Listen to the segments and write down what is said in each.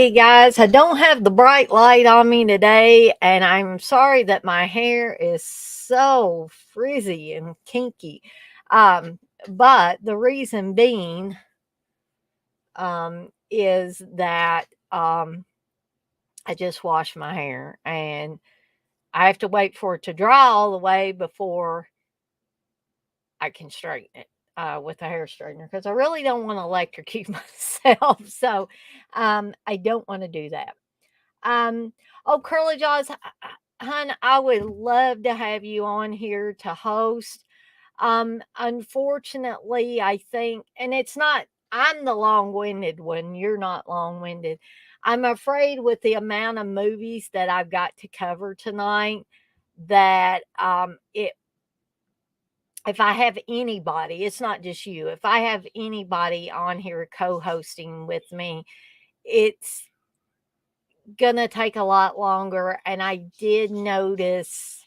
Hey guys, I don't have the bright light on me today, and I'm sorry that my hair is so frizzy and kinky. But the reason being is that I just washed my hair and I have to wait for it to dry all the way before I can straighten it with a hair straightener because I really don't want to electrocute myself. So I don't want to do that. Um, oh, Curly Jaws, hun, I would love to have you on here to host. Unfortunately, I think, and it's not, I'm the long winded one. You're not long winded. I'm afraid with the amount of movies that I've got to cover tonight that if I have anybody, it's not just you, if I have anybody on here co hosting with me, it's gonna take a lot longer. And I did notice,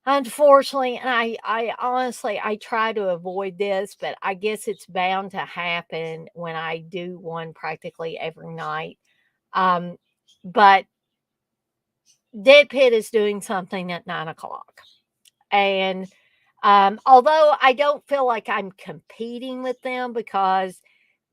unfortunately, and I honestly, I try to avoid this, but I guess it's bound to happen when I do one practically every night. Um, but Dead Pit is doing something at 9 o'clock. And Although I don't feel like I'm competing with them because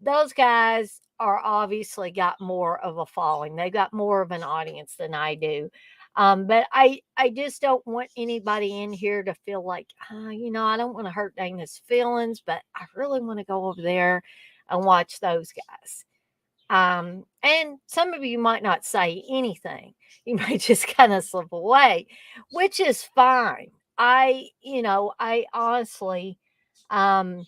those guys are obviously got more of a following. They got more of an audience than I do. But I just don't want anybody in here to feel like, I don't want to hurt Dana's feelings, but I really want to go over there and watch those guys. And some of you might not say anything. You might just kind of slip away, which is fine. I honestly um,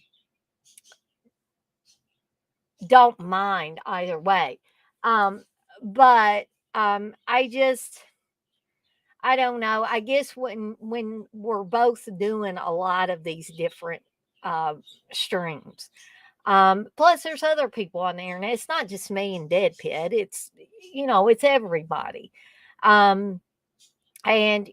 don't mind either way. Um, but I don't know. I guess when we're both doing a lot of these different uh, streams, plus there's other people on the internet. It's not just me and Dead Pit. It's everybody. Um, and,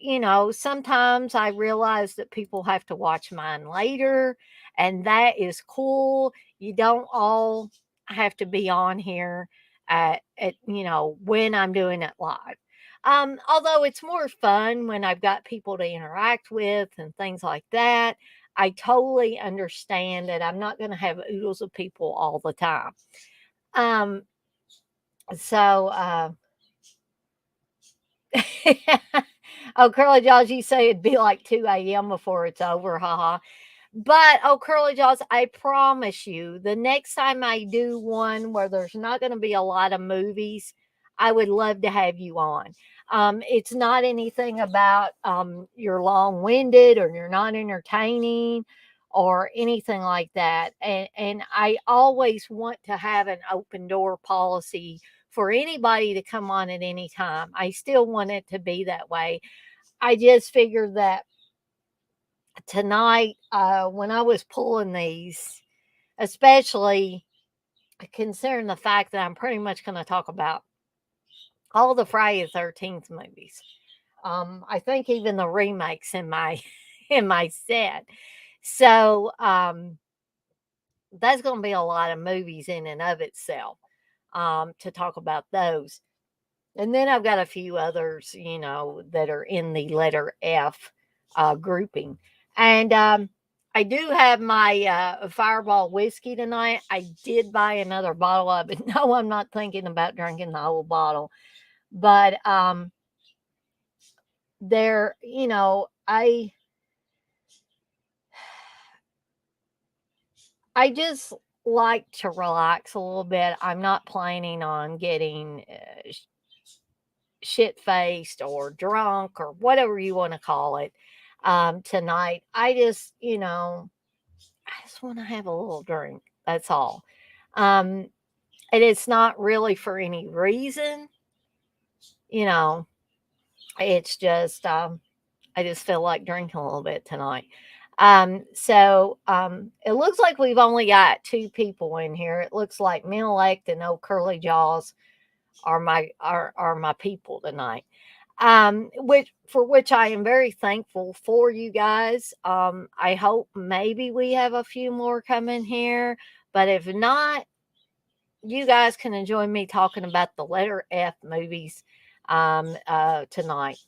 sometimes I realize that people have to watch mine later, and that is cool. You don't all have to be on here when I'm doing it live. Although it's more fun when I've got people to interact with and things like that. I totally understand that I'm not going to have oodles of people all the time. Um, so, oh, Curly Jaws, you say it'd be like 2 a.m. before it's over, haha. But oh, Curly Jaws, I promise you, the next time I do one where there's not going to be a lot of movies, I would love to have you on. It's not anything about you're long winded or you're not entertaining or anything like that. And I always want to have an open door policy for anybody to come on at any time. I still want it to be that way. I just figured that tonight, when I was pulling these, especially considering the fact that I'm pretty much going to talk about all the Friday the 13th movies. I think even the remakes in my in my set. So that's going to be a lot of movies in and of itself to talk about those. And then I've got a few others, that are in the letter F grouping. And I do have my Fireball whiskey tonight. I did buy another bottle of it. No, I'm not thinking about drinking the whole bottle. But there, I just like to relax a little bit. I'm not planning on getting shit faced or drunk or whatever you want to call it tonight. I just want to have a little drink. That's all. Um, and it's not really for any reason, you know, it's just, I just feel like drinking a little bit tonight. So it looks like we've only got two people in here. It looks like me elect and old Curly Jaws are my people tonight. Which I am very thankful for you guys. I hope maybe we have a few more coming here, but if not, you guys can enjoy me talking about the letter F movies tonight.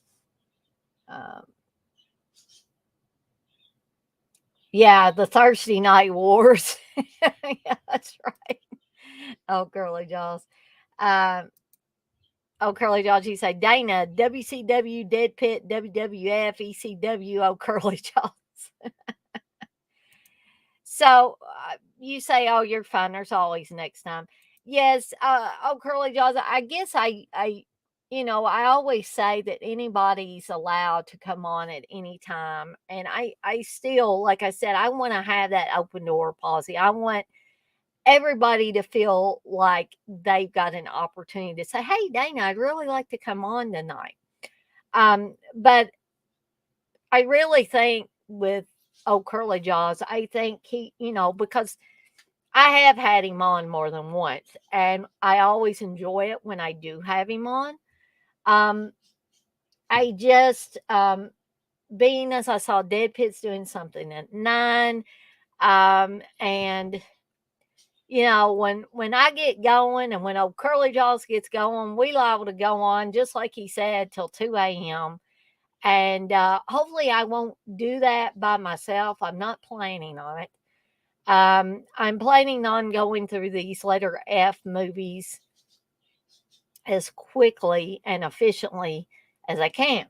Um, yeah, the Thursday night wars. Yeah, that's right. Oh, Curly Jaws. Um, Oh, Curly Jaws, you say Dana, WCW, Dead Pit, WWF, ECW, oh, Curly Jaws. So you say, oh, you're fine. There's always next time. Yes. Oh, Curly Jaws. I guess I always say that anybody's allowed to come on at any time. And I still, like I said, I want to have that open door policy. I want everybody to feel like they've got an opportunity to say, "Hey, Dana, I'd really like to come on tonight." But I really think with old Curly Jaws, I think because I have had him on more than once, and I always enjoy it when I do have him on. Um, I just being as I saw Dead Pit's doing something at 9, and when I get going and when old Curly Jaws gets going, we liable to go on, just like he said, till 2 a.m. And hopefully, I won't do that by myself. I'm not planning on it. I'm planning on going through these letter F movies as quickly and efficiently as I can.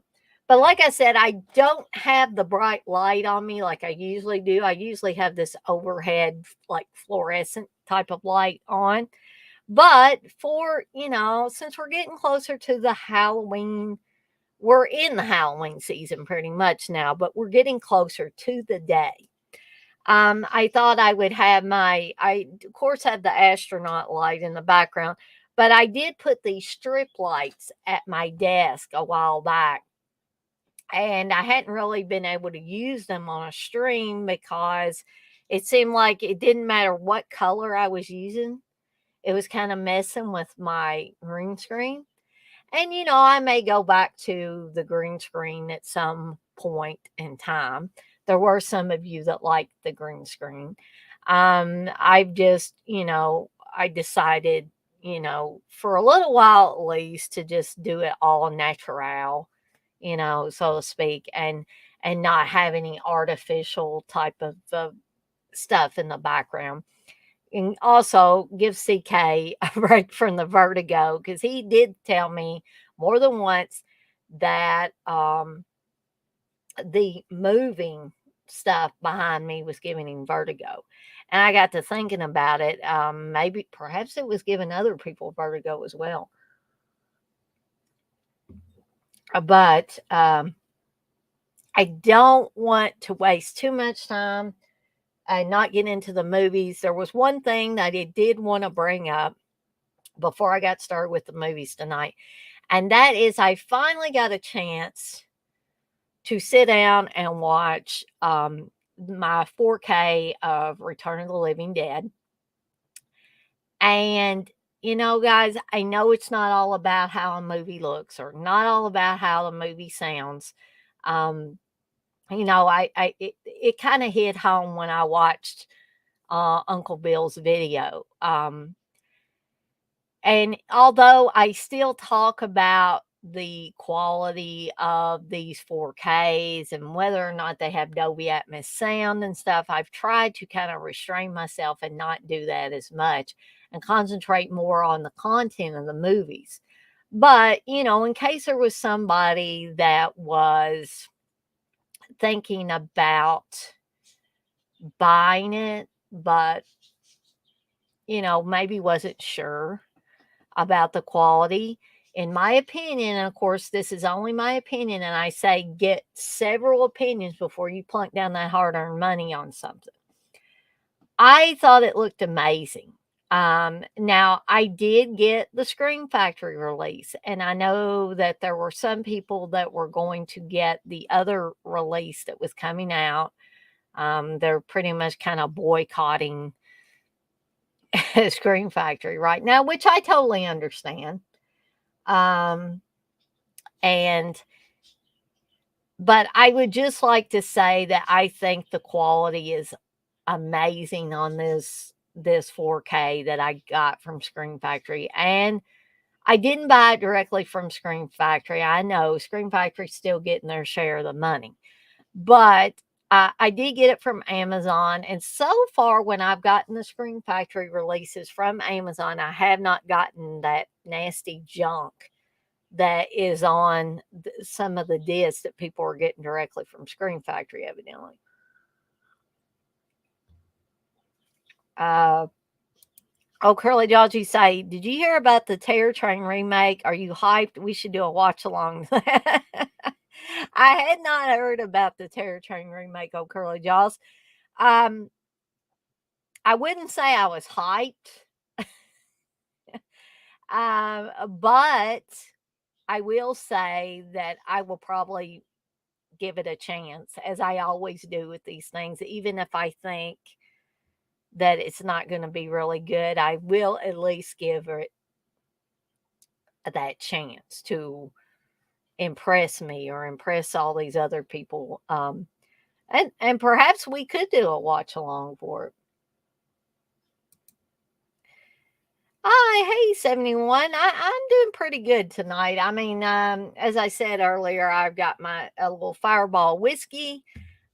But like I said, I don't have the bright light on me like I usually do. I usually have this overhead, like fluorescent type of light on. But for, since we're getting closer to the Halloween, we're in the Halloween season pretty much now, but we're getting closer to the day. I thought I would have I of course have the astronaut light in the background, but I did put these strip lights at my desk a while back, and I hadn't really been able to use them on a stream because it seemed like it didn't matter what color I was using. It was kind of messing with my green screen. And, I may go back to the green screen at some point in time. There were some of you that liked the green screen. I've just, I decided, for a little while at least to just do it all natural, so to speak, and not have any artificial type of stuff in the background. And also give CK a break from the vertigo because he did tell me more than once that the moving stuff behind me was giving him vertigo. And I got to thinking about it. Maybe, perhaps it was giving other people vertigo as well. But I don't want to waste too much time and not get into the movies. There was one thing that I did want to bring up before I got started with the movies tonight. And that is, I finally got a chance to sit down and watch my 4K of Return of the Living Dead. And, guys, I know it's not all about how a movie looks or not all about how the movie sounds. Um, it kind of hit home when I watched Uncle Bill's video. And although I still talk about the quality of these 4Ks and whether or not they have Dolby Atmos sound and stuff, I've tried to kind of restrain myself and not do that as much and concentrate more on the content of the movies. But, in case there was somebody that was thinking about buying it, but, maybe wasn't sure about the quality. In my opinion, and of course, this is only my opinion, and I say get several opinions before you plunk down that hard earned money on something. I thought it looked amazing. Now, I did get the Scream Factory release, and I know that there were some people that were going to get the other release that was coming out. They're pretty much kind of boycotting Scream Factory right now, which I totally understand. Um, and but I would just like to say that I think the quality is amazing on this 4K that I got from Screen Factory. And I didn't buy it directly from Screen Factory. I know Screen Factory's still getting their share of the money. But I did get it from Amazon. And so far, when I've gotten the Screen Factory releases from Amazon, I have not gotten that nasty junk that is on some of the discs that people are getting directly from Screen Factory, evidently. Uh, Curly Dodgy say, did you hear about the Terror Train remake? Are you hyped? We should do a watch along. I had not heard about the Terror Train remake, Curly Jaws. Um, I wouldn't say I was hyped, but I will say that I will probably give it a chance, as I always do with these things. Even if I think that it's not going to be really good, I will at least give it that chance to impress me or impress all these other people. And perhaps we could do a watch along for it. Hi, hey, 71. I'm doing pretty good tonight. I mean, as I said earlier, I've got my a little fireball whiskey.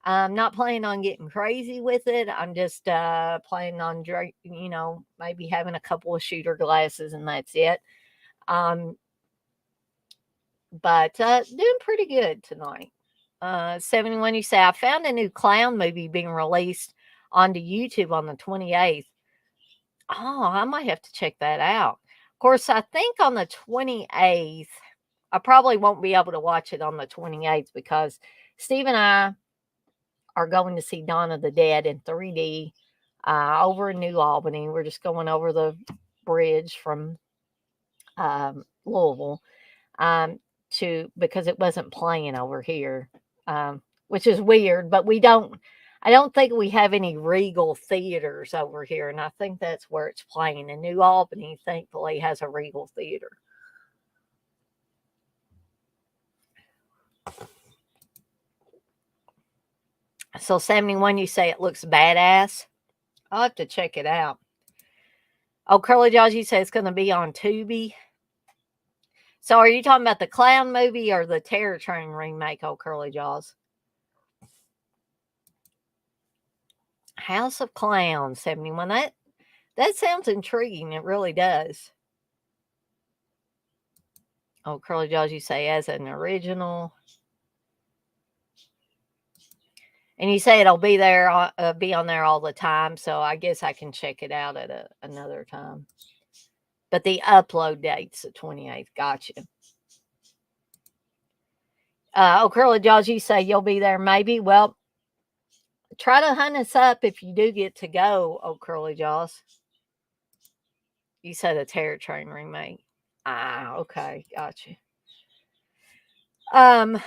I'm not planning on getting crazy with it. I'm just planning on drink, maybe having a couple of shooter glasses and that's it. Um, but doing pretty good tonight. 71, you say, I found a new clown movie being released onto YouTube on the 28th. Oh, I might have to check that out. Of course, I think on the 28th, I probably won't be able to watch it on the 28th because Steve and I are going to see Dawn of the Dead in 3D over in New Albany. We're just going over the bridge from Louisville um, to because it wasn't playing over here, which is weird. But I don't think we have any Regal theaters over here, and I think that's where it's playing. And New Albany, thankfully, has a Regal theater. So 71, you say it looks badass. I'll have to check it out. Oh, Curly Jaws, you say it's going to be on Tubi. So are you talking about the clown movie or the Terror Train remake? Oh, Curly Jaws. House of Clowns, 71. That sounds intriguing. It really does. Oh, Curly Jaws, you say as an original. And you say it'll be on there all the time. So I guess I can check it out at another time. But the upload date's the 28th. Gotcha. Oh, Curly Jaws, you say you'll be there maybe. Well, try to hunt us up if you do get to go. Oh, Curly Jaws. You said a Terror Train remake. Ah, okay, gotcha. Um,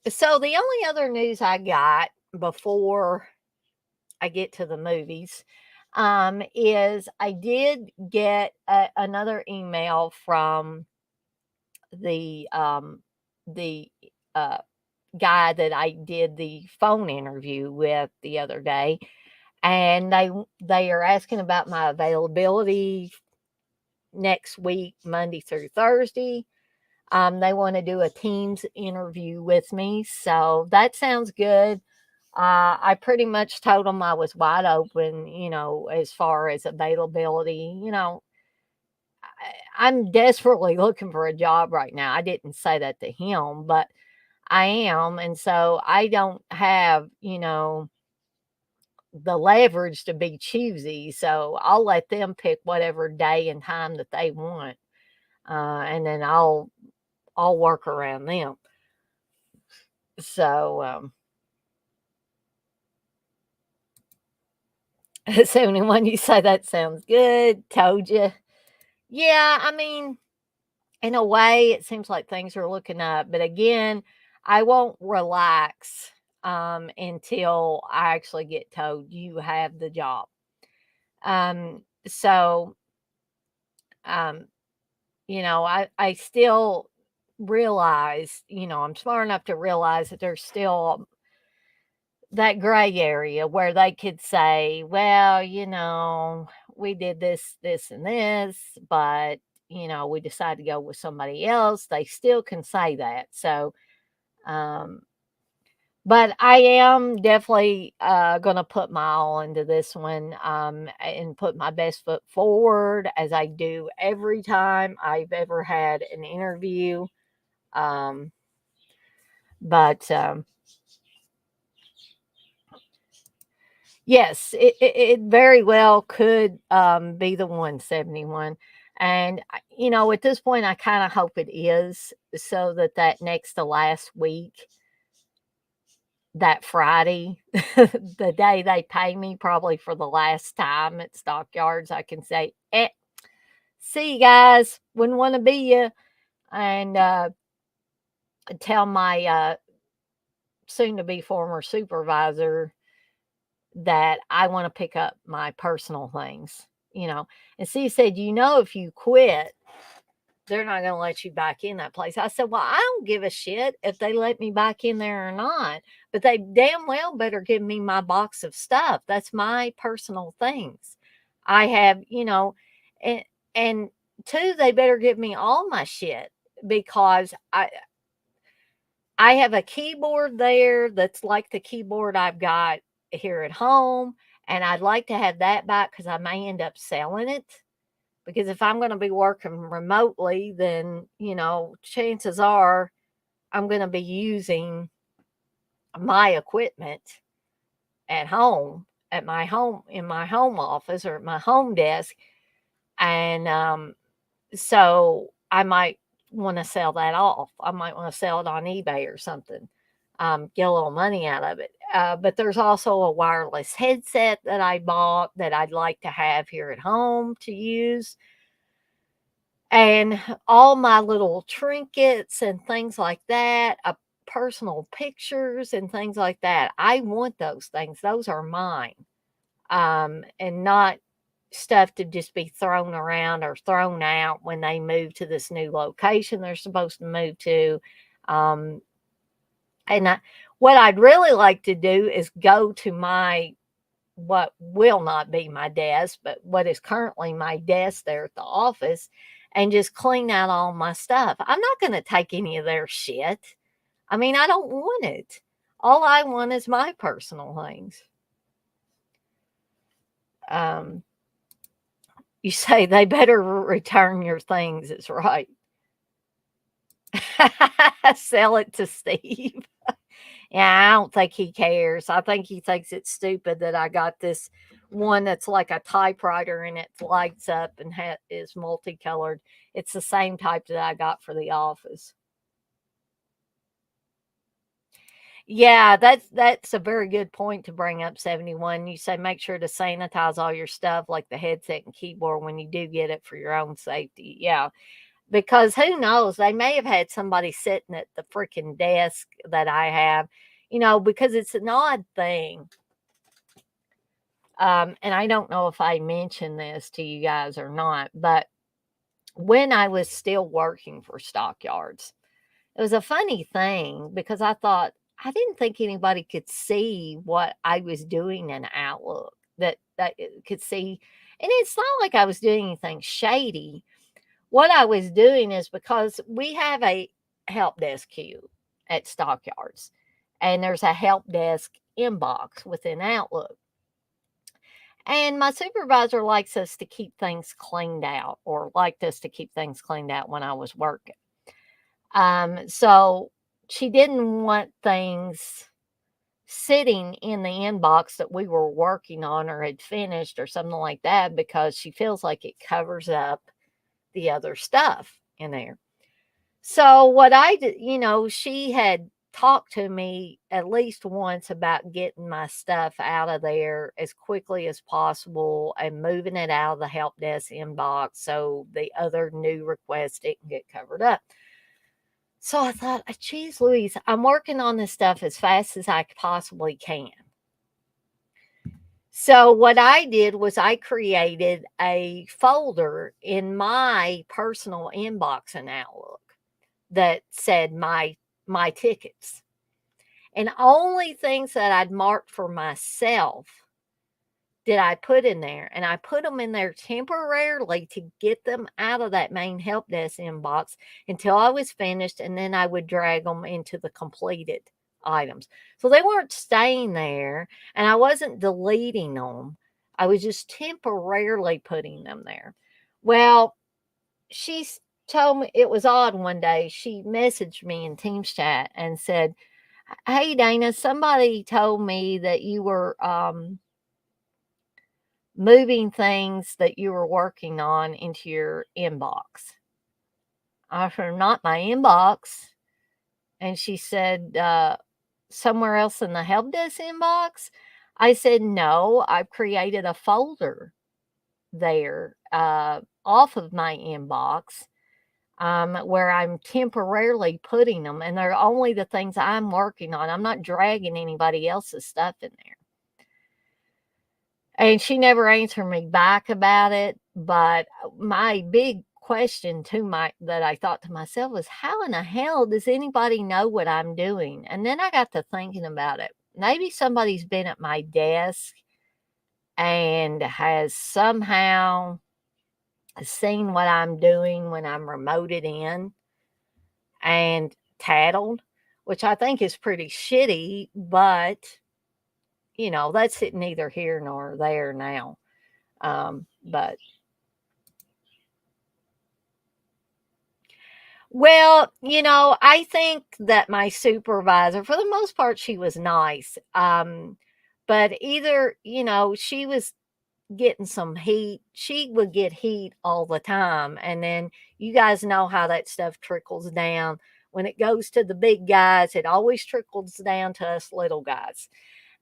so the only other news I got before I get to the movies is I did get another email from the the uh, guy that I did the phone interview with the other day, and they are asking about my availability next week, Monday through Thursday. They want to do a Teams interview with me, so that sounds good. I pretty much told them I was wide open, as far as availability. I'm desperately looking for a job right now. I didn't say that to him, but I am. And so I don't have, the leverage to be choosy. So I'll let them pick whatever day and time that they want. And then I'll work around them. So 71, you say that sounds good. Told you. Yeah, I mean, in a way, it seems like things are looking up. But again, I won't relax until I actually get told you have the job. So, um, I still realize, I'm smart enough to realize that there's still that gray area where they could say, well, we did this, this, and this, but, we decided to go with somebody else. They still can say that. So, um, but I am definitely going to put my all into this one and put my best foot forward as I do every time I've ever had an interview. Um, but yes, it very well could be the 171. And, at this point, I kind of hope it is so that next to last week, that Friday, the day they pay me, probably for the last time at Stockyards, I can say, see you guys, wouldn't want to be you, and tell my soon to be former supervisor that I want to pick up my personal things, And she said, if you quit, they're not going to let you back in that place. I said, well, I don't give a shit if they let me back in there or not, but they damn well better give me my box of stuff. That's my personal things. I have, and And two, they better give me all my shit because I have a keyboard there that's like the keyboard I've got here at home, and I'd like to have that back because I may end up selling it. Because if I'm going to be working remotely, then, chances are I'm going to be using my equipment at home, in my home office or at my home desk. And so I might want to sell that off. I might want to sell it on eBay or something, get a little money out of it. But there's also a wireless headset that I bought that I'd like to have here at home to use. And all my little trinkets and things like that, personal pictures and things like that. I want those things. Those are mine. And not stuff to just be thrown around or thrown out when they move to this new location they're supposed to move to. Um, and what I'd really like to do is go to what will not be my desk, but what is currently my desk there at the office, and just clean out all my stuff. I'm not going to take any of their shit. I mean, I don't want it. All I want is my personal things. You say they better return your things. It's right. Sell it to Steve. Yeah, I don't think he cares. I think he thinks it's stupid that I got this one that's like a typewriter and it lights up and is multicolored. It's the same type that I got for the office. Yeah, that's a very good point to bring up, 71. You say make sure to sanitize all your stuff like the headset and keyboard when you do get it for your own safety. Yeah. Because who knows? They may have had somebody sitting at the freaking desk that I have, because it's an odd thing. And I don't know if I mentioned this to you guys or not, but when I was still working for Stockyards, it was a funny thing because I didn't think anybody could see what I was doing in Outlook that it could see. And it's not like I was doing anything shady. What I was doing is because we have a help desk queue at Stockyards, and there's a help desk inbox within Outlook. And my supervisor likes us to keep things cleaned out, or liked us to keep things cleaned out when I was working. So she didn't want things sitting in the inbox that we were working on or had finished or something like that because she feels like it covers up the other stuff in there. So what I did, she had talked to me at least once about getting my stuff out of there as quickly as possible and moving it out of the help desk inbox so the other new requests didn't get covered up. So I thought, geez, Louise, I'm working on this stuff as fast as I possibly can. So what I did was I created a folder in my personal inbox in Outlook that said my tickets. And only things that I'd marked for myself did I put in there. And I put them in there temporarily to get them out of that main help desk inbox until I was finished. And then I would drag them into the completed items. So they weren't staying there and I wasn't deleting them. I was just temporarily putting them there. Well, she told me it was odd one day. She messaged me in Teams chat and said, "Hey, Dana, somebody told me that you were moving things that you were working on into your inbox." I said, "Not my inbox." And she said, "Somewhere else in the help desk inbox?" I said, "No, I've created a folder there off of my inbox where I'm temporarily putting them, and they're only the things I'm working on. I'm not dragging anybody else's stuff in there." And she never answered me back about it. But my big question that I thought to myself was, how in the hell does anybody know what I'm doing? And then I got to thinking about it. Maybe somebody's been at my desk and has somehow seen what I'm doing when I'm remoted in and tattled, which I think is pretty shitty, but that's neither here nor there now. But well, I think that my supervisor, for the most part, she was nice. But either, she was getting some heat. She would get heat all the time. And then you guys know how that stuff trickles down. When it goes to the big guys, it always trickles down to us little guys.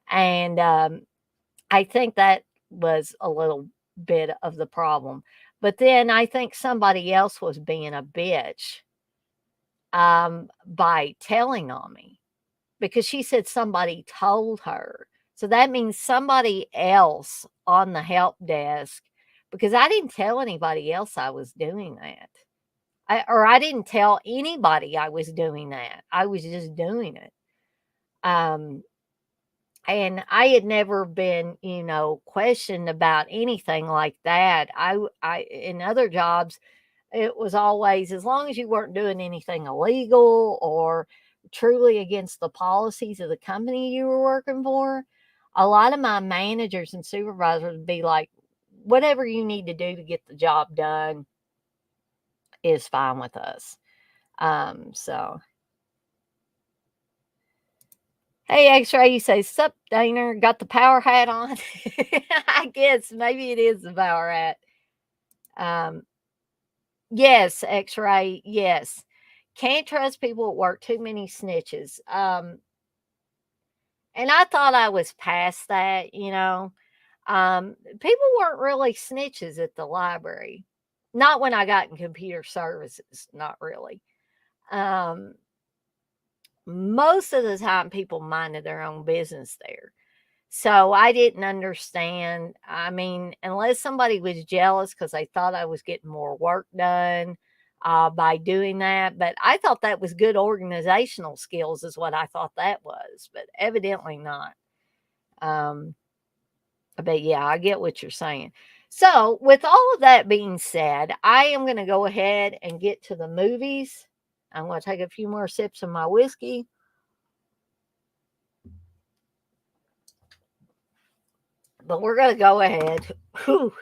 And I think that was a little bit of the problem. But then I think somebody else was being a bitch by telling on me because she said somebody told her. So that means somebody else on the help desk, because I didn't tell anybody else I was doing that. I didn't tell anybody I was doing that. I was just doing it. Um, and I had never been, questioned about anything like that. In other jobs, it was always as long as you weren't doing anything illegal or truly against the policies of the company you were working for. A lot of my managers and supervisors would be like, whatever you need to do to get the job done is fine with us. So hey, X-Ray, you say, sup, Daner, got the power hat on? I guess maybe it is the power hat. Um, yes, X-Ray, yes. Can't trust people at work, too many snitches. And I thought I was past that, people weren't really snitches at the library. Not when I got in computer services, not really. Um, most of the time, people minded their own business there. So I didn't understand. I mean, unless somebody was jealous because they thought I was getting more work done by doing that. But I thought that was good organizational skills, is what I thought that was, but evidently not. Um, but yeah, I get what you're saying. So, with all of that being said, I am going to go ahead and get to the movies. I'm going to take a few more sips of my whiskey. But we're going to go ahead. Whew.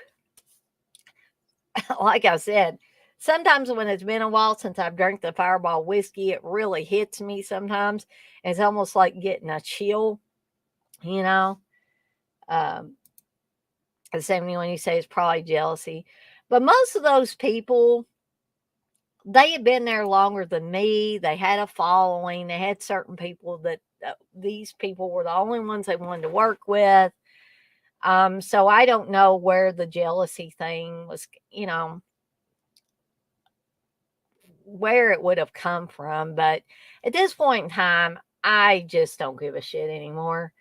Like I said, sometimes when it's been a while since I've drank the Fireball whiskey, it really hits me sometimes. It's almost like getting a chill, you know. Um, the same thing when you say it's probably jealousy. But most of those people, they had been there longer than me. They had a following. They had certain people that these people were the only ones they wanted to work with. So I don't know where the jealousy thing was, where it would have come from. But at this point in time, I just don't give a shit anymore.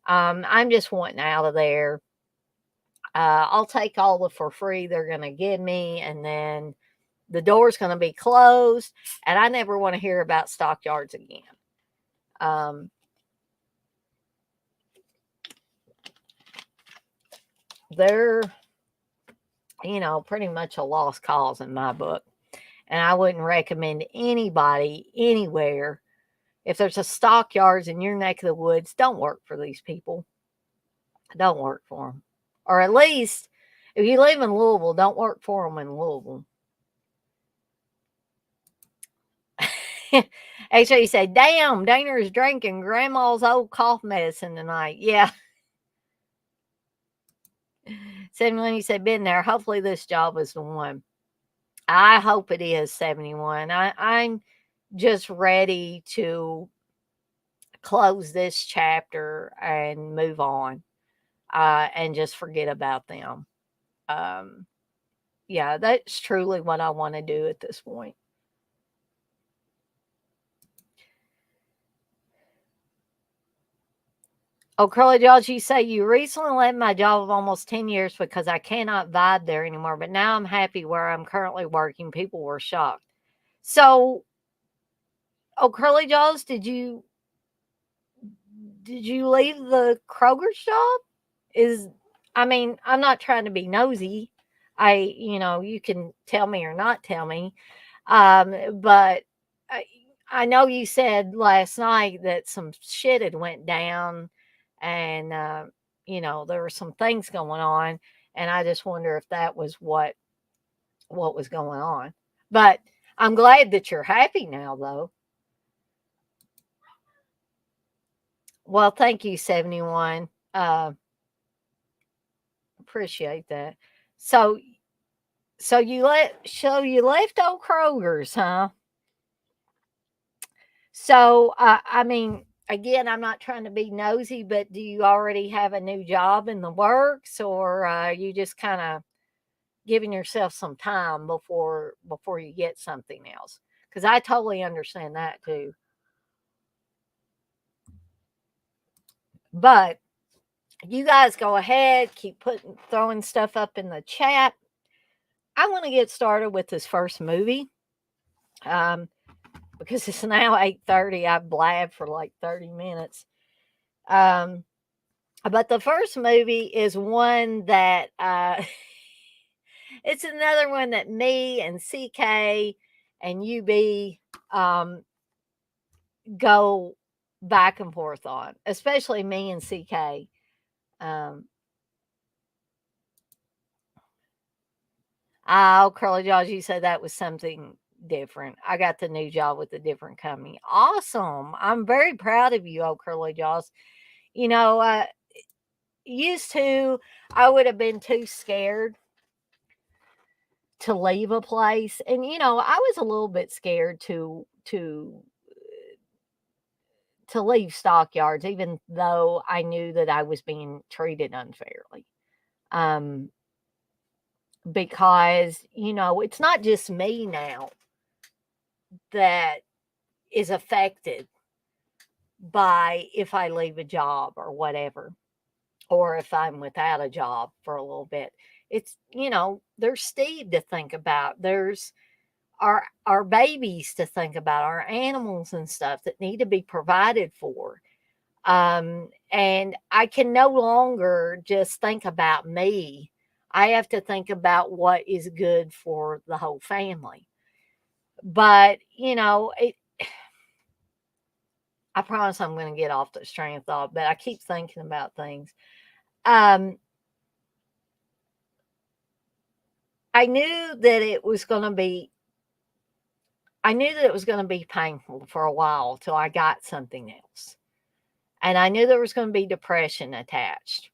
I'm just wanting out of there. I'll take all the for free they're going to give me, and then the door's going to be closed, and I never want to hear about stockyards again. Um, they're, pretty much a lost cause in my book. And I wouldn't recommend anybody anywhere. If there's a stockyards in your neck of the woods, don't work for these people. Don't work for them. Or at least, if you live in Louisville, don't work for them in Louisville. Actually, you say, damn, Dana is drinking grandma's old cough medicine tonight. Yeah. 71, you said, been there. Hopefully this job is the one. I hope it is 71. I'm just ready to close this chapter and move on and just forget about them. Um, yeah, that's truly what I want to do at this point. Oh, Curly Jaws, you say you recently left my job of almost 10 years because I cannot vibe there anymore, but now I'm happy where I'm currently working. People were shocked. So, oh, Curly Jaws, did you leave the Kroger's job? Is I mean, I'm not trying to be nosy. You can tell me or not tell me. But I, I know you said last night that some shit had went down, and there were some things going on, and I just wonder if that was what was going on. But I'm glad that you're happy now, though. Well, thank you, 71. Appreciate that. So, so you left old Kroger's, huh? So, I mean, again, I'm not trying to be nosy, but do you already have a new job in the works, or you just kind of giving yourself some time before you get something else? Because I totally understand that too. But you guys go ahead, keep throwing stuff up in the chat. I want to get started with this first movie. Um, because it's now 8:30. I've blabbed for like 30 minutes. Um, but the first movie is one that it's another one that me and CK and UB um, go back and forth on, especially me and CK. Um, oh, Curly Jaws, you said that was something different. I got the new job with a different company. Awesome. I'm very proud of you, oh Curly Jaws. You know, used to, I would have been too scared to leave a place. And, I was a little bit scared to leave stockyards, even though I knew that I was being treated unfairly. Um, because, it's not just me now that is affected by if I leave a job or whatever, or if I'm without a job for a little bit. It's, there's Steve to think about. There's our babies to think about, our animals and stuff that need to be provided for. And I can no longer just think about me. I have to think about what is good for the whole family. But, I promise I'm going to get off this train of thought, but I keep thinking about things. Um, I knew that it was going to be, I knew that it was going to be painful for a while till I got something else. And I knew there was going to be depression attached.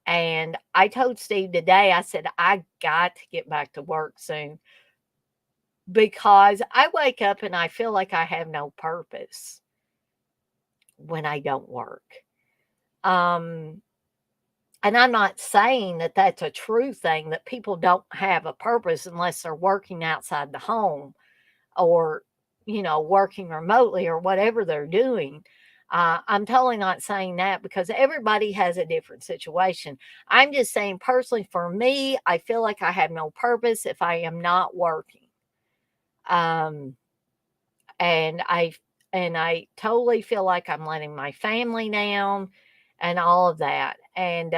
And I told Steve today, I said, I got to get back to work soon because I wake up and I feel like I have no purpose when I don't work. Um, and I'm not saying that that's a true thing, that people don't have a purpose unless they're working outside the home or, working remotely or whatever they're doing. I'm totally not saying that because everybody has a different situation. I'm just saying, personally, for me, I feel like I have no purpose if I am not working. Um, and I totally feel like I'm letting my family down and all of that. And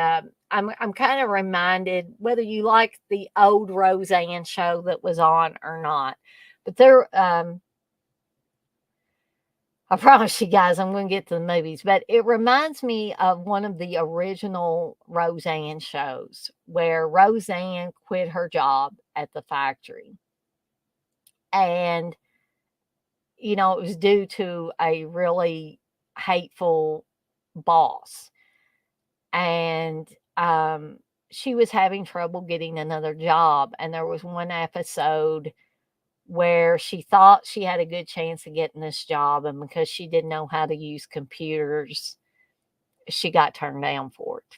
I'm kind of reminded, whether you like the old Roseanne show that was on or not, but I promise you guys, I'm going to get to the movies, but it reminds me of one of the original Roseanne shows where Roseanne quit her job at the factory. And, it was due to a really hateful boss. And she was having trouble getting another job. And there was one episode where she thought she had a good chance of getting this job, and because she didn't know how to use computers, she got turned down for it.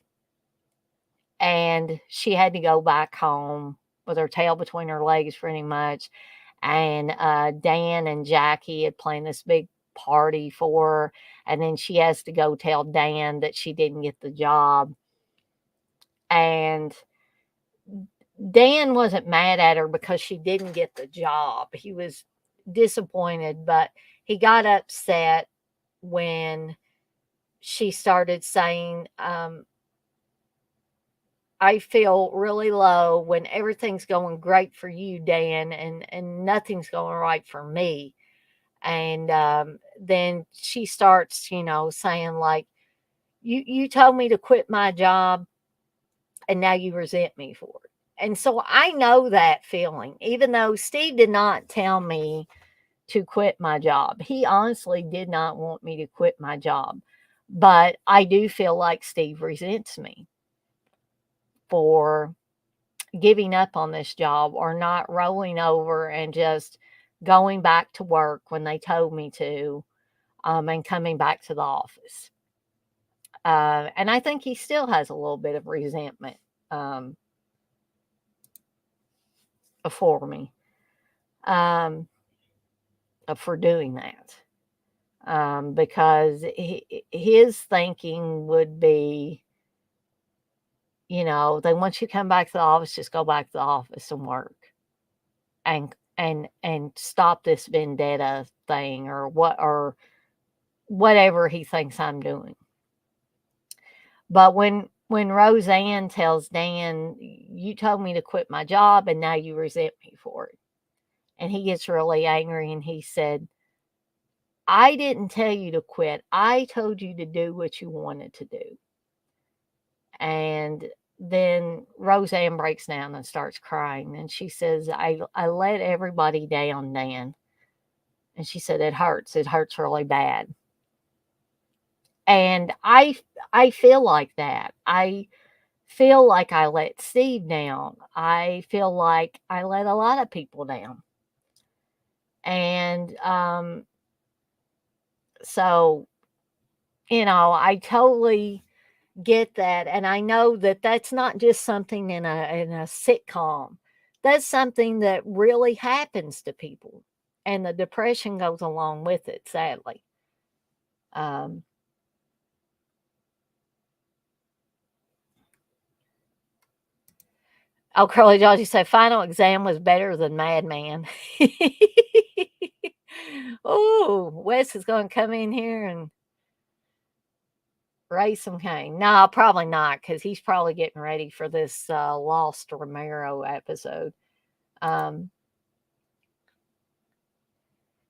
And she had to go back home with her tail between her legs pretty much. And Dan and Jackie had planned this big party for her, and then she has to go tell Dan that she didn't get the job. And Dan wasn't mad at her because she didn't get the job. He was disappointed, but he got upset when she started saying, I feel really low when everything's going great for you, Dan, and nothing's going right for me. And then she starts, saying like, you told me to quit my job, and now you resent me for it. And so I know that feeling, even though Steve did not tell me to quit my job. He honestly did not want me to quit my job. But I do feel like Steve resents me for giving up on this job or not rolling over and just going back to work when they told me to, and coming back to the office. And I think he still has a little bit of resentment um, for me, um, for doing that. Because his thinking would be, they want you to come back to the office, just go back to the office and work and stop this vendetta thing or whatever he thinks I'm doing. But when Roseanne tells Dan, you told me to quit my job and now you resent me for it. And he gets really angry and he said, I didn't tell you to quit. I told you to do what you wanted to do. And then Roseanne breaks down and starts crying. And she says, I let everybody down, Dan. And she said, it hurts. It hurts really bad. And I feel like that. I feel like I let Steve down. I feel like I let a lot of people down. And so, I totally get that, and I know that that's not just something in a sitcom. That's something that really happens to people, and the depression goes along with it, sadly. Um, oh, Curly Jaws, you say final exam was better than Madman. Oh, Wes is going to come in here and raise some cane. No, probably not, because he's probably getting ready for this Lost Romero episode. Um,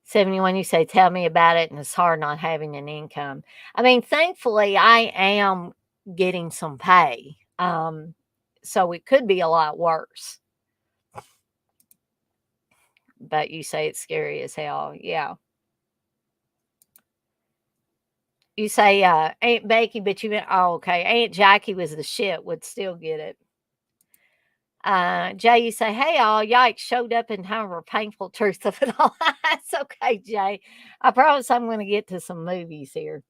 71, you say, tell me about it, and it's hard not having an income. I mean, thankfully, I am getting some pay. So it could be a lot worse. But you say it's scary as hell. Yeah. You say Aunt Becky, but you meant, oh, okay. Aunt Jackie was the shit, would still get it. Jay, you say, hey, all, yikes, showed up in time for a painful truth of it all. It's okay, Jay. I promise I'm going to get to some movies here.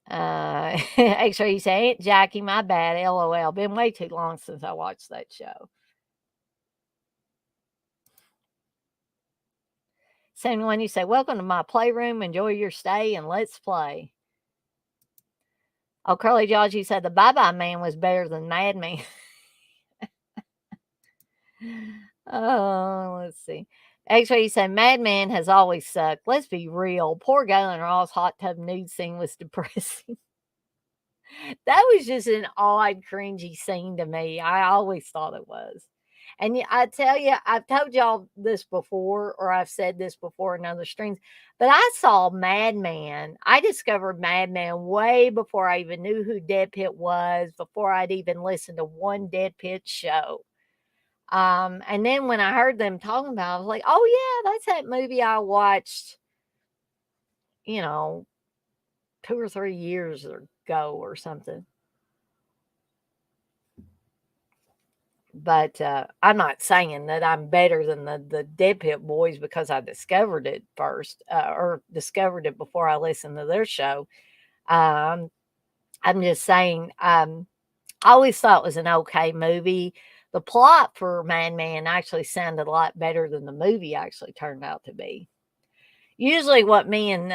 X-ray, you say, Aunt Jackie, my bad, LOL. Been way too long since I watched that show. 71, you say, welcome to my playroom. Enjoy your stay and let's play. Oh, Curly Jaws, you said the Bye-Bye Man was better than Mad Men. Oh, let's see. X-ray, you say, Mad Men has always sucked. Let's be real. Poor Galen Ross hot tub nude scene was depressing. That was just an odd, cringy scene to me. I always thought it was. And I tell you, I've told y'all this before, or I've said this before in other streams, but I saw Madman. I discovered Madman way before I even knew who Dead Pitt was, before I'd even listened to one Dead Pitt show. And then when I heard them talking about it, I was like, oh, yeah, that's that movie I watched, you know, 2 or 3 years ago or something. But I'm not saying that I'm better than the Dead Pit Boys because I discovered it first, or discovered it before I listened to their show. Um, I'm just saying, I always thought it was an okay movie. The plot for Man actually sounded a lot better than the movie actually turned out to be. Usually, what me and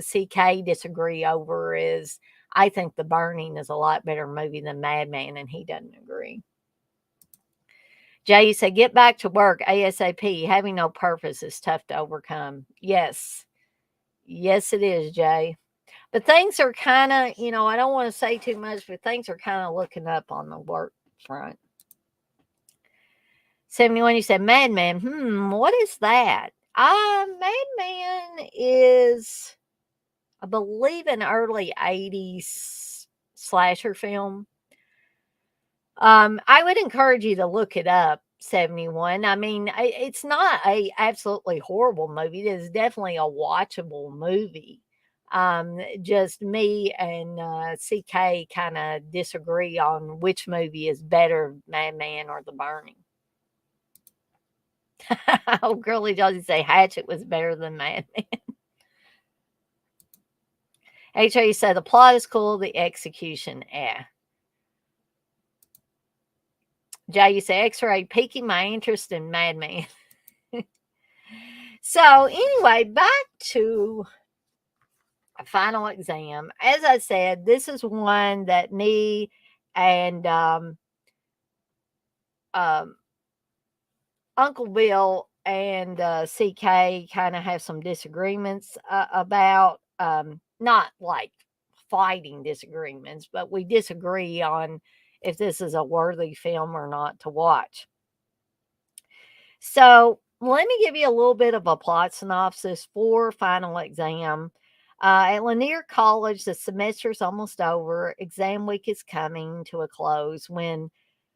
CK disagree over is I think The Burning is a lot better movie than Madman, and he doesn't agree. Jay, you say, get back to work ASAP. Having no purpose is tough to overcome. Yes. Yes, it is, Jay. But things are kind of, I don't want to say too much, but things are kind of looking up on the work front. 71, you said Madman. What is that? Madman is, I believe, an early 80s slasher film. I would encourage you to look it up, 71. I mean, it's not a absolutely horrible movie. It is definitely a watchable movie. Just me and CK kind of disagree on which movie is better, Madman or The Burning. Oh, Girly Josie say Hatchet was better than Madman. HA said the plot is cool, the execution, Jay, you say X-ray piquing my interest in Madman. So anyway, back to a final exam. As I said, this is one that me and um, Uncle Bill and CK kind of have some disagreements about. Not like fighting disagreements, but we disagree on if this is a worthy film or not to watch. So let me give you a little bit of a plot synopsis for final exam. At Lanier College, the semester's almost over. Exam week is coming to a close when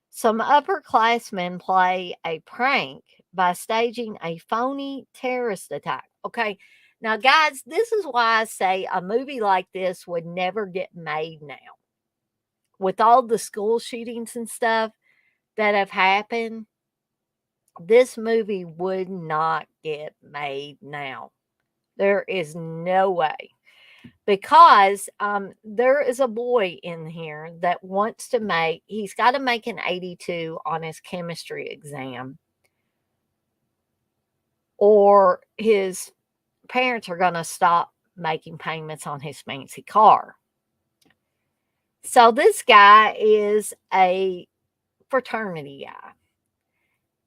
some upperclassmen play a prank by staging a phony terrorist attack. Okay, now, guys, this is why I say a movie like this would never get made now. With all the school shootings and stuff that have happened, this movie would not get made now. There is no way. Because there is a boy in here that wants to he's got to make an 82 on his chemistry exam, or his parents are going to stop making payments on his fancy car. So this guy is a fraternity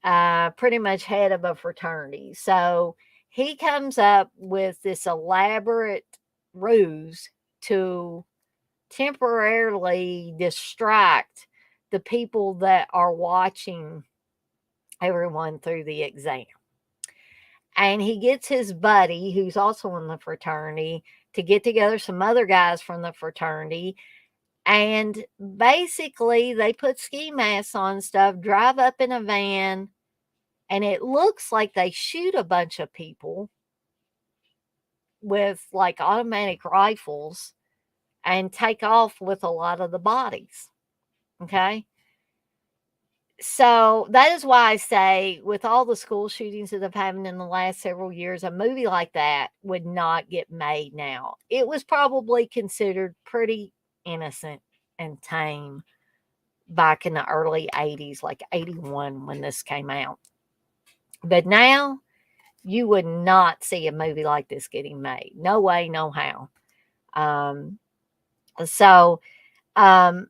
guy, pretty much head of a fraternity. So he comes up with this elaborate ruse to temporarily distract the people that are watching everyone through the exam. And he gets his buddy, who's also in the fraternity, to get together some other guys from the fraternity. And basically, they put ski masks on stuff, drive up in a van, and it looks like they shoot a bunch of people with like automatic rifles and take off with a lot of the bodies. Okay. So that is why I say, with all the school shootings that have happened in the last several years, a movie like that would not get made now. It was probably considered pretty innocent and tame back in the early 80s, like 81 when this came out. But now you would not see a movie like this getting made. No way, no how. Um, so, um,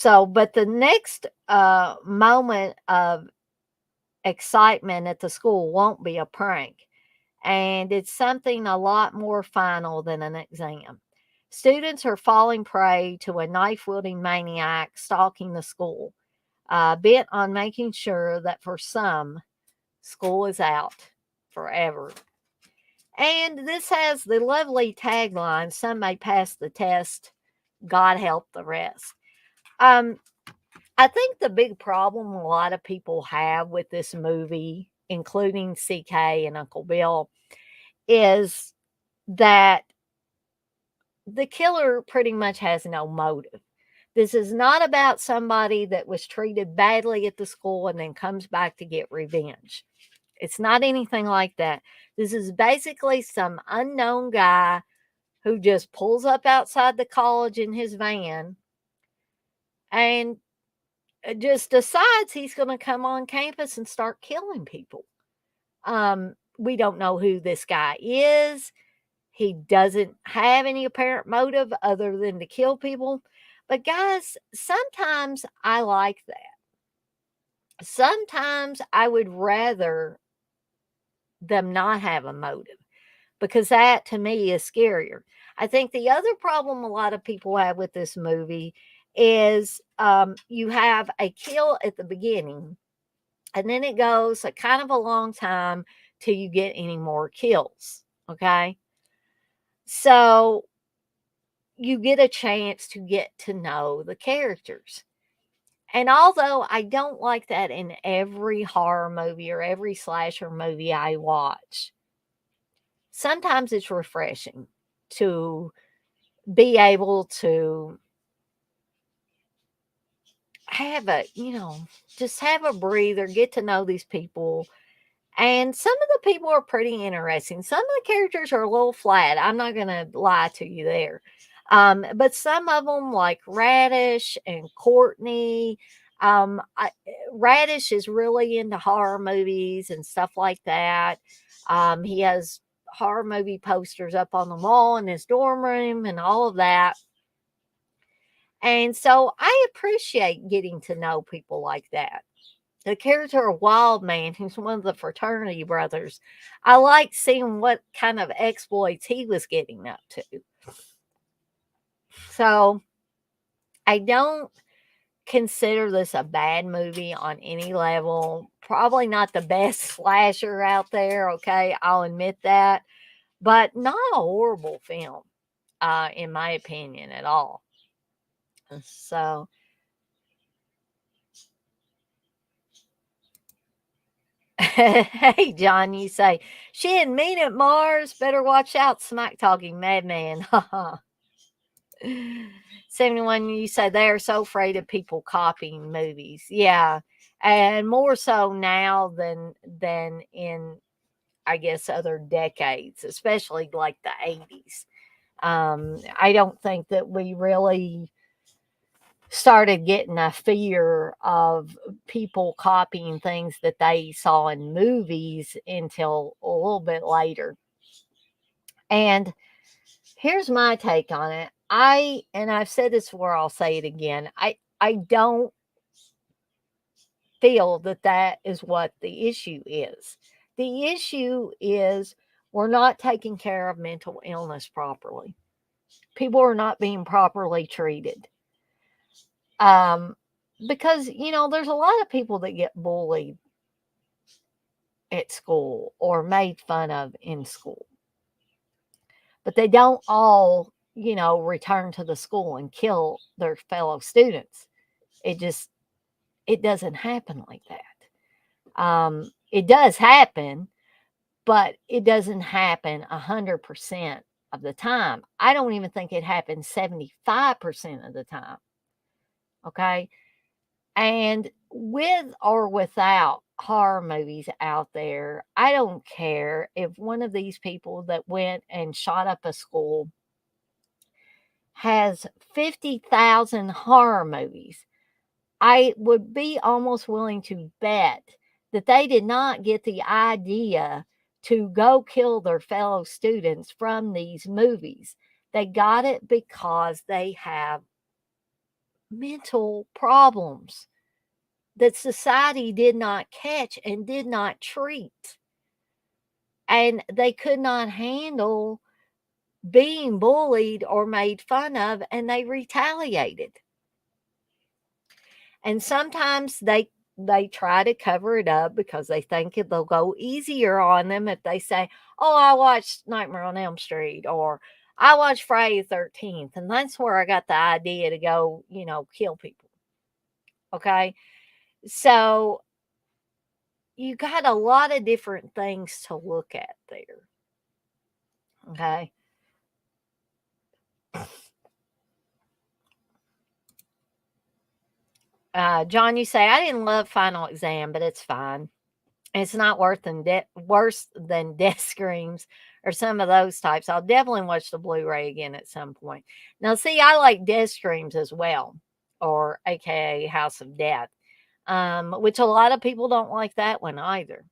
but the next moment of excitement at the school won't be a prank. And it's something a lot more final than an exam. Students are falling prey to a knife wielding maniac stalking the school, bent on making sure that for some, school is out forever. And this has the lovely tagline, "Some may pass the test, God help the rest." Um, I think the big problem a lot of people have with this movie, including CK and Uncle Bill, is that the killer pretty much has no motive. This is not about somebody that was treated badly at the school and then comes back to get revenge. It's not anything like that. This is basically some unknown guy who just pulls up outside the college in his van and just decides he's going to come on campus and start killing people. We don't know who this guy is. He doesn't have any apparent motive other than to kill people. But guys, sometimes I like that. Sometimes I would rather them not have a motive, because that to me is scarier. I think the other problem a lot of people have with this movie is you have a kill at the beginning, and then it goes a kind of a long time till you get any more kills. Okay. So you get a chance to get to know the characters. And although I don't like that in every horror movie or every slasher movie I watch, sometimes it's refreshing to be able to have a, just have a breather, get to know these people. And some of the people are pretty interesting. Some of the characters are a little flat. I'm not going to lie to you there. But some of them, like Radish and Courtney, Radish is really into horror movies and stuff like that. He has horror movie posters up on the wall in his dorm room and all of that. And so I appreciate getting to know people like that. The character of Wildman, who's one of the fraternity brothers, I like seeing what kind of exploits he was getting up to. So I don't consider this a bad movie on any level. Probably not the best slasher out there, okay? I'll admit that. But not a horrible film, in my opinion, at all. So, hey, John, you say, she didn't mean it, Mars. Better watch out, smack talking madman. 71, you say they are so afraid of people copying movies. Yeah. And more so now than in, I guess, other decades, especially like the 80s. I don't think that we really started getting a fear of people copying things that they saw in movies until a little bit later. And here's my take on it. I've said this before, I'll say it again. I don't feel that that is what the issue is. The issue is we're not taking care of mental illness properly. People are not being properly treated. Um, because, there's a lot of people that get bullied at school or made fun of in school, but they don't all, return to the school and kill their fellow students. It just, it doesn't happen like that. It does happen, but it doesn't happen 100% of the time. I don't even think it happens 75% of the time. Okay. And with or without horror movies out there, I don't care if one of these people that went and shot up a school has 50,000 horror movies. I would be almost willing to bet that they did not get the idea to go kill their fellow students from these movies. They got it because they have mental problems that society did not catch and did not treat. And they could not handle being bullied or made fun of, and they retaliated. And sometimes they try to cover it up because they think they'll go easier on them if they say, "Oh, I watched Nightmare on Elm Street," or "I watched Friday the 13th," and that's where I got the idea to go, kill people. Okay, so you got a lot of different things to look at there. Okay. John, you say, I didn't love Final Exam, but it's fine. It's not worse than Death Screams or some of those types. I'll definitely watch the Blu-ray again at some point. Now, see, I like Death Screams as well, or AKA House of Death, which a lot of people don't like that one either.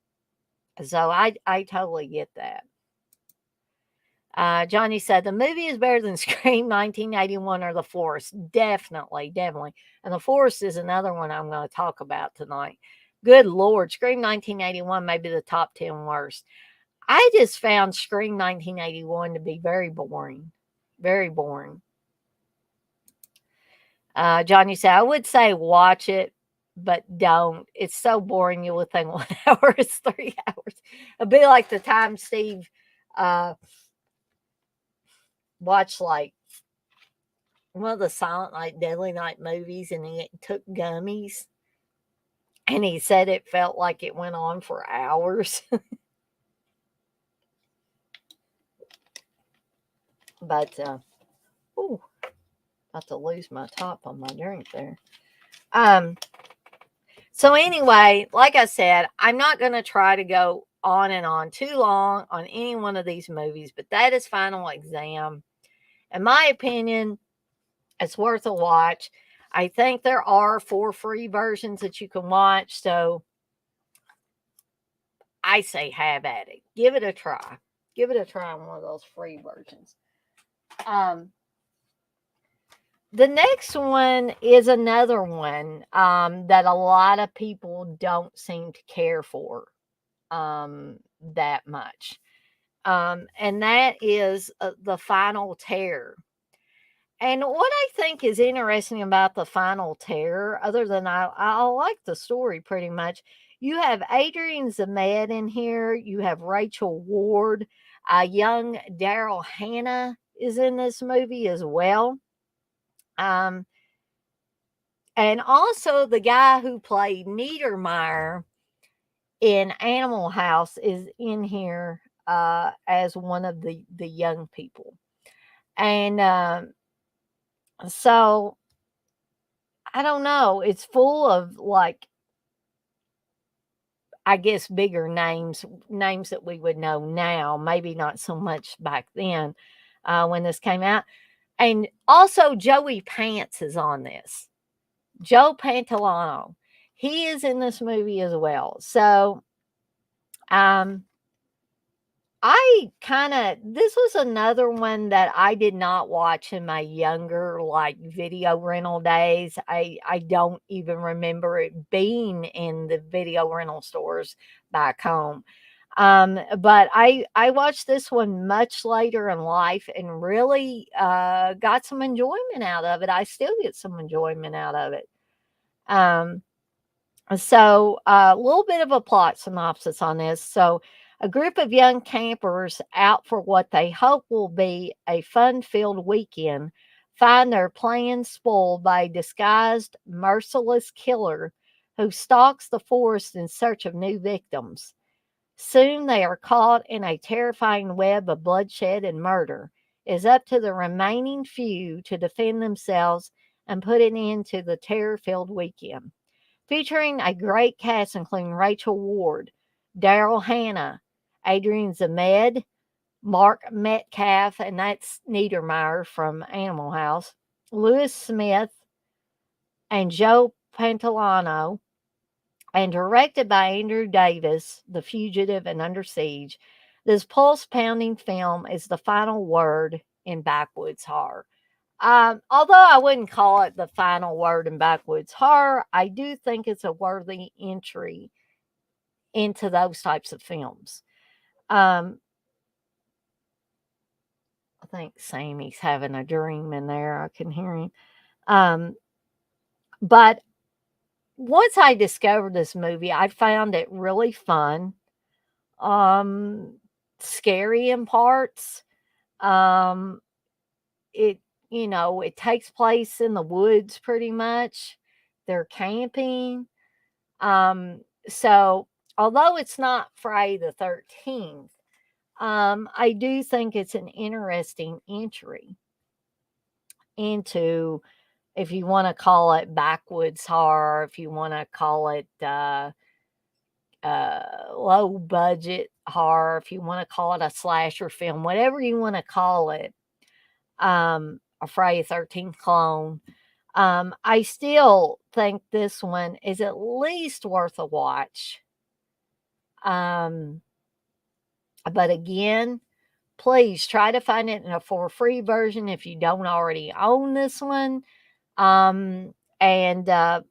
So I totally get that. Johnny said the movie is better than Scream 1981 or The Forest. Definitely, definitely. And The Forest is another one I'm going to talk about tonight. Good Lord, Scream 1981 may be the top 10 worst. I just found Scream 1981 to be very boring. Very boring. John, you say, I would say watch it, but don't. It's so boring. You would think 1 hour is 3 hours. It'd be like the time Steve uh, watched like one of the Silent Night, Deadly Night movies, and he took gummies, and he said it felt like it went on for hours. But, ooh, about to lose my top on my drink there. Um, so anyway, like I said, I'm not going to try to go on and on too long on any one of these movies, but that is Final Exam. In my opinion, it's worth a watch. I think there are 4 free versions that you can watch, so I say have at it. Give it a try. Give it a try on one of those free versions. Um, the next one is another one that a lot of people don't seem to care for that much. And that is The Final Terror. And what I think is interesting about The Final Terror, other than I like the story pretty much, you have Adrian Zemed in here, you have Rachel Ward, young Daryl Hannah is in this movie as well. Um, and also the guy who played Niedermeyer in Animal House is in here as one of the young people. And so I don't know. It's full of like, I guess, bigger names that we would know now, maybe not so much back then when this came out. And also, Joey Pants is on this. Joe Pantoliano. He is in this movie as well. So, um, this was another one that I did not watch in my younger, like, video rental days. I don't even remember it being in the video rental stores back home. But I watched this one much later in life and really, got some enjoyment out of it. I still get some enjoyment out of it. Um so, a little bit of a plot synopsis on this. So, a group of young campers out for what they hope will be a fun filled weekend find their plans spoiled by a disguised, merciless killer who stalks the forest in search of new victims. Soon they are caught in a terrifying web of bloodshed and murder. It is up to the remaining few to defend themselves and put an end to the terror filled weekend, featuring a great cast including Rachel Ward, Daryl Hannah, Adrian Zemed, Mark Metcalf, and that's Niedermeyer from Animal House, Lewis Smith, and Joe Pantoliano, and directed by Andrew Davis, The Fugitive and Under Siege. This pulse pounding film is the final word in backwoods horror. Although I wouldn't call it the final word in backwoods horror, I do think it's a worthy entry into those types of films. Um, I think Sammy's having a dream in there. I can hear him. Um, but once I discovered this movie, I found it really fun, um, scary in parts. Um, it it takes place in the woods pretty much. They're camping. So although it's not Friday the 13th, I do think it's an interesting entry into, if you want to call it backwoods horror, if you want to call it low budget horror, if you want to call it a slasher film, whatever you want to call it, a Friday 13th clone. I still think this one is at least worth a watch. Um, but again, please try to find it in a for free version if you don't already own this one. And I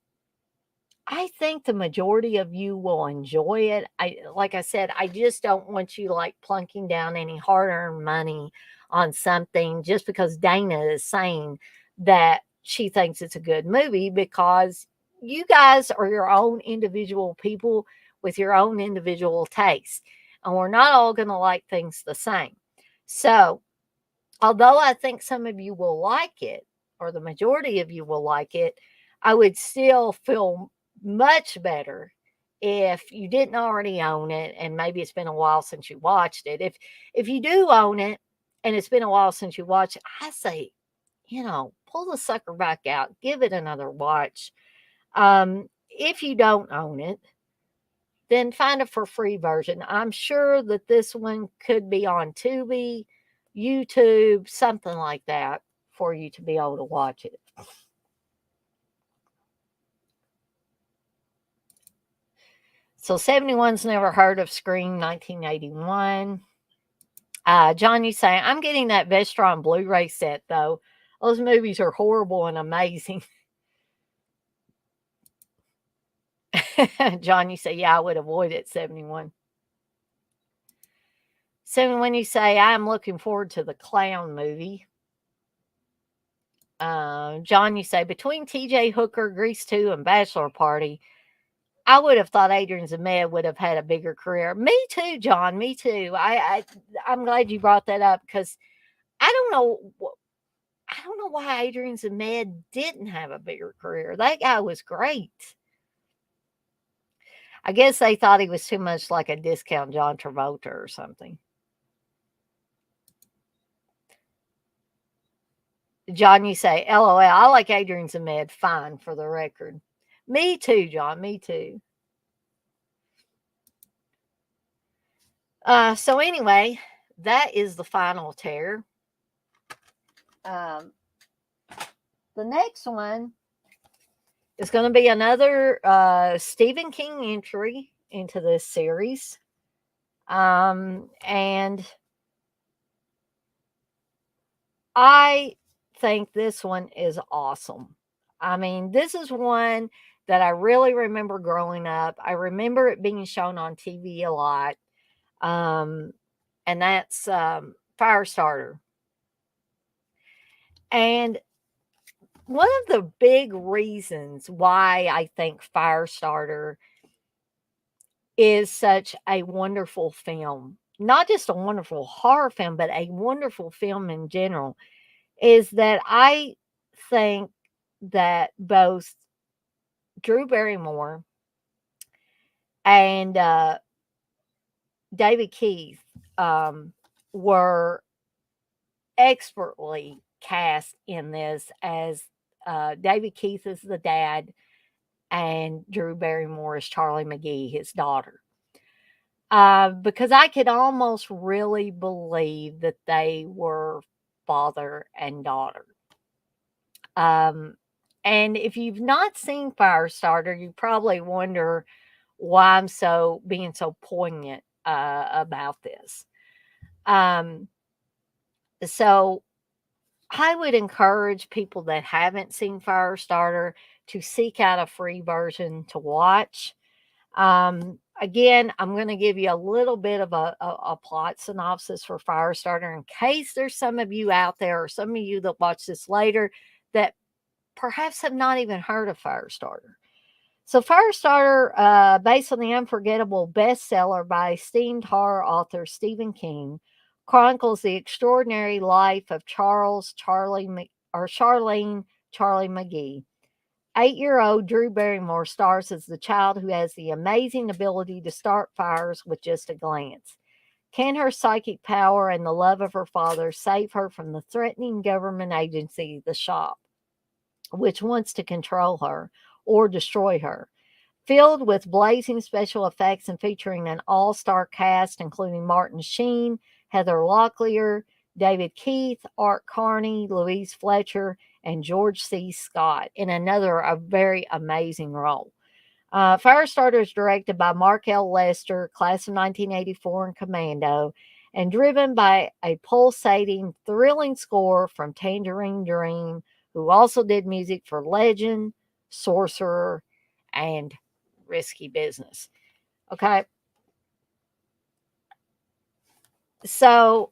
think the majority of you will enjoy it. Like I said, I just don't want you like plunking down any hard earned money on something just because Dana is saying that she thinks it's a good movie, because you guys are your own individual people with your own individual taste. And we're not all going to like things the same. So, although I think some of you will like it, or the majority of you will like it, I would still feel much better if you didn't already own it and maybe it's been a while since you watched it. If you do own it and it's been a while since you watched it, I say, pull the sucker back out, give it another watch. If you don't own it, then find a for free version. I'm sure that this one could be on Tubi, YouTube, something like that, for you to be able to watch it. So 71's never heard of Scream 1981. John, you say, I'm getting that Vestron Blu-ray set, though. Those movies are horrible and amazing. John, you say, yeah, I would avoid it, 71. 71, you say, I'm looking forward to the clown movie. John, you say, between TJ Hooker, Grease 2, and Bachelor Party, I would have thought Adrian Zmed would have had a bigger career. Me too, John. Me too. I'm glad you brought that up, because I don't know. I don't know why Adrian Zmed didn't have a bigger career. That guy was great. I guess they thought he was too much like a discount John Travolta or something. John, you say, LOL, I like Adrian Zmed fine, for the record. Me too, John. Me too. So anyway, that is the final tear. The next one is going to be another Stephen King entry into this series. And I think this one is awesome. I mean, this is one that I really remember growing up. I remember it being shown on TV a lot. And that's Firestarter. And one of the big reasons why I think Firestarter is such a wonderful film, not just a wonderful horror film, but a wonderful film in general, is that I think that both Drew Barrymore and David Keith were expertly cast in this, as David Keith is the dad and Drew Barrymore is Charlie McGee, his daughter. Because I could almost really believe that they were father and daughter. And if you've not seen Firestarter, you probably wonder why I'm being so poignant about this. So I would encourage people that haven't seen Firestarter to seek out a free version to watch. Again, I'm going to give you a little bit of a plot synopsis for Firestarter, in case there's some of you out there, or some of you that watch this later, that perhaps have not even heard of Firestarter. So Firestarter, based on the unforgettable bestseller by esteemed horror author Stephen King, chronicles the extraordinary life of Charlene Charlie McGee. 8-year-old Drew Barrymore stars as the child who has the amazing ability to start fires with just a glance. Can her psychic power and the love of her father save her from the threatening government agency, the Shop, which wants to control her or destroy her? Filled with blazing special effects and featuring an all-star cast including Martin Sheen, Heather Locklear, David Keith, Art Carney, Louise Fletcher, and George C. Scott in a very amazing role. Firestarter is directed by Mark L. Lester, class of 1984 and Commando, and driven by a pulsating, thrilling score from Tangerine Dream, who also did music for Legend, Sorcerer, and Risky Business. Okay. So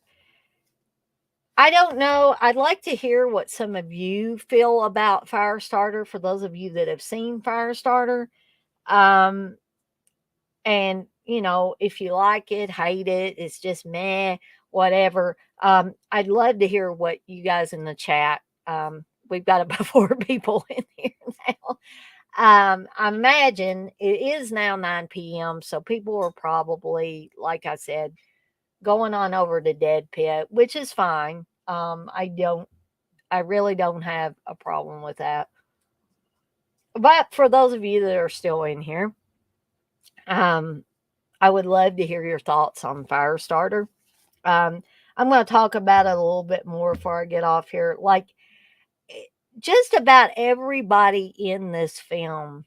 I don't know. I'd like to hear what some of you feel about Firestarter for those of you that have seen Firestarter. Um, and, if you like it, hate it, it's just meh, whatever. I'd love to hear what you guys in the chat. We've got about 4 people in here now. I imagine it is now 9 p.m., so people are probably, like I said, going on over to Dead Pit, which is fine. I really don't have a problem with that. But for those of you that are still in here, um, I would love to hear your thoughts on Firestarter. Um, I'm going to talk about it a little bit more before I get off here. Like, eh, just about everybody in this film,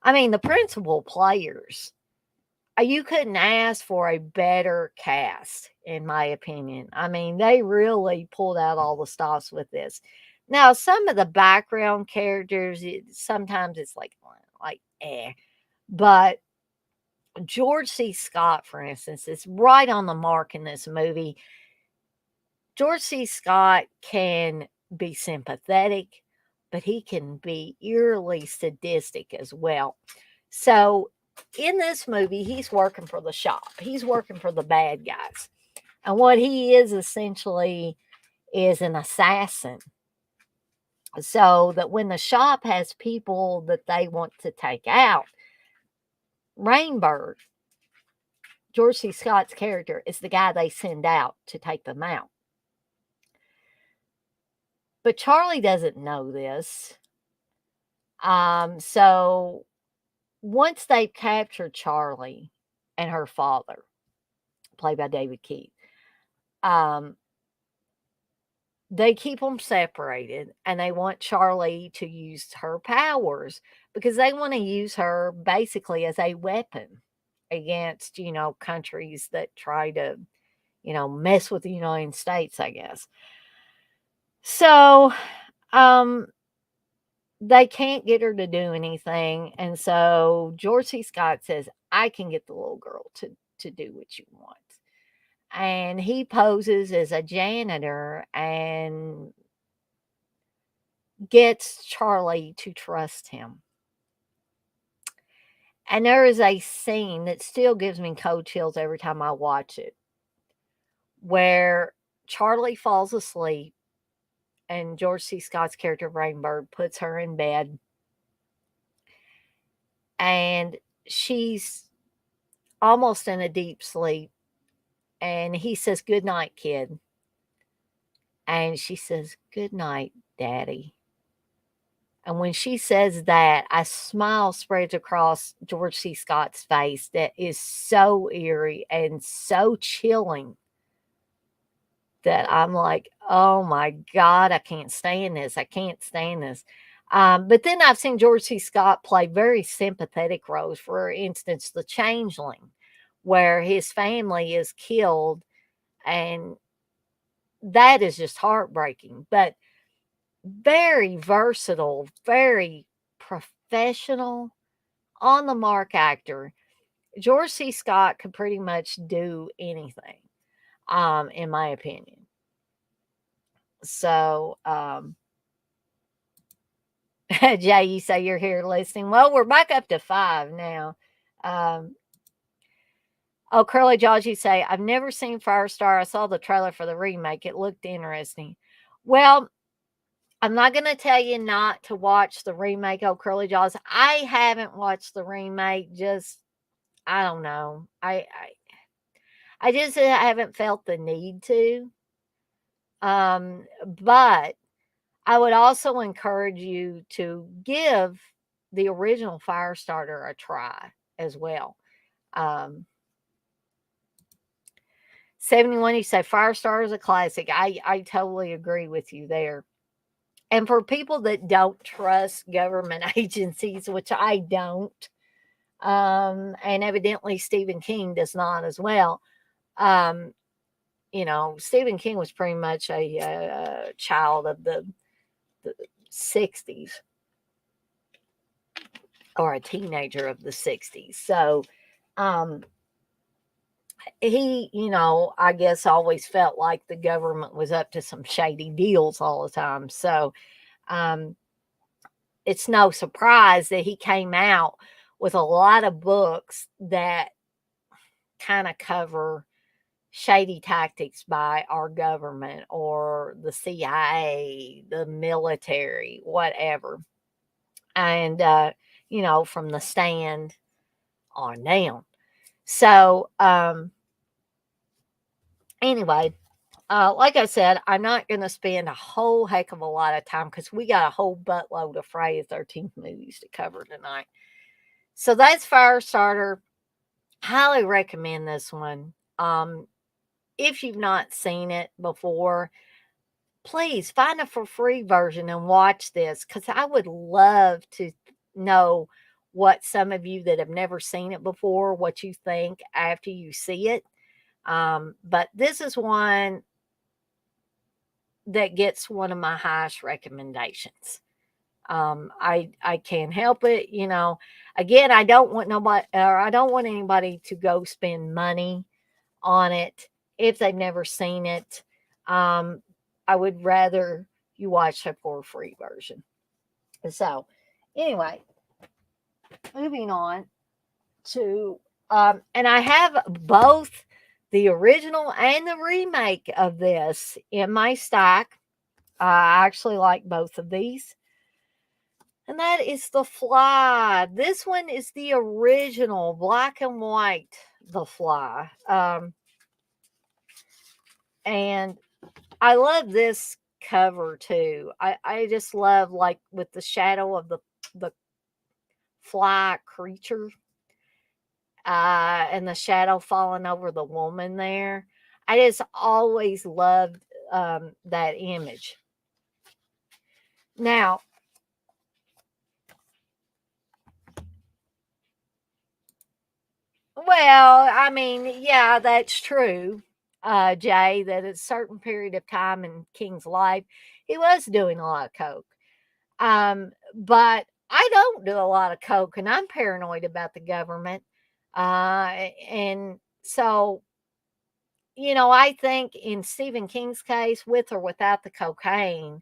I mean, the principal players, you couldn't ask for a better cast, in my opinion. I mean, they really pulled out all the stops with this. Now, some of the background characters, sometimes it's like eh, but George C. Scott, for instance, is right on the mark in this movie. George C. Scott can be sympathetic, but he can be eerily sadistic as well. So, in this movie, he's working for the shop. He's working for the bad guys. And what he is essentially is an assassin. So that when the shop has people that they want to take out, Rainbird, George C. Scott's character, is the guy they send out to take them out. But Charlie doesn't know this. So once they've captured Charlie and her father, played by David Keith, um, they keep them separated and they want Charlie to use her powers because they want to use her basically as a weapon against, countries that try to, mess with the United States, I guess. So, um, they can't get her to do anything. And so George C. Scott says, I can get the little girl to do what you want. And he poses as a janitor and gets Charlie to trust him. And there is a scene that still gives me cold chills every time I watch it, where Charlie falls asleep and George C. Scott's character Rainbird puts her in bed and she's almost in a deep sleep. And he says, "Good night, kid." And she says, "Good night, Daddy." And when she says that, a smile spreads across George C. Scott's face that is so eerie and so chilling that I'm like, oh my God, I can't stand this. I can't stand this. But then I've seen George C. Scott play very sympathetic roles. For instance, The Changeling, where his family is killed, and that is just heartbreaking. But very versatile, very professional, on the mark actor. George C. Scott could pretty much do anything, in my opinion. So, Jay, you say you're here listening. Well, we're back up to 5 now. Um, oh, Curly Jaws, you say, I've never seen Firestar. I saw the trailer for the remake. It looked interesting. Well, I'm not going to tell you not to watch the remake, oh, Curly Jaws. I haven't watched the remake. Just, I don't know. I just haven't felt the need to. But I would also encourage you to give the original Firestarter a try as well. Um, 71, you say Firestarter is a classic. I totally agree with you there. And for people that don't trust government agencies, which I don't, and evidently Stephen King does not as well. Um, Stephen King was pretty much a child of the 60s, or a teenager of the 60s. So, um, he, I guess always felt like the government was up to some shady deals all the time. So um, it's no surprise that he came out with a lot of books that kind of cover shady tactics by our government or the CIA, the military, whatever. And, from the stand on down. So, anyway, like I said, I'm not going to spend a whole heck of a lot of time because we got a whole buttload of Friday the 13th movies to cover tonight. So that's Firestarter. Highly recommend this one. If you've not seen it before, please find a for free version and watch this because I would love to know what some of you that have never seen it before, what you think after you see it. But this is one that gets one of my highest recommendations. I can't help it, Again, I don't want nobody, or I don't want anybody to go spend money on it if they've never seen it. Um, I would rather you watch a for free version. So, anyway, moving on to, and I have both the original and the remake of this in my stack. I actually like both of these. And that is The Fly. This one is the original black and white The Fly. And I love this cover too. I just love like with the shadow of the fly creature and the shadow falling over the woman there. I just always loved that image. Now, well, I mean, yeah, that's true, Jay, that at a certain period of time in King's life, he was doing a lot of coke. But I don't do a lot of coke, and I'm paranoid about the government. And so, I think in Stephen King's case, with or without the cocaine,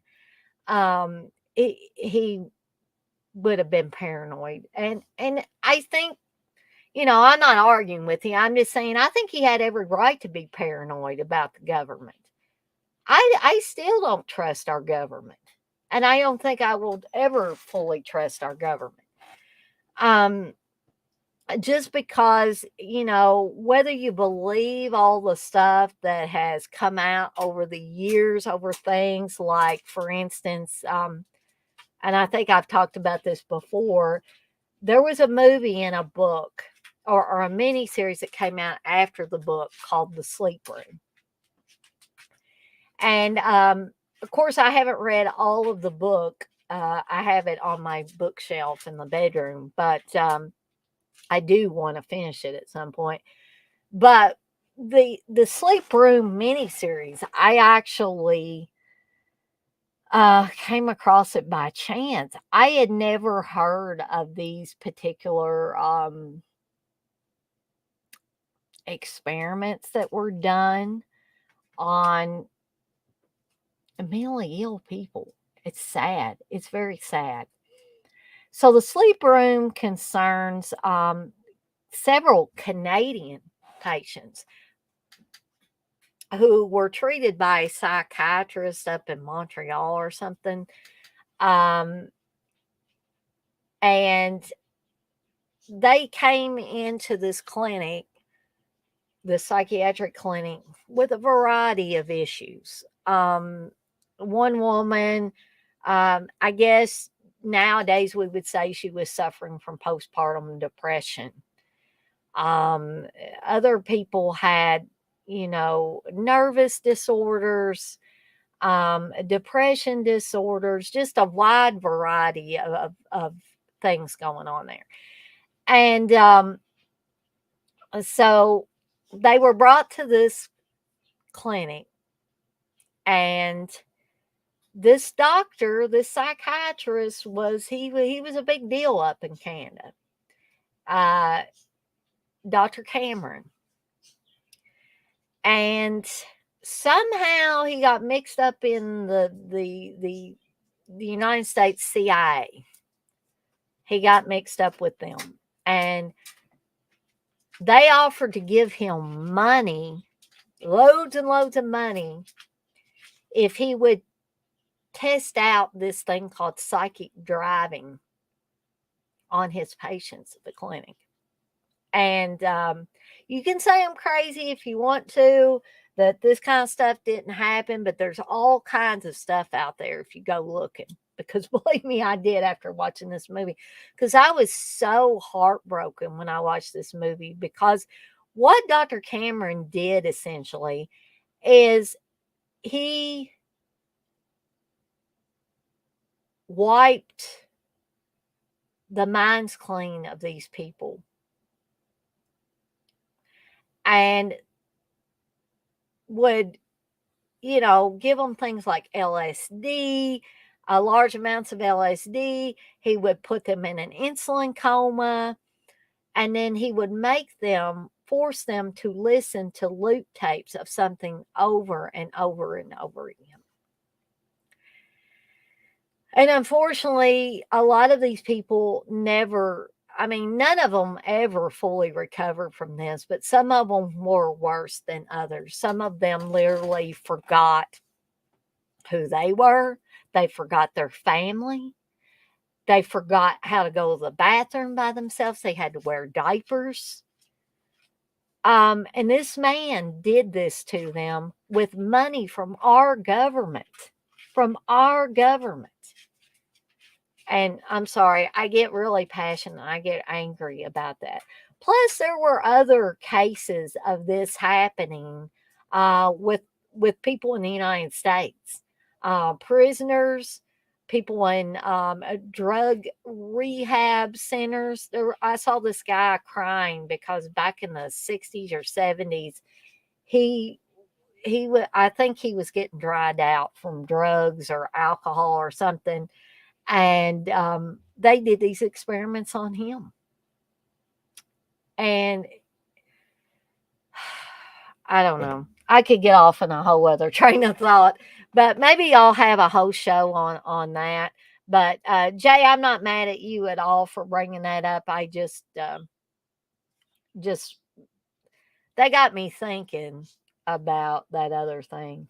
he would have been paranoid. And I think, I'm not arguing with you. I'm just saying I think he had every right to be paranoid about the government. I still don't trust our government. And I don't think I will ever fully trust our government. Um, just because, whether you believe all the stuff that has come out over the years over things like, for instance, and I think I've talked about this before, there was a movie and a book or a mini series that came out after the book called The Sleep Room. And of course, I haven't read all of the book. I have it on my bookshelf in the bedroom, but I do want to finish it at some point. But the Sleep Room miniseries, I actually came across it by chance. I had never heard of these particular experiments that were done on mentally ill people. It's sad. It's very sad. So the Sleep Room concerns several Canadian patients who were treated by a psychiatrist up in Montreal or something. Um, and they came into this clinic, the psychiatric clinic, with a variety of issues. One woman, I guess nowadays we would say she was suffering from postpartum depression. Um, Other people had, nervous disorders, depression disorders, just a wide variety of things going on there. And so they were brought to this clinic, and this doctor, this psychiatrist, he was a big deal up in Canada. Uh, Dr. Cameron. and somehow he got mixed up in the United States CIA. He got mixed up with them, and they offered to give him money, loads and loads of money, if he would test out this thing called psychic driving on his patients at the clinic. And you can say I'm crazy if you want to, that this kind of stuff didn't happen, but there's all kinds of stuff out there if you go looking. Because believe me, I did after watching this movie. Because I was so heartbroken when I watched this movie. Because what Dr. Cameron did essentially is he wiped the minds clean of these people. And would, give them things like LSD, large amounts of LSD. He would put them in an insulin coma, and then he would force them to listen to loop tapes of something over and over and over again. And unfortunately, a lot of these people none of them ever fully recovered from this, but some of them were worse than others. Some of them literally forgot who they were. They forgot their family. They forgot how to go to the bathroom by themselves. They had to wear diapers. And this man did this to them with money from our government. From our government. And I'm sorry, I get really passionate. I get angry about that. Plus, there were other cases of this happening with people in the United States, prisoners, people in drug rehab centers. I saw this guy crying because back in the 60s or 70s, he I think he was getting dried out from drugs or alcohol or something, and they did these experiments on him. And I don't know. I could get off on a whole other train of thought, but maybe I'll have a whole show on that. But Jay, I'm not mad at you at all for bringing that up. I just they got me thinking about that other thing.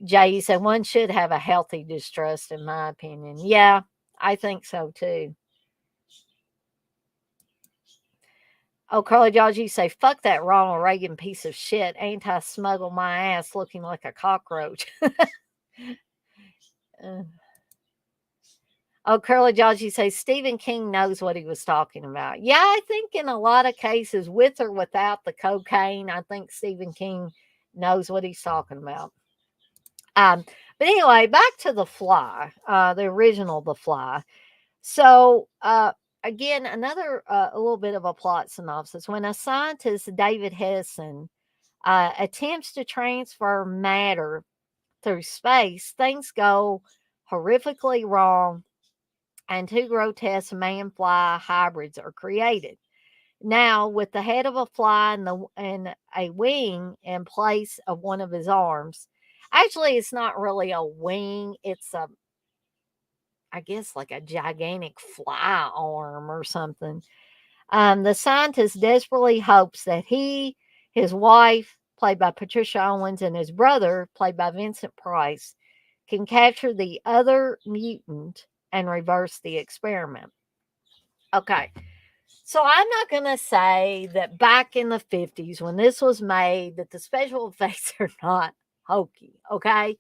Jay, you said one should have a healthy distrust, in my opinion. Yeah, I think so too. Oh, Carly Dodge, you say, fuck that Ronald Reagan piece of shit. Anti smuggle my ass looking like a cockroach. Uh, oh, Curly Dodge, you say, Stephen King knows what he was talking about. Yeah, I think in a lot of cases, with or without the cocaine, I think Stephen King knows what he's talking about. But anyway, back to The Fly, the original The Fly. So, again, another a little bit of a plot synopsis. When a scientist, David Hedison, attempts to transfer matter through space, things go horrifically wrong, and two grotesque man fly hybrids are created. Now, with the head of a fly and a wing in place of one of his arms, actually, it's not really a wing, it's I guess like a gigantic fly arm or something. The scientist desperately hopes that he, his wife, played by Patricia Owens, and his brother, played by Vincent Price, can capture the other mutant and reverse the experiment. Okay, so I'm not going to say that back in the 50s when this was made that the special effects are not hokey, okay?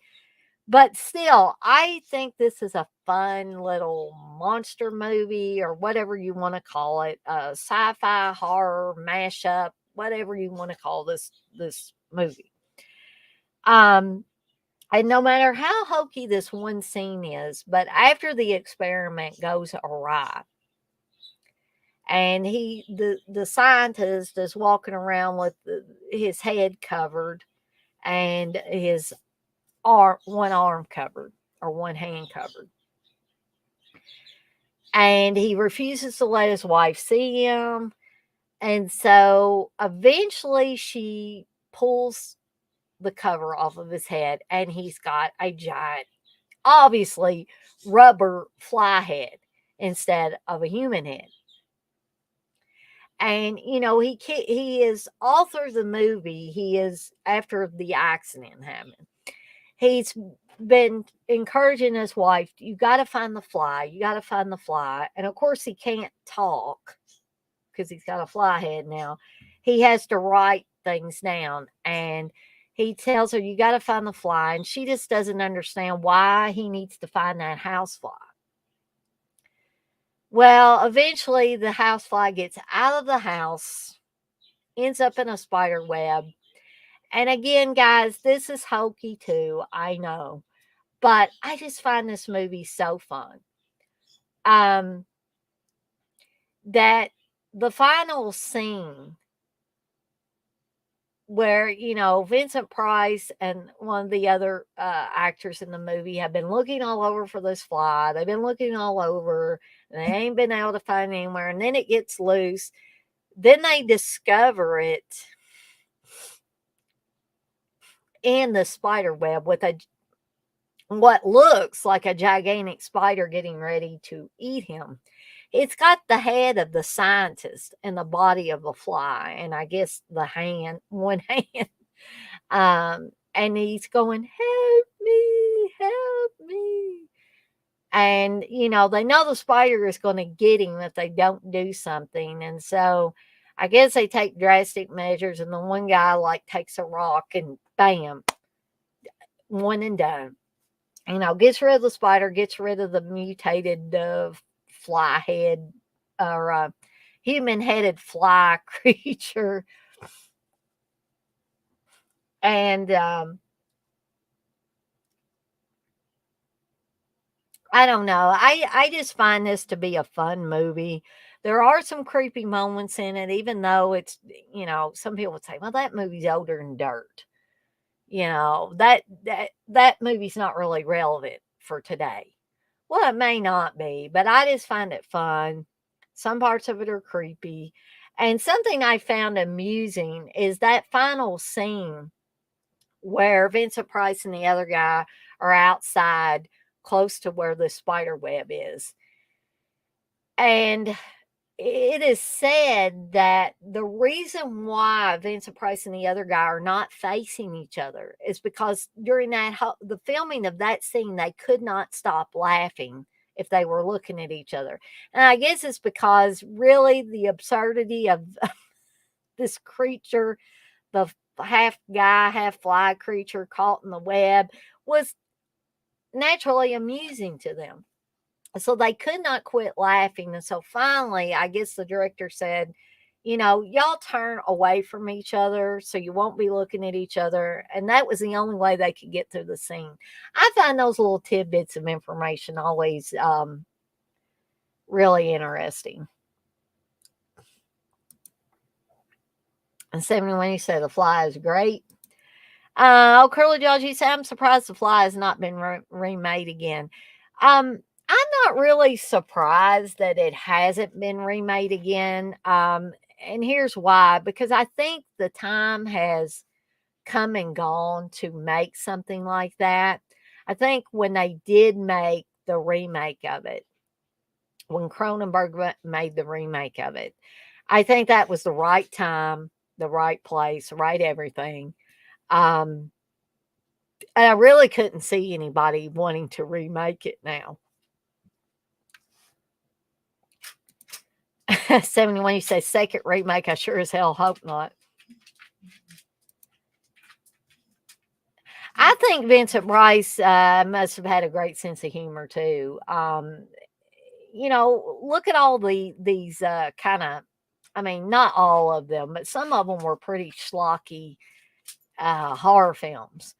But still, I think this is a fun little monster movie or whatever you want to call it, a sci-fi horror mashup, whatever you want to call this movie. And no matter how hokey this one scene is, but after the experiment goes awry, and the scientist is walking around with his head covered and his one arm covered or one hand covered. And he refuses to let his wife see him. And so eventually she pulls the cover off of his head, and he's got a giant, obviously, rubber fly head instead of a human head. And he is all through the movie. He is, after the accident happened, he's been encouraging his wife, you got to find the fly, you got to find the fly. And of course he can't talk because he's got a fly head now. He has to write things down, and he tells her, you got to find the fly, and she just doesn't understand why he needs to find that housefly. Well, eventually the housefly gets out of the house, ends up in a spider web. And again, guys, this is hokey too, I know. But I just find this movie so fun. That the final scene where, Vincent Price and one of the other actors in the movie have been looking all over for this fly. They've been looking all over, and they ain't been able to find it anywhere. And then it gets loose. Then they discover it in the spider web with what looks like a gigantic spider getting ready to eat him. It's got the head of the scientist and the body of a fly, and I guess one hand. And he's going, help me, help me. And, they know the spider is going to get him if they don't do something. And so I guess they take drastic measures, and the one guy takes a rock and bam, one and done. Gets rid of the spider, gets rid of the mutated fly head or human headed fly creature. And I don't know. I just find this to be a fun movie. There are some creepy moments in it, even though it's, some people would say, well, that movie's older than dirt. That movie's not really relevant for today. Well, it may not be, but I just find it fun. Some parts of it are creepy. And something I found amusing is that final scene where Vincent Price and the other guy are outside close to where the spider web is. And it is said that the reason why Vincent Price and the other guy are not facing each other is because during the filming of that scene, they could not stop laughing if they were looking at each other. And I guess it's because really the absurdity of this creature, the half guy, half fly creature caught in the web, was naturally amusing to them. So they could not quit laughing. And so finally, I guess the director said, y'all turn away from each other so you won't be looking at each other. And that was the only way they could get through the scene. I find those little tidbits of information always really interesting. And 71, you say the fly is great. Curly Jaws, you say, I'm surprised the fly has not been remade again. I'm not really surprised that it hasn't been remade again. And here's why. Because I think the time has come and gone to make something like that. I think when they did make the remake of it, when Cronenberg made the remake of it, I think that was the right time, the right place, the right everything. And I really couldn't see anybody wanting to remake it now. 71, you say second remake. I sure as hell hope not. I think Vincent Price must have had a great sense of humor too. Look at all these kind of, I mean, not all of them, but some of them were pretty schlocky horror films.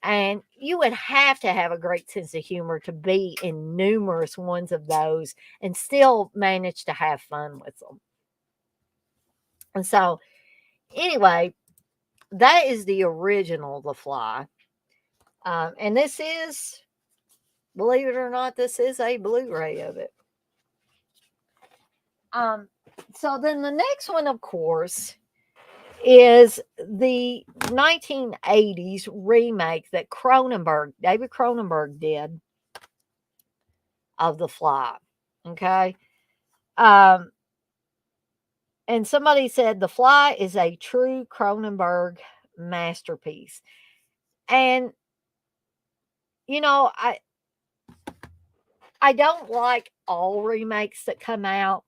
And you would have to have a great sense of humor to be in numerous ones of those and still manage to have fun with them. And so, anyway, that is the original The Fly. And this is, believe it or not, this is a Blu-ray of it. So then the next one, of course, is the 1980s remake that David Cronenberg did of The Fly. Okay. Um, and somebody said The Fly is a true Cronenberg masterpiece. And, you know, I don't like all remakes that come out,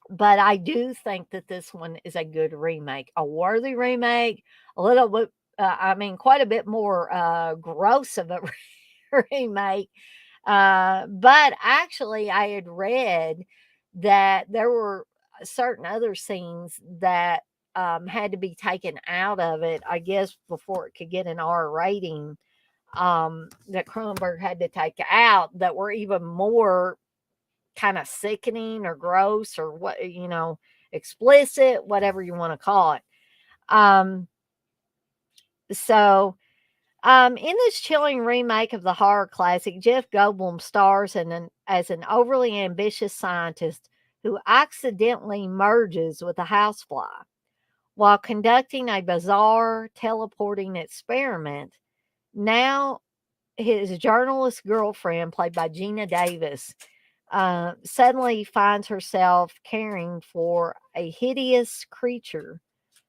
but I do think that this one is a good remake, a worthy remake, a little bit, I mean, quite a bit more gross of a remake. But actually, I had read that there were certain other scenes that had to be taken out of it, I guess, before it could get an R rating. That Cronenberg had to take out that were even more kind of sickening or gross or what, explicit, whatever you want to call it. Um, in this chilling remake of the horror classic, Jeff Goldblum stars as an overly ambitious scientist who accidentally merges with a housefly. While conducting a bizarre teleporting experiment, now his journalist girlfriend, played by Gina Davis, suddenly finds herself caring for a hideous creature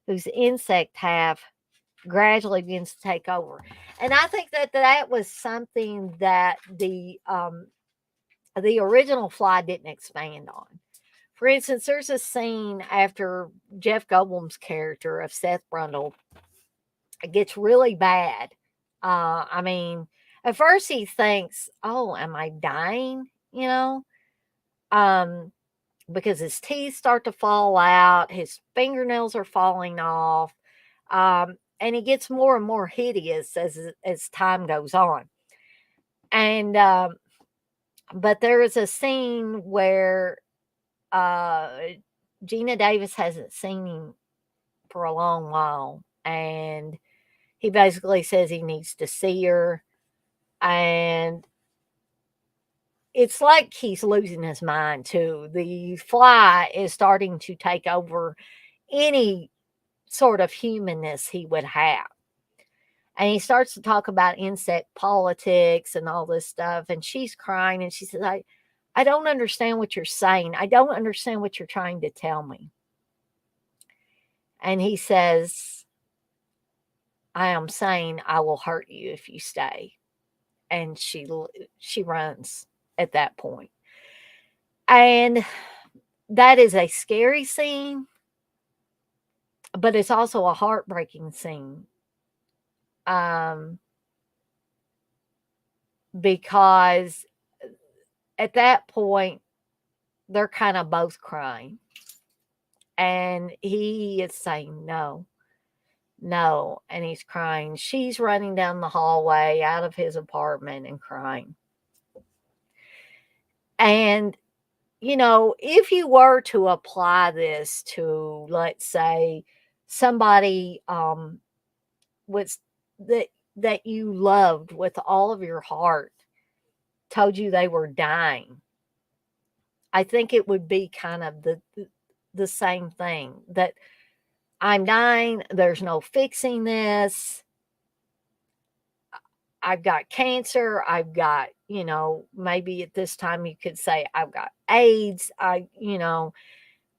whose insect half gradually begins to take over. And I think that that was something that the original Fly didn't expand on. For instance, there's a scene after Jeff Goldblum's character of Seth Brundle gets really bad. I mean, at first he thinks, "Oh, am I dying?" Um, because his teeth start to fall out, his fingernails are falling off, and he gets more and more hideous as time goes on. And but there is a scene where uh, Gina Davis hasn't seen him for a long while, and he basically says he needs to see her, and it's like he's losing his mind too. The fly is starting to take over any sort of humanness he would have. And he starts to talk about insect politics and all this stuff. And she's crying and she says, I don't understand what you're saying. I don't understand what you're trying to tell me. And he says, I am saying I will hurt you if you stay. And she runs at that point. And that is a scary scene, but it's also a heartbreaking scene. Um, because at that point, they're kind of both crying. And he is saying, no, no. And he's crying. She's running down the hallway out of his apartment and crying. And, if you were to apply this to, let's say, somebody was that you loved with all of your heart, told you they were dying, I think it would be kind of the same thing, that I'm dying, there's no fixing this. I've got cancer, I've got, maybe at this time you could say I've got AIDS,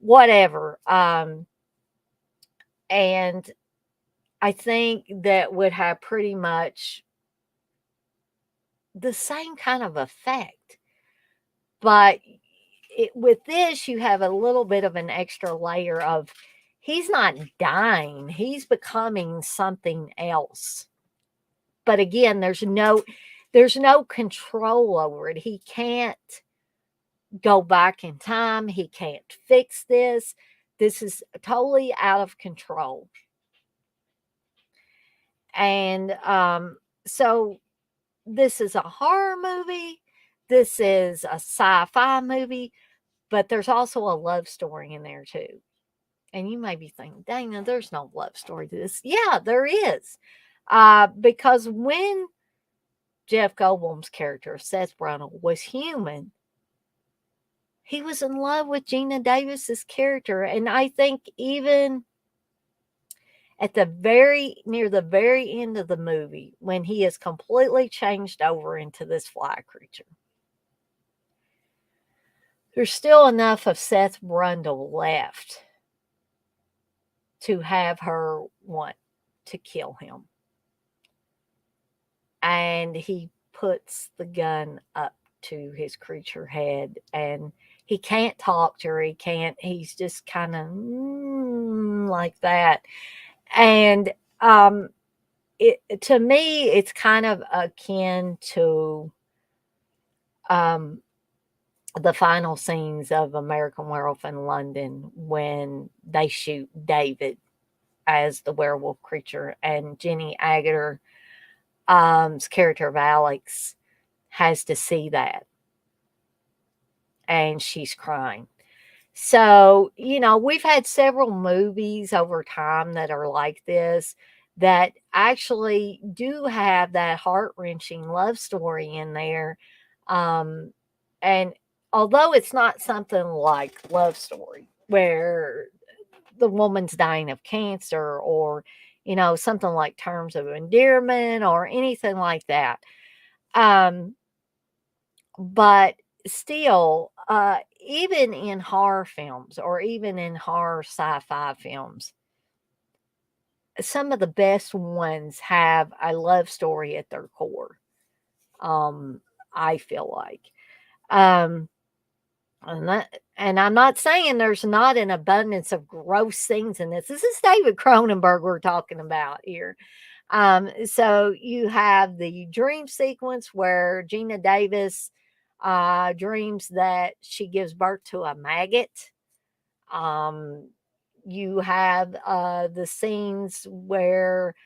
whatever. And I think that would have pretty much the same kind of effect. But with this, you have a little bit of an extra layer of he's not dying, he's becoming something else. But again, there's no control over it. He can't go back in time. He can't fix this. This is totally out of control. And so this is a horror movie. This is a sci-fi movie, but there's also a love story in there too. And you may be thinking, Dana, there's no love story to this. Yeah, there is. Because when Jeff Goldblum's character, Seth Brundle, was human, he was in love with Gina Davis's character. And I think even At near the very end of the movie, when he is completely changed over into this fly creature, there's still enough of Seth Brundle left to have her want to kill him. And he puts the gun up to his creature head, and he can't talk to her. He's just kind of like that. And to me, it's kind of akin to um, the final scenes of American Werewolf in London when they shoot David as the werewolf creature, and Jenny Agutter, character of Alex, has to see that, and she's crying. So, we've had several movies over time that are like this, that actually do have that heart-wrenching love story in there. Um, and although it's not something like Love Story, where the woman's dying of cancer, or, something like Terms of Endearment or anything like that. But still, even in horror films or even in horror sci-fi films, some of the best ones have a love story at their core. Um, I feel like. Um, and I'm not saying there's not an abundance of gross scenes in this. This is David Cronenberg we're talking about here. So you have the dream sequence where Gina Davis dreams that she gives birth to a maggot. Um, you have the scenes where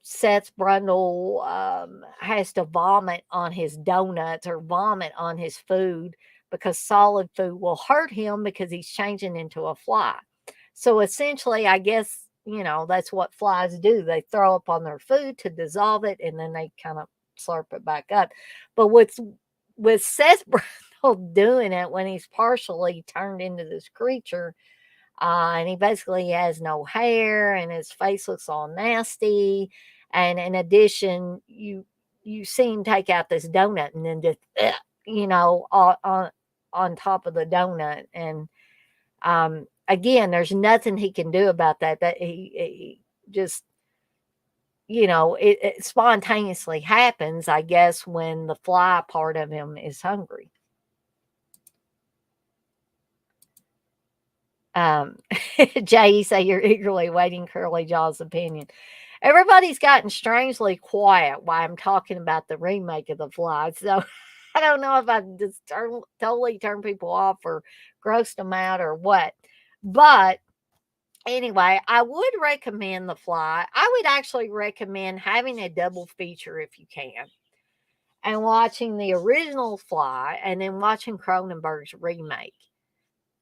Seth Brundle has to vomit on his donuts or vomit on his food because solid food will hurt him because he's changing into a fly. So essentially, I guess, that's what flies do. They throw up on their food to dissolve it, and then they kind of slurp it back up. But with Seth Brundle doing it when he's partially turned into this creature, and he basically has no hair, and his face looks all nasty. And in addition, you see him take out this donut and then just, on top of the donut. And again, there's nothing he can do about that. That he just, it spontaneously happens, I guess, when the fly part of him is hungry. Um, Jay, you say you're eagerly waiting Curly Jaw's opinion. Everybody's gotten strangely quiet while I'm talking about the remake of The Fly. So I don't know if I just totally turn people off or grossed them out or what. But anyway, I would recommend The Fly. I would actually recommend having a double feature if you can, and watching the original Fly and then watching Cronenberg's remake,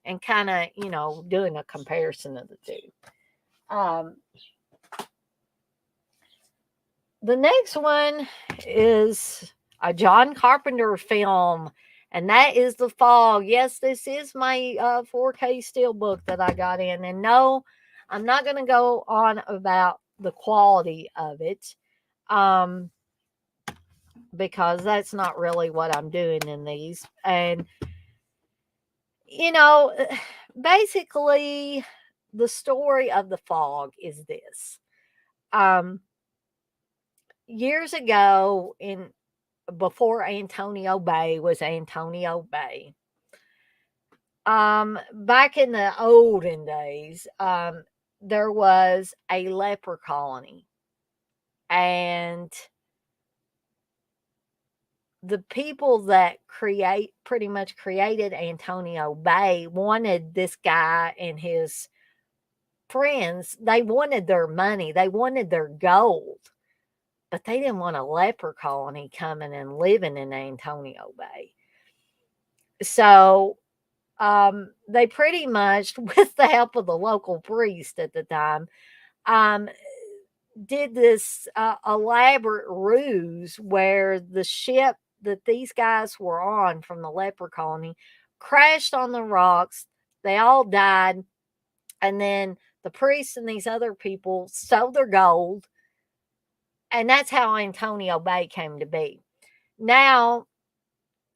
and kind of, doing a comparison of the two. The next one is a John Carpenter film, and that is The Fog. Yes, this is my 4K steelbook that I got in. And no, I'm not going to go on about the quality of it, um, because that's not really what I'm doing in these. And, you know, basically, the story of The Fog is this. Years ago, before Antonio Bay was Antonio Bay, back in the olden days, there was a leper colony, and the people that pretty much created Antonio Bay wanted this guy and his friends. They wanted their money, they wanted their gold, but they didn't want a leper colony coming and living in Antonio Bay. So they pretty much, with the help of the local priest at the time, um, did this elaborate ruse where the ship that these guys were on from the leper colony crashed on the rocks. They all died, and then the priests and these other people stole their gold, and that's how Antonio Bay came to be. Now,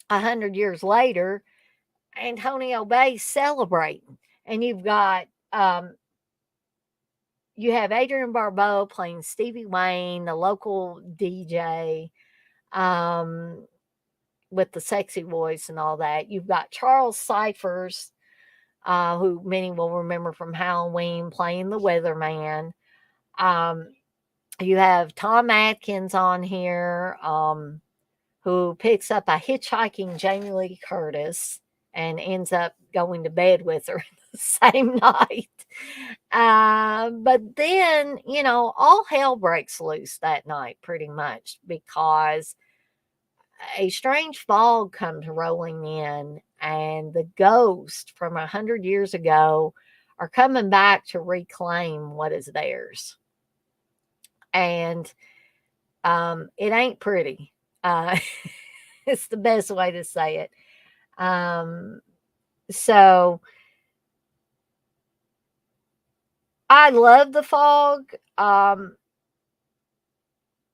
100 years later, Antonio Bay's celebrating, and you have Adrian Barbeau playing Stevie Wayne, the local DJ, um, with the sexy voice and all that. You've got Charles Cyphers, who many will remember from Halloween, playing the Weatherman. Um, you have Tom Atkins on here, who picks up a hitchhiking Jamie Lee Curtis and ends up going to bed with her the same night. But then, all hell breaks loose that night pretty much because a strange fog comes rolling in, and the ghosts from 100 years ago are coming back to reclaim what is theirs. And it ain't pretty. Uh, it's the best way to say it. So I love the fog.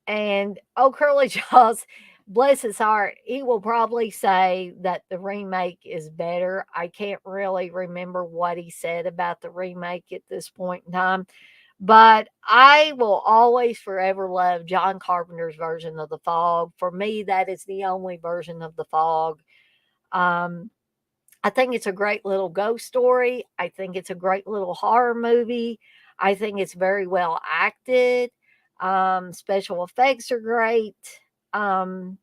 And Curly Jaws, bless his heart, he will probably say that the remake is better. I can't really remember what he said about the remake at this point in time. But I will always forever love John Carpenter's version of The Fog. For me, that is the only version of The Fog. Um, I think it's a great little ghost story. I think it's a great little horror movie. I think it's very well acted. Special effects are great. Um,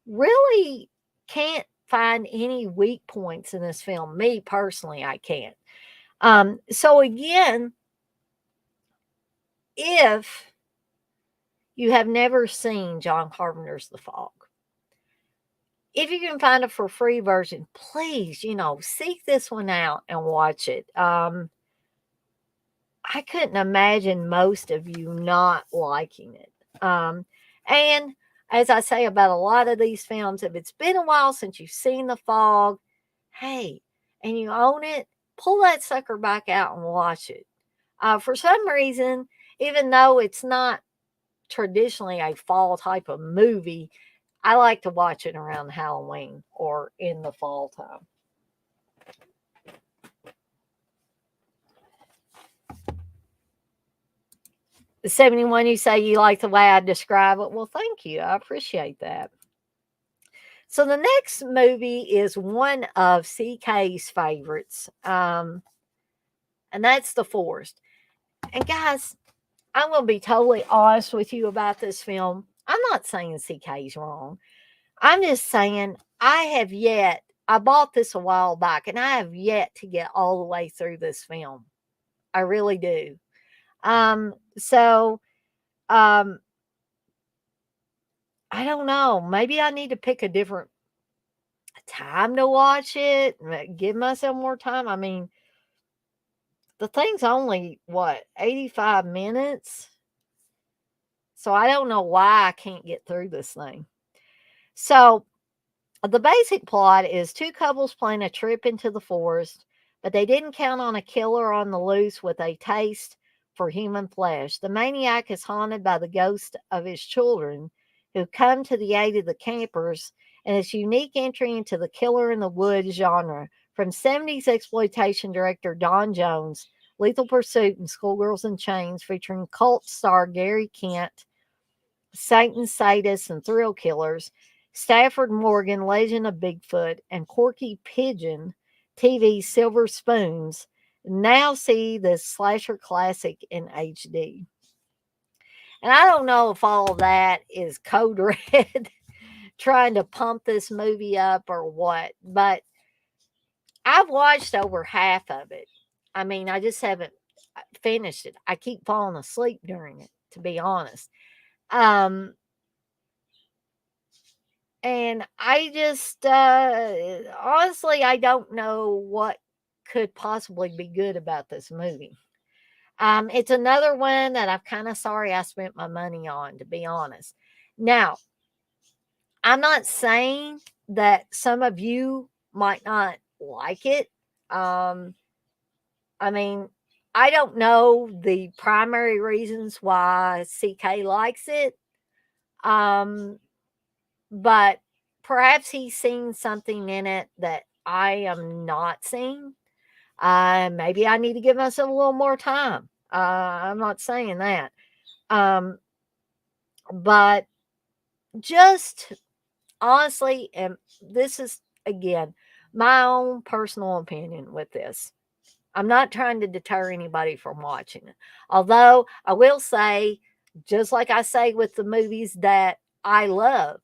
really can't find any weak points in this film. Me personally, I can't. So again, if you have never seen John Carpenter's The Fog, if you can find a for free version, please, seek this one out and watch it. I couldn't imagine most of you not liking it. And as I say about a lot of these films, if it's been a while since you've seen The Fog, hey, and you own it, pull that sucker back out and watch it. For some reason, even though it's not traditionally a fall type of movie, I like to watch it around Halloween or in the fall time. 71, you say you like the way I describe it. Well, thank you. I appreciate that. So the next movie is one of CK's favorites, and that's The Forest. And guys, I'm going to be totally honest with you about this film. I'm not saying CK's wrong. I'm just saying I bought this a while back, and I have yet to get all the way through this film. I really do. So, um, I don't know. Maybe I need to pick a different time to watch it, give myself more time. I mean, the thing's only, what, 85 minutes? So I don't know why I can't get through this thing. So the basic plot is two couples plan a trip into the forest, but they didn't count on a killer on the loose with a taste for human flesh. The maniac is haunted by the ghost of his children who come to the aid of the campers, and its unique entry into the killer in the woods genre from 70s exploitation director Don Jones, Lethal Pursuit and Schoolgirls in Chains, featuring cult star Gary Kent, Satan sadists and thrill killers, Stafford Morgan, Legend of Bigfoot, and Corky Pigeon, TV's Silver Spoons, now see this slasher classic in HD. And I don't know if all of that is code red trying to pump this movie up or what, but I've watched over half of it. I mean, I just haven't finished it. I keep falling asleep during it, to be honest. Um, and I just, honestly, I don't know what could possibly be good about this movie. It's another one that I'm kind of sorry I spent my money on, to be honest. Now, I'm not saying that some of you might not like it. I mean, I don't know the primary reasons why CK likes it. Um, but perhaps he's seen something in it that I am not seeing. Maybe I need to give myself a little more time. I'm not saying that. Um, but just honestly, and this is again my own personal opinion with this. I'm not trying to deter anybody from watching it. Although I will say, just like I say with the movies that I love,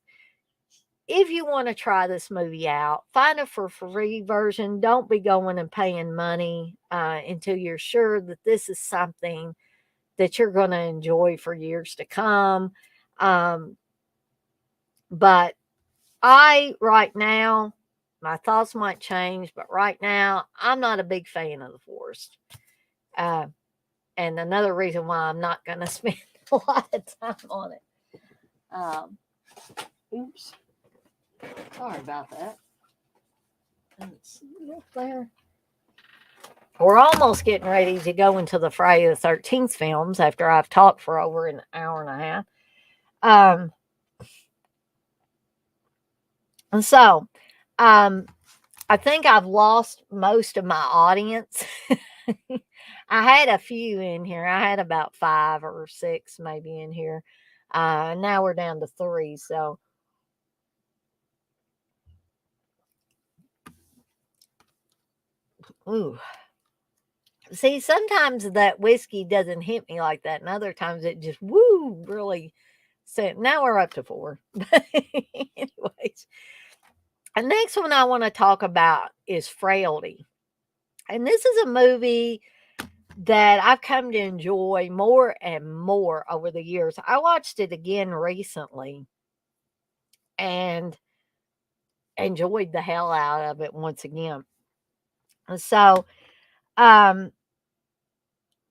if you want to try this movie out, find a for free version. Don't be going and paying money until you're sure that this is something that you're going to enjoy for years to come. Um, but right now, my thoughts might change, but right now, I'm not a big fan of The Forest. Uh, and another reason why I'm not going to spend a lot of time on it. Um, oops. Sorry about that. Let's look there. We're almost getting ready to go into the Friday the 13th films after I've talked for over an hour and a half. And so, I think I've lost most of my audience. I had a few in here. I had about 5 or 6 maybe in here. Now we're down to 3. So, ooh. See, sometimes that whiskey doesn't hit me like that, and other times it just really. So now we're up to 4. Anyways, the next one I want to talk about is Frailty. And this is a movie that I've come to enjoy more and more over the years. I watched it again recently and enjoyed the hell out of it once again. And so, um,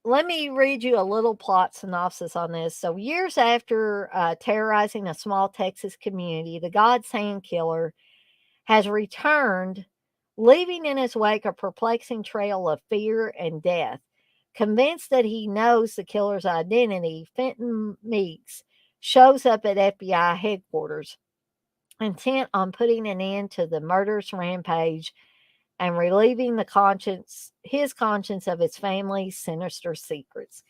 let me read you a little plot synopsis on this. So, years after terrorizing a small Texas community, the God's Hand Killer has returned, leaving in his wake a perplexing trail of fear and death. Convinced that he knows the killer's identity, Fenton Meeks shows up at FBI headquarters, intent on putting an end to the murderous rampage and relieving his conscience of his family's sinister secrets.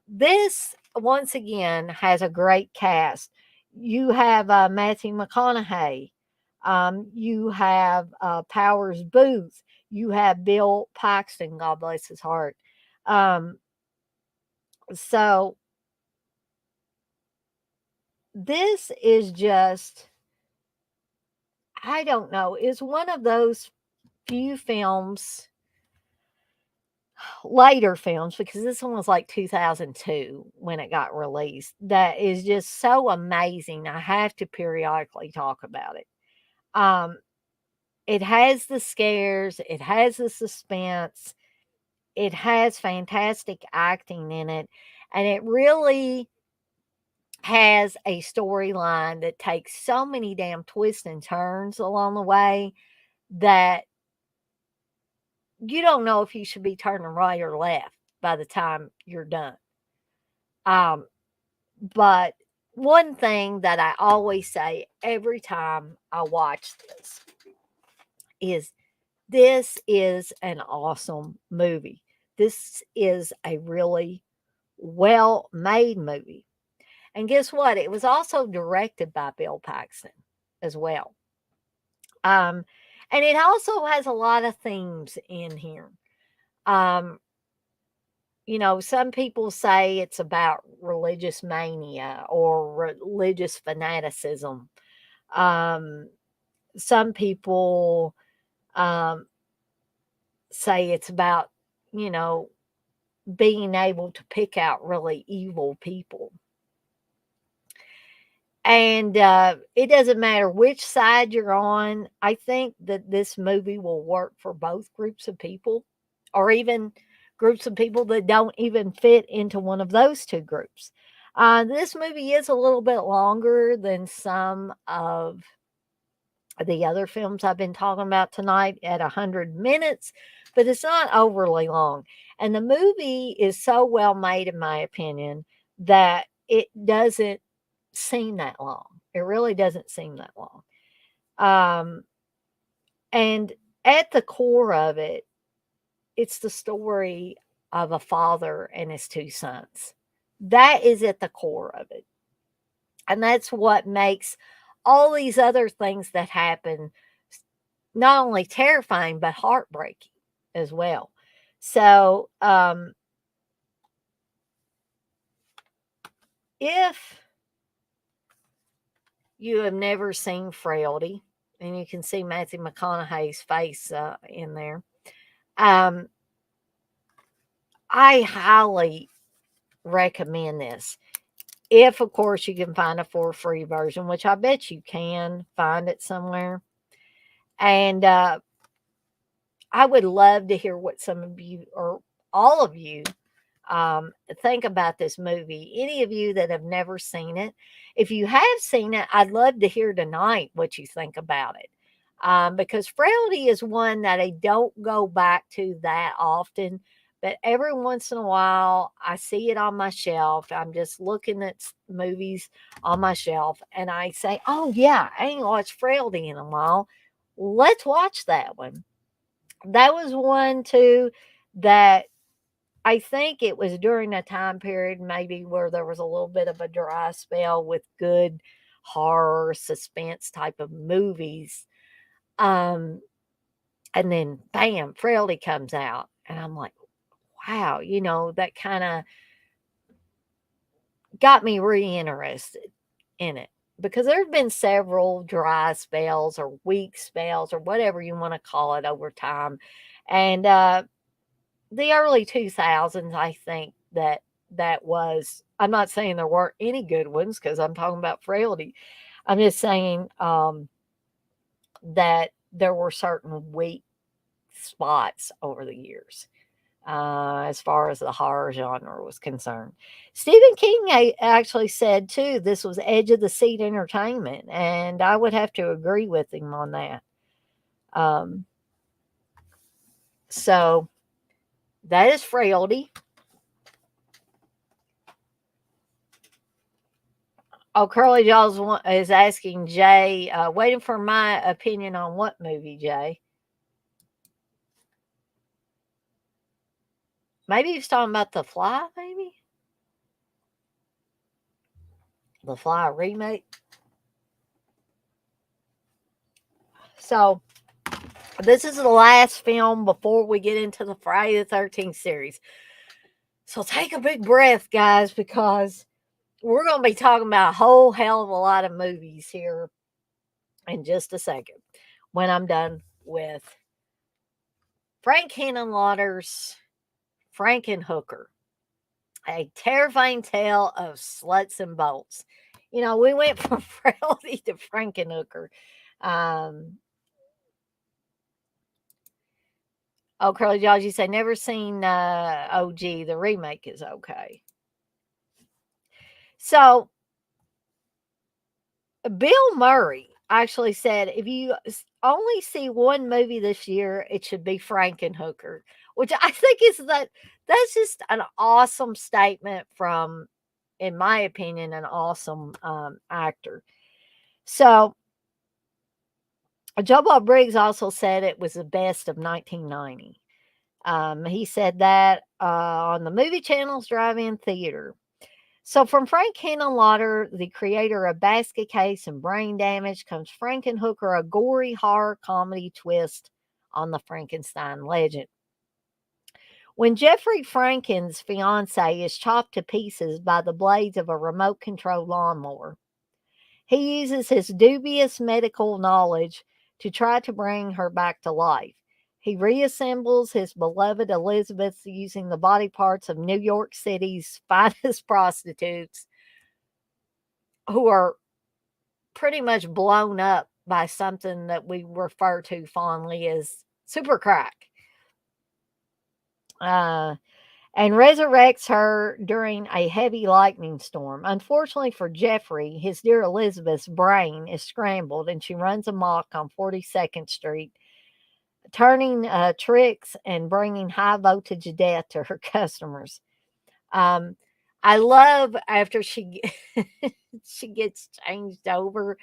This, once again, has a great cast. You have Matthew McConaughey. You have Powers Booth. You have Bill Paxton. God bless his heart. Um, so this is just, I don't know, is one of those few films, later films, because this one was like 2002 when it got released, that is just so amazing. I have to periodically talk about it. Um, it has the scares, it has the suspense, it has fantastic acting in it, and it really has a storyline that takes so many damn twists and turns along the way that you don't know if you should be turning right or left by the time you're done. Um, but one thing that I always say every time I watch this is an awesome movie. This is a really well made movie. And guess what? It was also directed by Bill Paxton as well. Um, and it also has a lot of themes in here. Um, some people say it's about religious mania or religious fanaticism. Um, some people um, say it's about, you know, being able to pick out really evil people. And it doesn't matter which side you're on. I think that this movie will work for both groups of people, or even groups of people that don't even fit into one of those two groups. This movie is a little bit longer than some of the other films I've been talking about tonight at 100 minutes, but it's not overly long. And the movie is so well made, in my opinion, that it doesn't seem that long. It really doesn't seem that long. Um, and at the core of it, it's the story of a father and his two sons. That is at the core of it. And that's what makes all these other things that happen not only terrifying, but heartbreaking as well. So, if you have never seen Frailty, and you can see Matthew McConaughey's face in there, um, I highly recommend this. If, of course, you can find a for free version, which I bet you can find it somewhere. And I would love to hear what some of you or all of you think about this movie. Any of you that have never seen it, if you have seen it, I'd love to hear tonight what you think about it. Because Frailty is one that I don't go back to that often, but every once in a while I see it on my shelf. I'm just looking at movies on my shelf and I say, oh, yeah, I ain't watched Frailty in a while. Let's watch that one. That was one too that I think it was during a time period maybe where there was a little bit of a dry spell with good horror, suspense type of movies. Um, and then bam, Frailty comes out. And I'm like, wow, that kind of got me re-interested in it. Because there have been several dry spells or weak spells or whatever you want to call it over time. And the early 2000s, I think that was, I'm not saying there weren't any good ones because I'm talking about Frailty. I'm just saying that there were certain weak spots over the years as far as the horror genre was concerned. Stephen King actually said, too, this was edge of the seat entertainment, and I would have to agree with him on that. Um, so that is Frailty. Oh, Curly Jaws is asking Jay, waiting for my opinion on what movie, Jay? Maybe he's talking about The Fly, maybe? The Fly remake. So, this is the last film before we get into the Friday the 13th series. So, take a big breath, guys, because we're going to be talking about a whole hell of a lot of movies here in just a second when I'm done with Frank Henenlotter's Frankenhooker, a terrifying tale of sluts and bolts. We went from Frailty to Frankenhooker. Um, Curly Jaws, you say never seen OG. The remake is okay. So, Bill Murray actually said if you only see one movie this year, it should be Frankenhooker, which I think that's just an awesome statement from, in my opinion, an awesome actor. So, Joe Bob Briggs also said it was the best of 1990. He said that on the Movie Channel's Drive-In Theater. So, from Frank Henenlotter, the creator of Basket Case and Brain Damage, comes Frankenhooker, a gory horror comedy twist on the Frankenstein legend. When Jeffrey Franken's fiancee is chopped to pieces by the blades of a remote control lawnmower, he uses his dubious medical knowledge to try to bring her back to life. He reassembles his beloved Elizabeth using the body parts of New York City's finest prostitutes who are pretty much blown up by something that we refer to fondly as super crack. Uh, and resurrects her during a heavy lightning storm. Unfortunately for Jeffrey, his dear Elizabeth's brain is scrambled and she runs amok on 42nd Street, turning tricks and bringing high voltage death to her customers. Um, I love after she gets changed over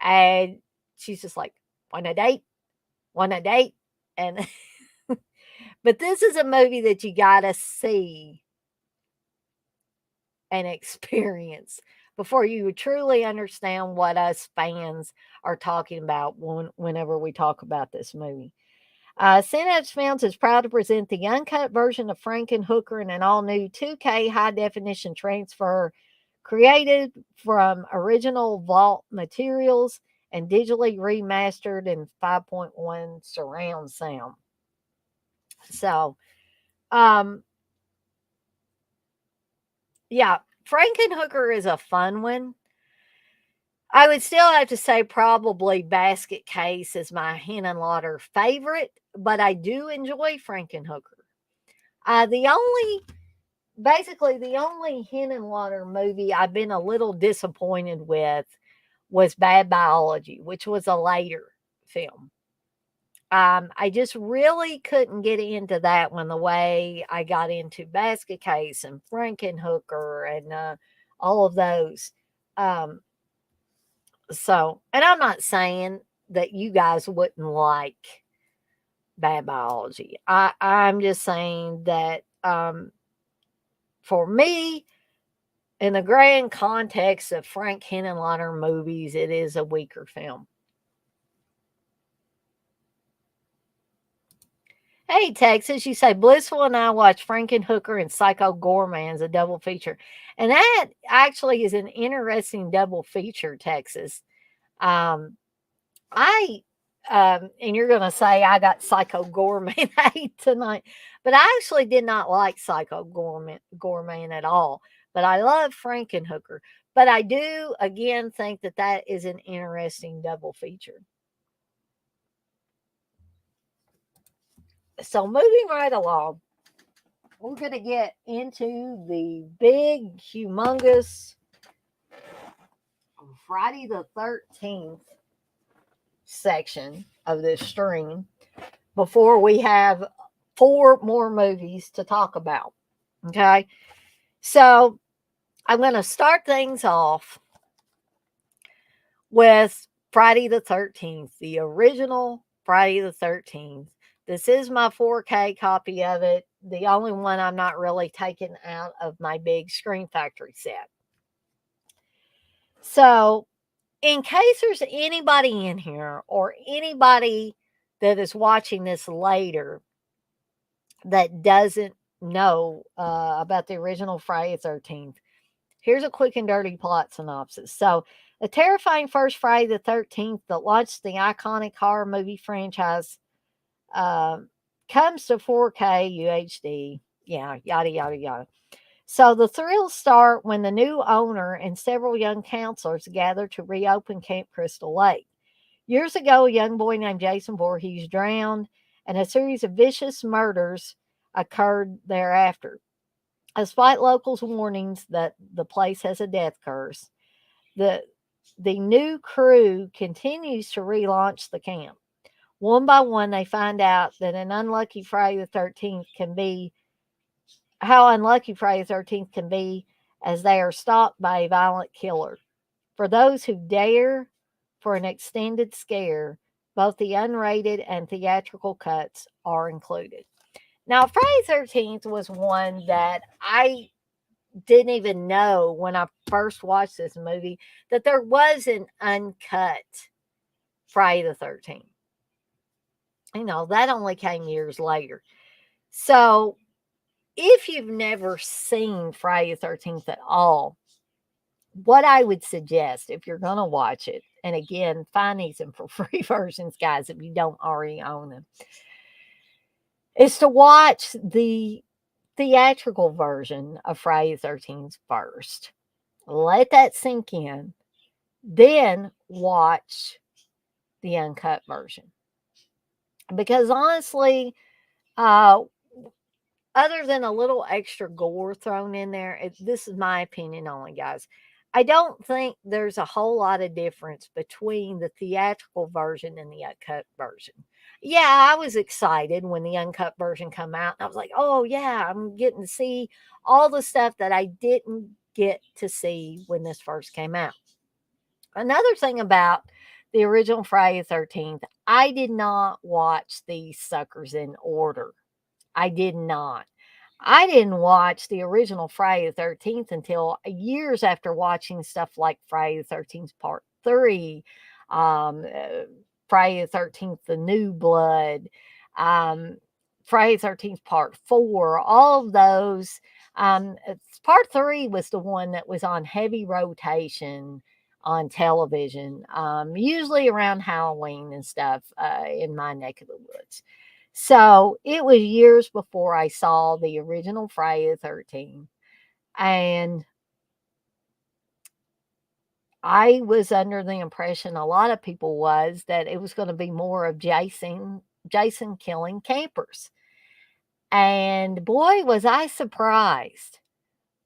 and she's just like, want a date, and but this is a movie that you gotta see and experience before you would truly understand what us fans are talking about whenever we talk about this movie. Synapse Films is proud to present the uncut version of Frankenhooker in an all new 2K high definition transfer created from original vault materials and digitally remastered in 5.1 surround sound. So, um, yeah, Frankenhooker is a fun one. I would still have to say probably Basket Case is my Henenlotter favorite, but I do enjoy Frankenhooker. The only basically the only Henenlotter movie I've been a little disappointed with was Bad Biology, which was a later film. I just really couldn't get into that one the way I got into Basket Case and Frankenhooker and all of those. Um, and I'm not saying that you guys wouldn't like Bad Biology. I'm just saying that for me, in the grand context of Frank Henenlotter movies, it is a weaker film. Hey, Texas, you say Blissful and I watched Frankenhooker and Psycho Gourmet as a double feature. And that actually is an interesting double feature, Texas. Um, I and you're gonna say I got Psycho Gourmet tonight, but I actually did not like Psycho Gourmet at all. But I love Frankenhooker. But I do again think that that is an interesting double feature. So moving right along, we're gonna get into the big, humongous Friday the 13th section of this stream before we have 4 more movies to talk about. Okay. So I'm going to start things off with Friday the 13th, the original Friday the 13th. This is my 4K copy of it, the only one I'm not really taking out of my big Screen Factory set. So, in case there's anybody in here or anybody that is watching this later that doesn't know about the original Friday the 13th, here's a quick and dirty plot synopsis. So, the terrifying first Friday the 13th that launched the iconic horror movie franchise comes to 4K UHD. Yeah, yada, yada, yada. So, the thrills start when the new owner and several young counselors gather to reopen Camp Crystal Lake. Years ago, a young boy named Jason Voorhees drowned, and a series of vicious murders occurred thereafter. Despite locals' warnings that the place has a death curse, the the new crew continues to relaunch the camp. One by one, they find out that an unlucky Friday the 13th can be how unlucky Friday the 13th can be as they are stalked by a violent killer. For those who dare for an extended scare, both the unrated and theatrical cuts are included. Now, Friday the 13th was one that I didn't even know when I first watched this movie that there was an uncut Friday the 13th. You know, that only came years later. So, if you've never seen Friday the 13th at all, what I would suggest if you're going to watch it, and again, find these in for free versions, guys, if you don't already own them, is to watch the theatrical version of Friday the 13th first. Let that sink in. Then watch the uncut version. Because honestly, uh, other than a little extra gore thrown in there, this is my opinion only, guys. I don't think there's a whole lot of difference between the theatrical version and the uncut version. Yeah, I was excited when the uncut version come out. I was like, "Oh yeah, I'm getting to see all the stuff that I didn't get to see when this first came out." Another thing about the original Friday the 13th, I did not watch these suckers in order. I did not. I didn't watch the original Friday the 13th until years after watching stuff like Friday the 13th Part 3, um, uh, Friday the 13th The New Blood, um, Friday the 13th Part 4, all of those. Part 3 was the one that was on heavy rotation on television, usually around Halloween and stuff in my neck of the woods. So it was years before I saw the original Friday the 13th. And I was under the impression, a lot of people was, that it was going to be more of Jason killing campers. And boy, was I surprised.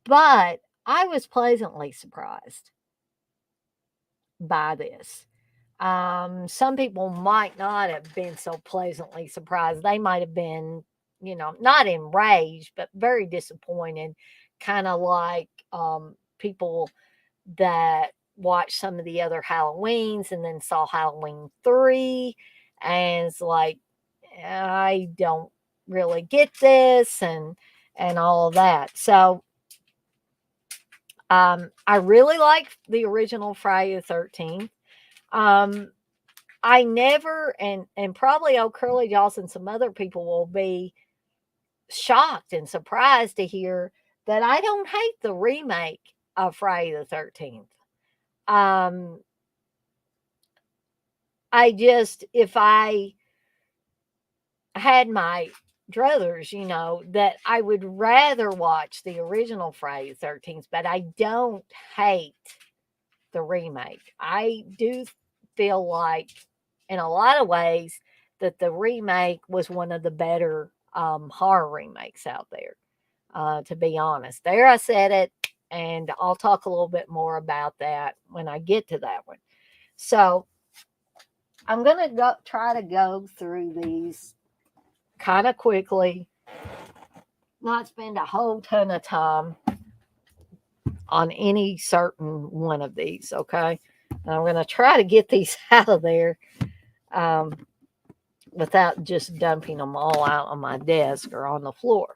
But I was pleasantly surprised by this. Some people might not have been so pleasantly surprised. They might have been, not enraged, but very disappointed, kind of like people that watched some of the other Halloweens and then saw Halloween 3 and it's like, I don't really get this and all of that. So I really like the original Friday the 13th. Um, I never and probably old Curly Jaws and some other people will be shocked and surprised to hear that I don't hate the remake of Friday the 13th. Um, I just, if I had my druthers, that I would rather watch the original Friday the 13th, but I don't hate the remake. I do feel like, in a lot of ways, that the remake was one of the better horror remakes out there. To be honest, there I said it, and I'll talk a little bit more about that when I get to that one. So I'm gonna try to go through these kind of quickly, not spend a whole ton of time on any certain one of these. Okay, and I'm gonna try to get these out of there um, without just dumping them all out on my desk or on the floor.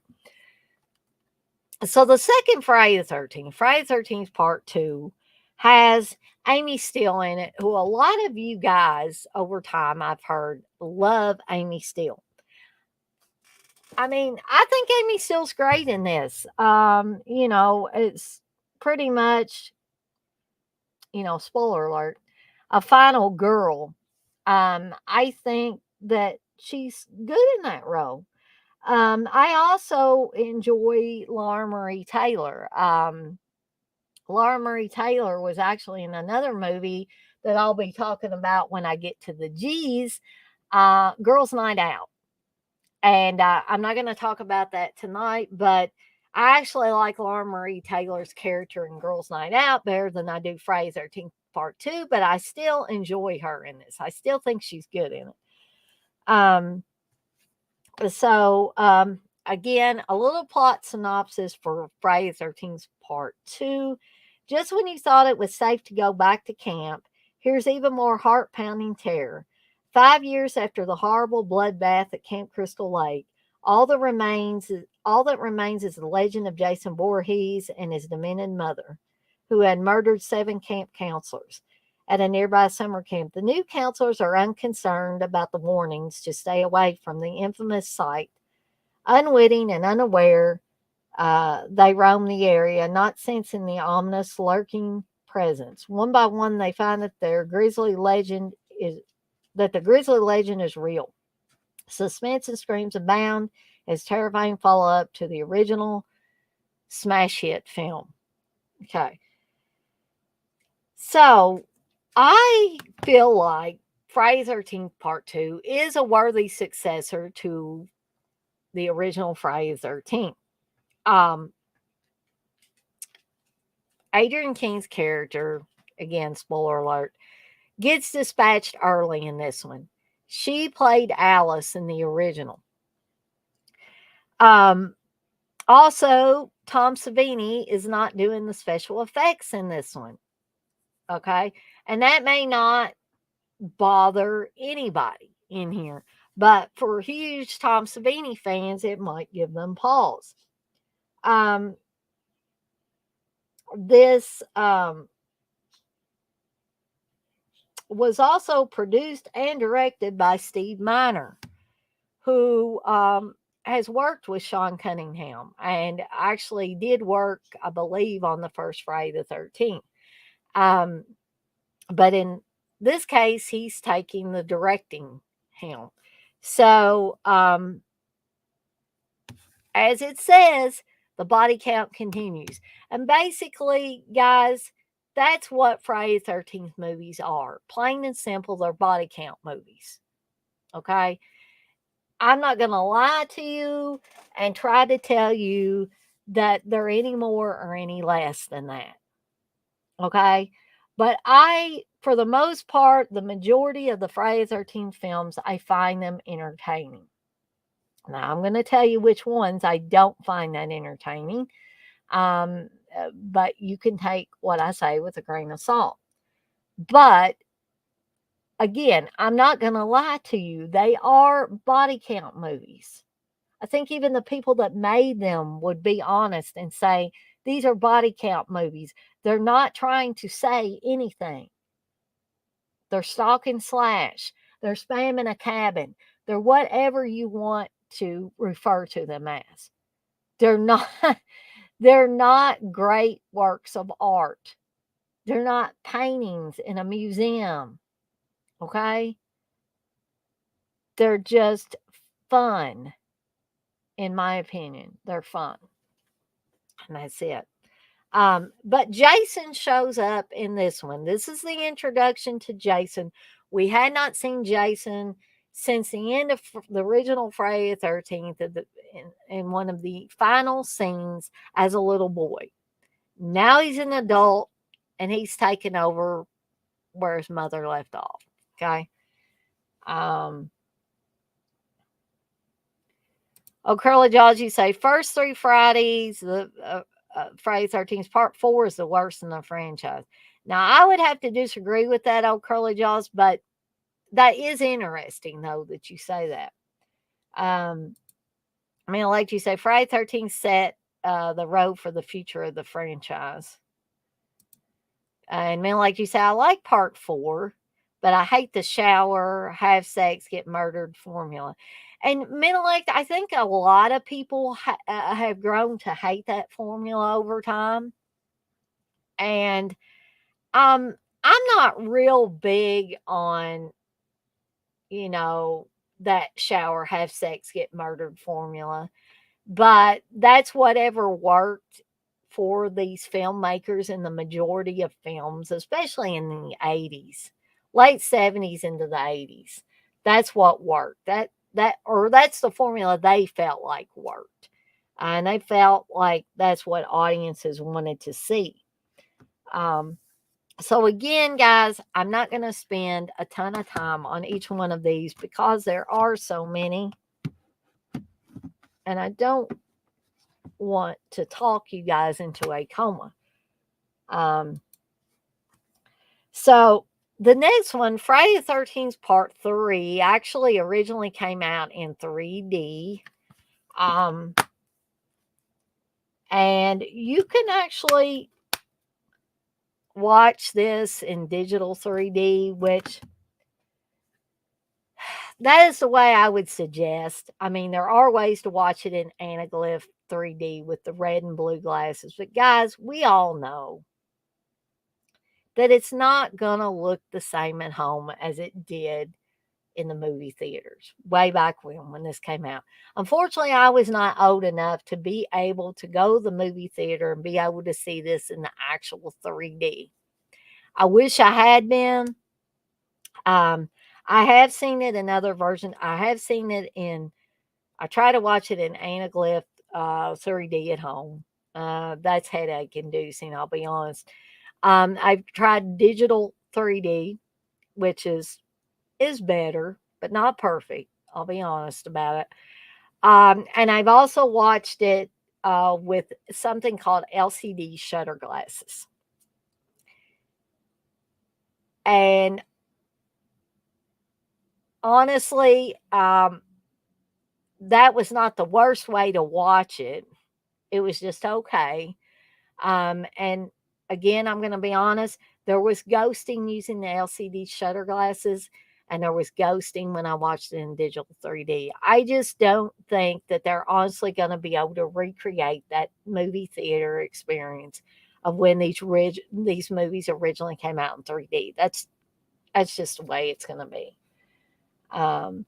So the second Friday the 13th Part 2, has Amy Steele in it, who a lot of you guys over time I've heard love Amy Steele. I mean, I think Amy Steele's great in this. It's pretty much, spoiler alert, a final girl. I think that she's good in that role. I also enjoy Laura Marie Taylor. Laura Marie Taylor was actually in another movie that I'll be talking about when I get to the G's, Girls Night Out. And I'm not going to talk about that tonight, but I actually like Laura Marie Taylor's character in Girls Night Out better than I do Friday 13th Part 2, but I still enjoy her in this. I still think she's good in it. Um, so, again, a little plot synopsis for Friday the 13th Part 2. Just when you thought it was safe to go back to camp, here's even more heart pounding terror. 5 years after the horrible bloodbath at Camp Crystal Lake, all that remains is the legend of Jason Voorhees and his demented mother, who had murdered 7 camp counselors. At a nearby summer camp, the new counselors are unconcerned about the warnings to stay away from the infamous site. Unwitting and unaware, they roam the area, not sensing the ominous lurking presence. One by one, they find that the grisly legend is real. Suspense and screams abound as terrifying follow up to the original smash hit film. Okay. So I feel like Friday the 13th Part 2 is a worthy successor to the original Friday the 13th. Um, Adrian King's character, again, spoiler alert, gets dispatched early in this one. She played Alice in the original. Um, Also, Tom Savini is not doing the special effects in this one. Okay. And that may not bother anybody in here, but for huge Tom Savini fans, it might give them pause. Um, this was also produced and directed by Steve Miner, who has worked with Sean Cunningham and actually did work, I believe, on the first Friday the 13th. But in this case, he's taking the directing helm. So, as it says, the body count continues. And basically, guys, that's what Friday the 13th movies are. Plain and simple, they're body count movies. Okay? I'm not going to lie to you and try to tell you that they're any more or any less than that. Okay? But for the most part, the majority of the Friday the 13th films, I find them entertaining. Now, I'm going to tell you which ones I don't find that entertaining. But you can take what I say with a grain of salt. But again, I'm not going to lie to you. They are body count movies. I think even the people that made them would be honest and say these are body count movies. They're not trying to say anything. They're stalk and slash. They're spamming a cabin. They're whatever you want to refer to them as. They're not they're not great works of art. They're not paintings in a museum. Okay? They're just fun, in my opinion. They're fun. And that's it. But Jason shows up in this one. This is the introduction to Jason. We had not seen Jason since the end of the original Friday the 13th in one of the final scenes as a little boy. Now he's an adult and he's taken over where his mother left off. Okay. Curly Jaws, you say first three Fridays, the Friday 13th part 4 is the worst in the franchise. Now, I would have to disagree with that, old Curly Jaws, but that is interesting, though, that you say that. I mean, like you say, Friday 13th set the road for the future of the franchise. And man, like you say, I like part 4, but I hate the shower, have sex, get murdered formula. And Menelect, I think a lot of people have grown to hate that formula over time. And I'm not real big on, you know, that shower, have sex, get murdered formula. But that's whatever worked for these filmmakers in the majority of films, especially in the 80s, late 70s into the 80s. That's what worked. That's the formula they felt like worked. And they felt like that's what audiences wanted to see. So again, guys, I'm not going to spend a ton of time on each one of these because there are so many. And I don't want to talk you guys into a coma. So the next one, Friday the 13th Part 3, actually originally came out in 3D. And you can actually watch this in digital 3D, which that is the way I would suggest. I mean, there are ways to watch it in anaglyph 3D with the red and blue glasses. But guys, we all know that it's not going to look the same at home as it did in the movie theaters way back when this came out. Unfortunately, I was not old enough to be able to go to the movie theater and be able to see this in the actual 3D. I wish I had been. I have seen it in other versions. I have seen it in I try to watch it in anaglyph 3D at home. That's headache inducing, I'll be honest. I've tried digital 3D, which is better, but not perfect. I'll be honest about it. And I've also watched it with something called LCD shutter glasses. And honestly, that was not the worst way to watch it. It was just okay. And again, I'm going to be honest, there was ghosting using the LCD shutter glasses, and there was ghosting when I watched it in digital 3D. I just don't think that they're honestly going to be able to recreate that movie theater experience of when these movies originally came out in 3D. That's just the way it's going to be. Um,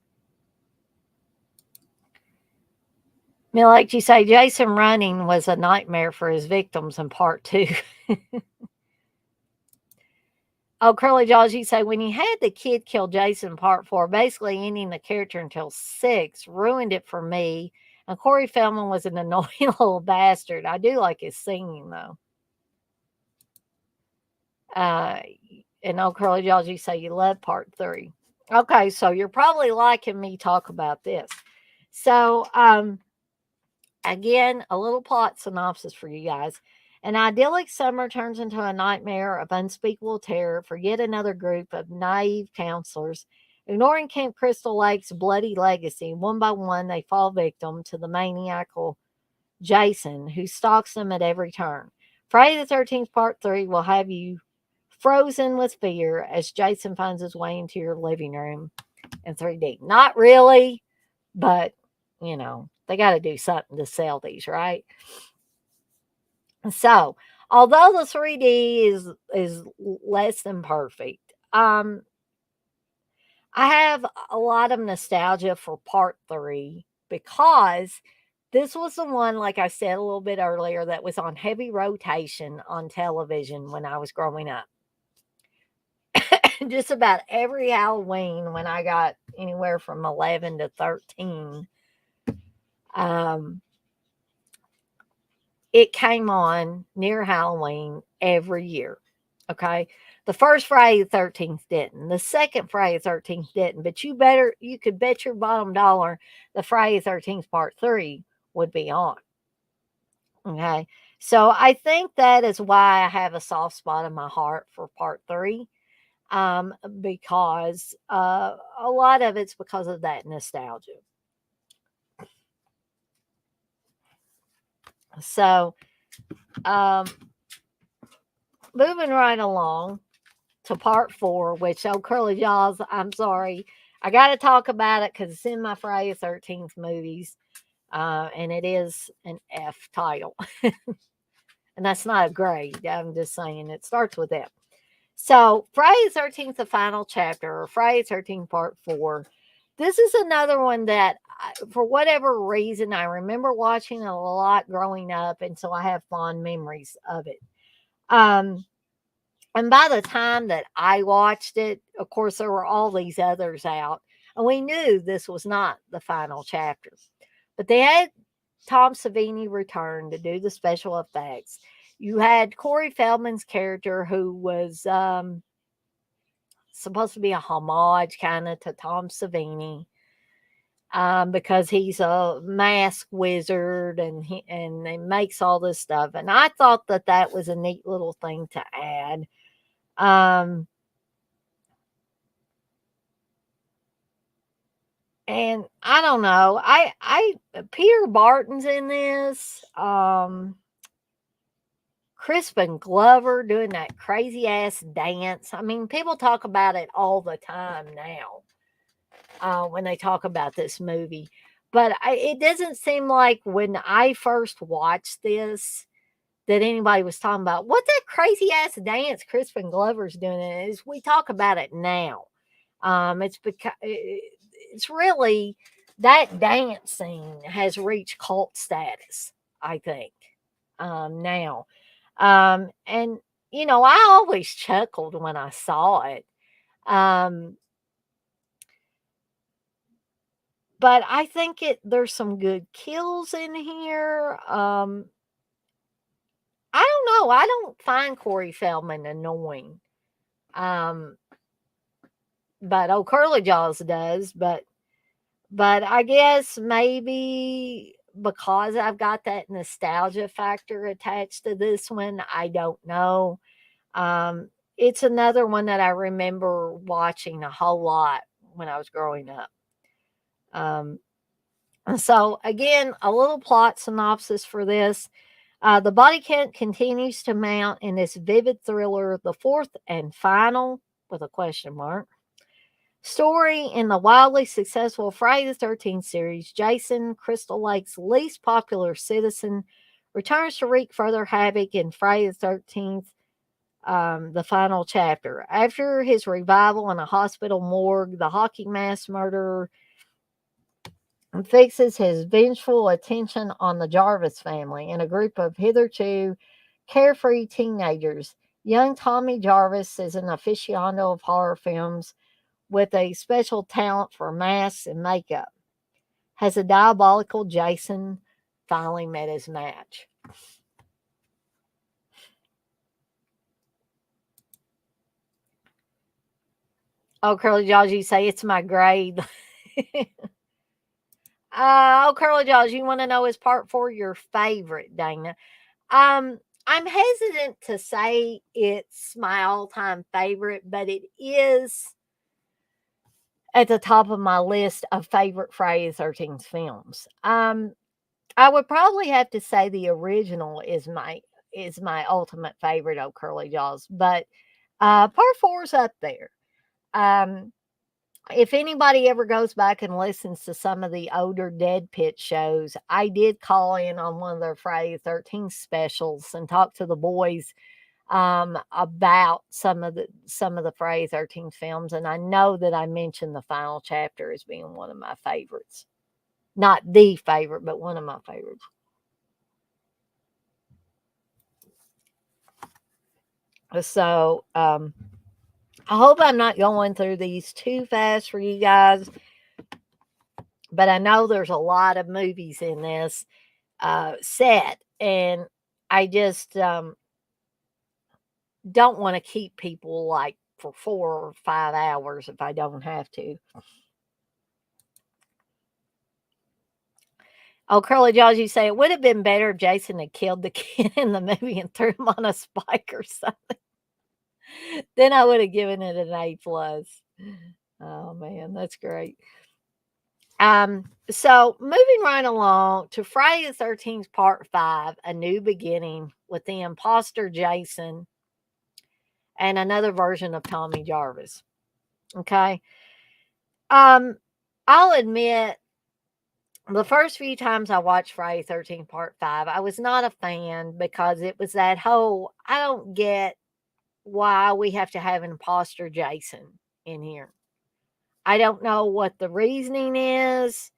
I mean, like you say, Jason running was a nightmare for his victims in part two. Oh, Curly Jaws, you say when you had the kid kill Jason in part four, basically ending the character until six, ruined it for me. And Corey Feldman was an annoying little bastard. I do like his singing though. Uh, and oh, Curly Jaws, you say you love part three. Okay, so you're probably liking me talk about this. So, again, a little plot synopsis for you guys. An idyllic summer turns into a nightmare of unspeakable terror for yet another group of naive counselors. Ignoring Camp Crystal Lake's bloody legacy, one by one they fall victim to the maniacal Jason, who stalks them at every turn. Friday the 13th, Part 3 will have you frozen with fear as Jason finds his way into your living room in 3D. Not really, but they got to do something to sell these, right? So, although the 3D is less than perfect, I have a lot of nostalgia for part 3 because this was the one, like I said a little bit earlier, that was on heavy rotation on television when I was growing up. Just about every Halloween when I got anywhere from 11 to 13, um, it came on near Halloween every year. Okay. The first Friday the 13th didn't. The second Friday the 13th didn't. But you could bet your bottom dollar the Friday the 13th part 3 would be on. Okay. So I think that is why I have a soft spot in my heart for part 3. Because a lot of it's because of that nostalgia. So, um, moving right along to part 4, which, oh, Curly Jaws, I'm sorry. I got to talk about it because it's in my Friday the 13th movies, and it is an F title. And that's not a grade. I'm just saying it starts with F. So, Friday the 13th, the final chapter, or Friday the 13th, part 4. This is another one that, for whatever reason, I remember watching it a lot growing up, and so I have fond memories of it. Um, And by the time that I watched it, of course, there were all these others out, and we knew this was not the final chapter. But they had Tom Savini return to do the special effects. You had Corey Feldman's character, who was supposed to be a homage kind of to Tom Savini, because he's a mask wizard and makes all this stuff. And I thought that was a neat little thing to add. Um, And I don't know. I Peter Barton's in this. Crispin Glover doing that crazy ass dance. I mean, people talk about it all the time now when they talk about this movie. But it doesn't seem like when I first watched this that anybody was talking about what's that crazy ass dance Crispin Glover's doing. Is we talk about it now. It's because it's really that dance scene has reached cult status, I think, now. And I always chuckled when I saw it. Um, but I think there's some good kills in here. I don't know. I don't find Corey Feldman annoying. Um, but old Curly Jaws does. But I guess maybe because I've got that nostalgia factor attached to this one, I don't know. It's another one that I remember watching a whole lot when I was growing up. Um, so again, a little plot synopsis for this. The body count continues to mount in this vivid thriller, the fourth and final, with a question mark, story in the wildly successful Friday the 13th series. Jason, Crystal Lake's least popular citizen, returns to wreak further havoc in Friday the 13th, the final chapter. After his revival in a hospital morgue, the hockey mask murderer fixes his vengeful attention on the Jarvis family and a group of hitherto carefree teenagers. Young Tommy Jarvis is an aficionado of horror films with a special talent for masks and makeup. Has a diabolical Jason finally met his match? Oh, Curly Jaws, you say it's my grade. Oh, Curly Jaws, you want to know is part four your favorite, Dana? I'm hesitant to say it's my all-time favorite, but it is at the top of my list of favorite Friday the 13th films. I would probably have to say the original is my ultimate favorite of Curly Jaws, but part four's up there. Um, if anybody ever goes back and listens to some of the older Dead Pit shows, I did call in on one of their Friday the 13th specials and talk to the boys about some of the Friday the 13th films, and I know that I mentioned the final chapter as being one of my favorites. Not the favorite, but one of my favorites. So I hope I'm not going through these too fast for you guys, but I know there's a lot of movies in this set, and I just don't want to keep people like for 4 or 5 hours if I don't have to. Oh, Curly Jaws, you say it would have been better if Jason had killed the kid in the movie and threw him on a spike or something. Then I would have given it an A plus. Oh man, that's great. So moving right along to Friday the 13th, Part 5, A New Beginning with the imposter Jason and another version of Tommy Jarvis. Okay. Um, I'll admit the first few times I watched Friday 13 Part 5, I was not a fan because it was that whole, I don't get why we have to have an imposter Jason in here. I don't know what the reasoning is.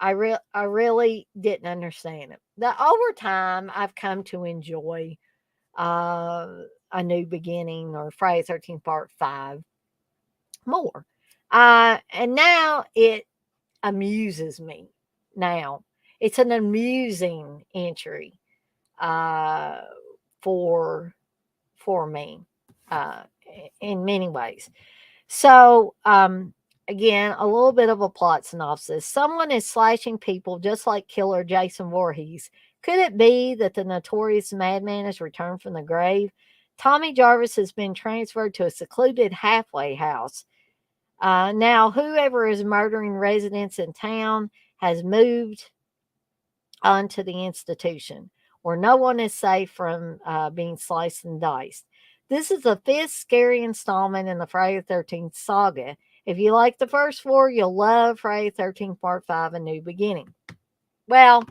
I really didn't understand it. Over time, I've come to enjoy uh, A New Beginning or Friday 13th Part 5 more. And now it amuses me. Now it's an amusing entry uh, for for me uh, in many ways. So, again, a little bit of a plot synopsis. Someone is slashing people just like killer Jason Voorhees. Could it be that the notorious madman has returned from the grave? Tommy Jarvis has been transferred to a secluded halfway house. Now, whoever is murdering residents in town has moved onto the institution, where no one is safe from being sliced and diced. This is the fifth scary installment in the Friday the 13th saga. If you like the first four, you'll love Friday the 13th Part 5, A New Beginning. Well,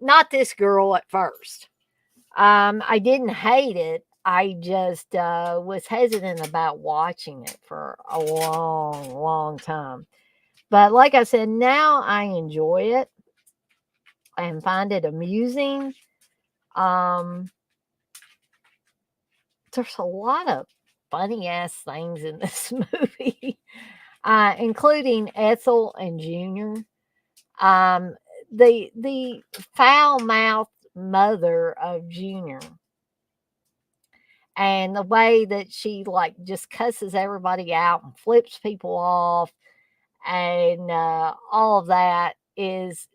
not this girl at first. I didn't hate it. I just was hesitant about watching it for a long, long time. But like I said, now I enjoy it and find it amusing. Um, there's a lot of funny ass things in this movie. including Ethel and Junior. Um, the foul mouthed mother of Junior, and the way that she like just cusses everybody out and flips people off, and all of that is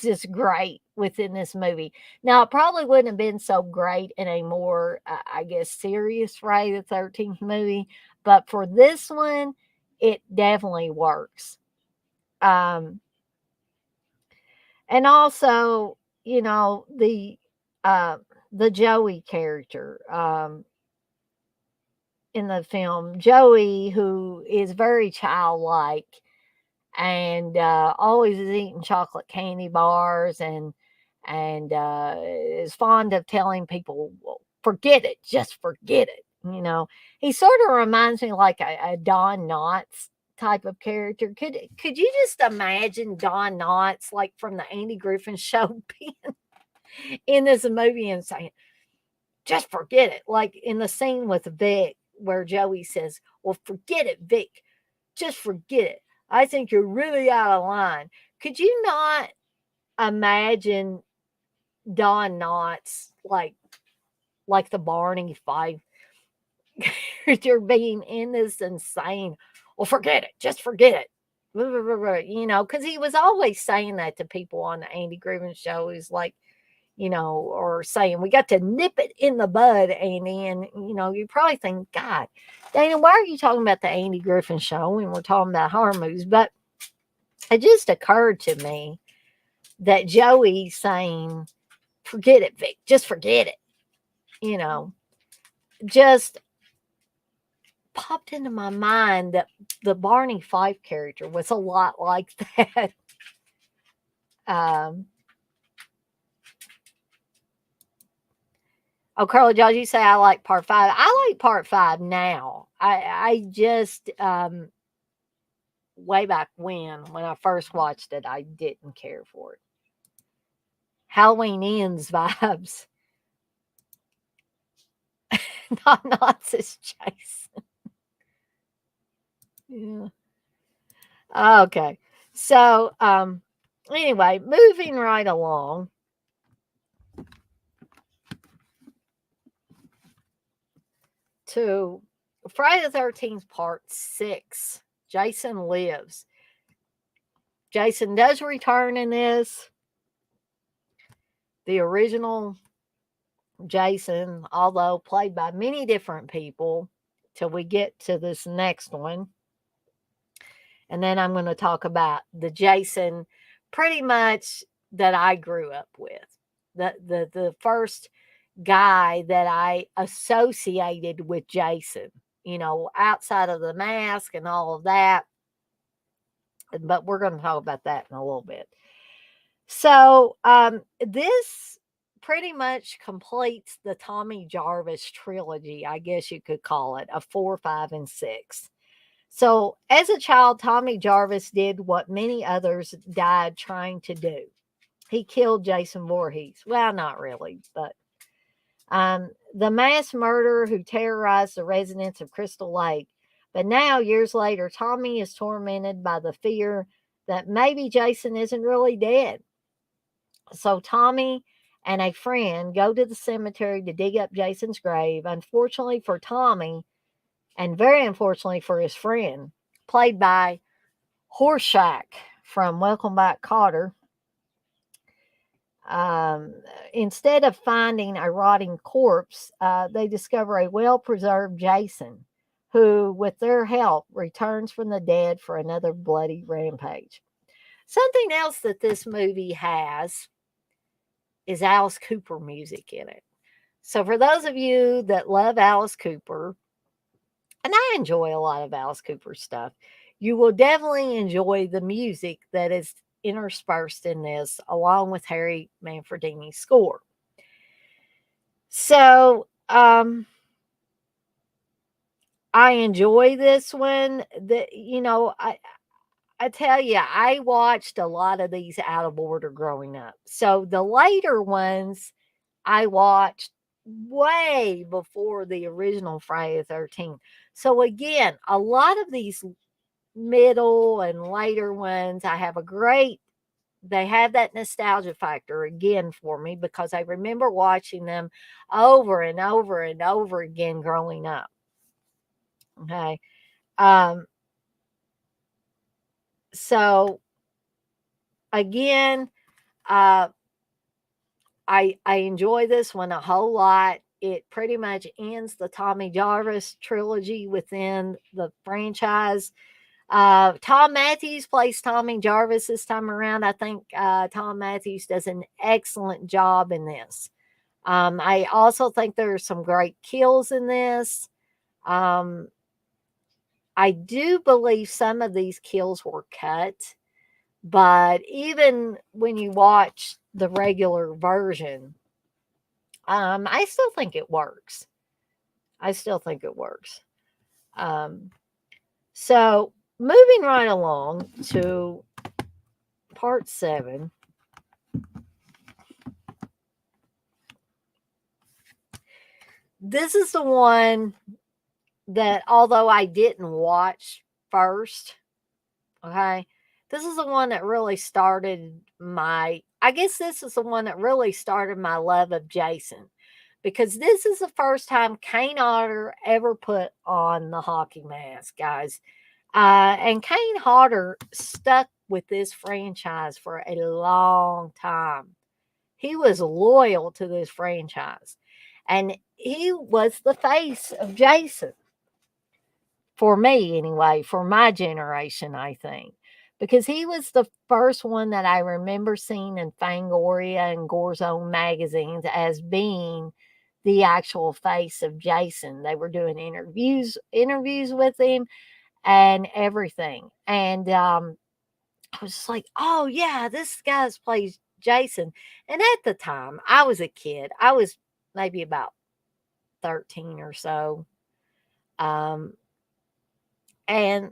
just great within this movie. Now, it probably wouldn't have been so great in a more, I guess, serious Friday the 13th movie, but for this one, it definitely works. Um, and also, you know, uh, the Joey character in the film, Joey, who is very childlike and always is eating chocolate candy bars and is fond of telling people, well, forget it, just forget it. You know, he sort of reminds me like a Don Knotts type of character. Could you just imagine Don Knotts like from the Andy Griffin Show being in this movie and saying, just forget it, like in the scene with Vic where Joey says, well, forget it, Vic, just forget it. I think you're really out of line. Could you not imagine Don Knotts like the Barney Fife character being in this and saying, "Well, forget it, just forget it." You know, because he was always saying that to people on the Andy Griffin Show. He's like, you know, or saying, "We got to nip it in the bud, Andy." And you know, you probably think, "God, Dana, why are you talking about the Andy Griffin Show when we're talking about horror movies?" But it just occurred to me that Joey saying, forget it, Vic, just forget it, you know, just popped into my mind that the Barney Fife character was a lot like that. um, oh, Carla, did you say I like part five? I like part five now. I just, way back when I first watched it, I didn't care for it. Halloween ends vibes. Not this Jason. Yeah. Okay. So, anyway, moving right along to Friday the 13th, part 6. Jason lives. Jason does return in this. The original Jason, although played by many different people, till we get to this next one. And then I'm going to talk about the Jason pretty much that I grew up with. The first guy that I associated with Jason, you know, outside of the mask and all of that. But we're going to talk about that in a little bit. So, this pretty much completes the Tommy Jarvis trilogy, I guess you could call it, of 4, 5, and 6. So, as a child, Tommy Jarvis did what many others died trying to do. He killed Jason Voorhees. Well, not really, but the mass murderer who terrorized the residents of Crystal Lake. But now, years later, Tommy is tormented by the fear that maybe Jason isn't really dead. So, Tommy and a friend go to the cemetery to dig up Jason's grave. Unfortunately for Tommy, and very unfortunately for his friend, played by Horshack from Welcome Back, Kotter. Um, Instead of finding a rotting corpse, they discover a well preserved Jason who, with their help, returns from the dead for another bloody rampage. Something else that this movie has is Alice Cooper music in it. So, for those of you that love Alice Cooper, and I enjoy a lot of Alice Cooper stuff, you will definitely enjoy the music that is interspersed in this, along with Harry Manfredini's score. So, I enjoy this one. I tell you, I watched a lot of these out of order growing up. So the later ones I watched way before the original Friday the 13th. So again, a lot of these middle and later ones. They have that nostalgia factor again for me because I remember watching them over and over and over again growing up. Okay. Um, so again, uh, I enjoy this one a whole lot. It pretty much ends the Tommy Jarvis trilogy within the franchise. Tom Matthews plays Tommy Jarvis this time around. I think Tom Matthews does an excellent job in this. I also think there are some great kills in this. Um, I do believe some of these kills were cut, but even when you watch the regular version, I still think it works. I still think it works. Um, so moving right along to part 7. This is the one that, although I didn't watch first, okay, this is the one that really started I guess this is the one that really started my love of Jason, because this is the first time Kane Hodder ever put on the hockey mask, guys. And Kane Hodder stuck with this franchise for a long time. He was loyal to this franchise, and he was the face of Jason for me, anyway, for my generation, I think, because he was the first one that I remember seeing in Fangoria and Gore's Own magazines as being the actual face of Jason. They were doing interviews with him and everything. And I was just like, oh yeah, this guy's plays Jason. And at the time, I was a kid. I was maybe about 13 or so. Um, and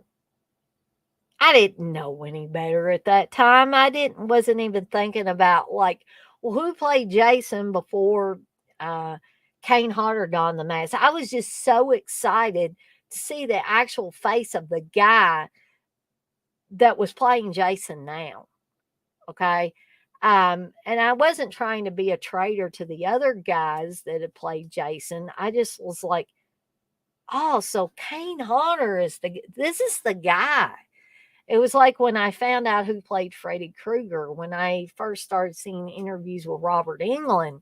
I didn't know any better at that time. I wasn't even thinking about, like, well, who played Jason before uh Kane Hodder donned the mask. I was just so excited to see the actual face of the guy that was playing Jason now. Okay. And I wasn't trying to be a traitor to the other guys that had played Jason. I just was like, oh, so Kane Hodder this is the guy. It was like when I found out who played Freddy Krueger, when I first started seeing interviews with Robert Englund.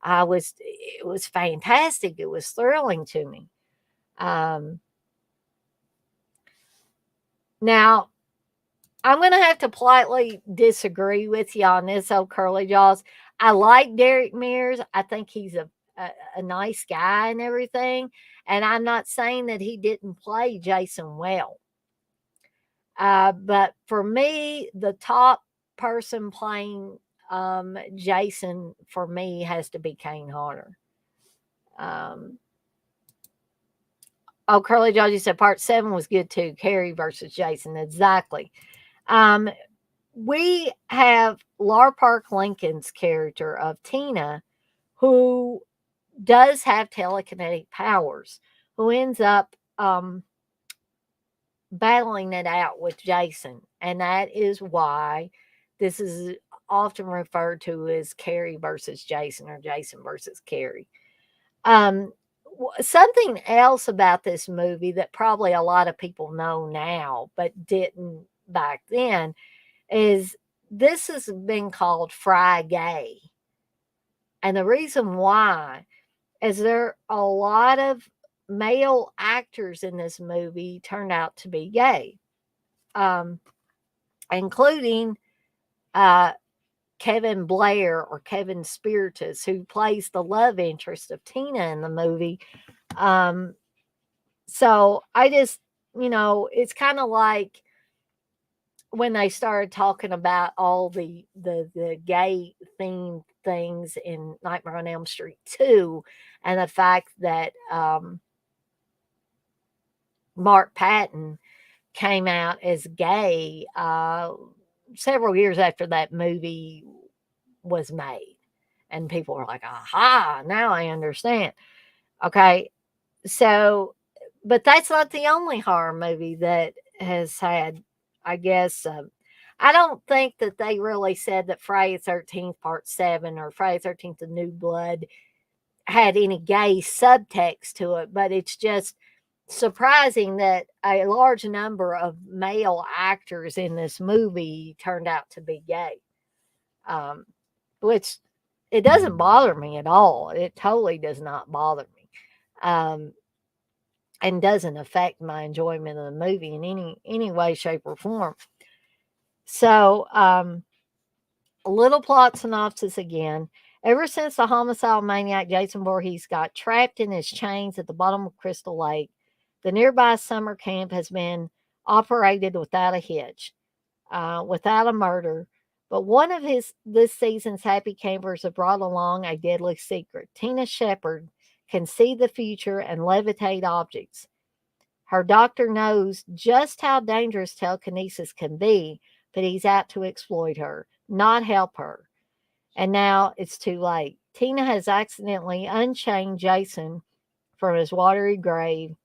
It was fantastic. It was thrilling to me. Um, Now, I'm going to have to politely disagree with you on this, old curly jaws. I like Derek Mears. I think he's a nice guy and everything. And I'm not saying that he didn't play Jason well. But for me, the top person playing Jason for me has to be Kane Hodder. Um, Curly Joji said part 7 was good too. Carrie versus Jason. Exactly. Um, we have Lar Park Lincoln's character of Tina, who does have telekinetic powers, who ends up battling it out with Jason. And that is why this is often referred to as Carrie versus Jason or Jason versus Carrie. Um, Something else about this movie that probably a lot of people know now, but didn't back then, is this has been called Fry Gay. And the reason why is there a lot of male actors in this movie turned out to be gay, um, including uh, Kevin Blair or Kevin Spiritus, who plays the love interest of Tina in the movie. Um, so I just, it's kind of like when they started talking about all the gay themed things in Nightmare on Elm Street 2, and the fact that Mark Patton came out as gay several years after that movie was made. And people were like, aha, now I understand. Okay. So, but that's not the only horror movie that has had, I guess, I don't think that they really said that Friday the 13th Part 7 or Friday the 13th The New Blood had any gay subtext to it, but it's just surprising that a large number of male actors in this movie turned out to be gay. Um, which it doesn't bother me at all. It totally does not bother me. Um, and doesn't affect my enjoyment of the movie in any way, shape, or form. So, a little plot synopsis again. Ever since the homicidal maniac Jason Voorhees got trapped in his chains at the bottom of Crystal Lake, the nearby summer camp has been operated without a hitch, without a murder. But one of his this season's happy campers have brought along a deadly secret. Tina Shepard can see the future and levitate objects. Her doctor knows just how dangerous telekinesis can be, but he's out to exploit her, not help her. And now it's too late. Tina has accidentally unchained Jason from his watery grave,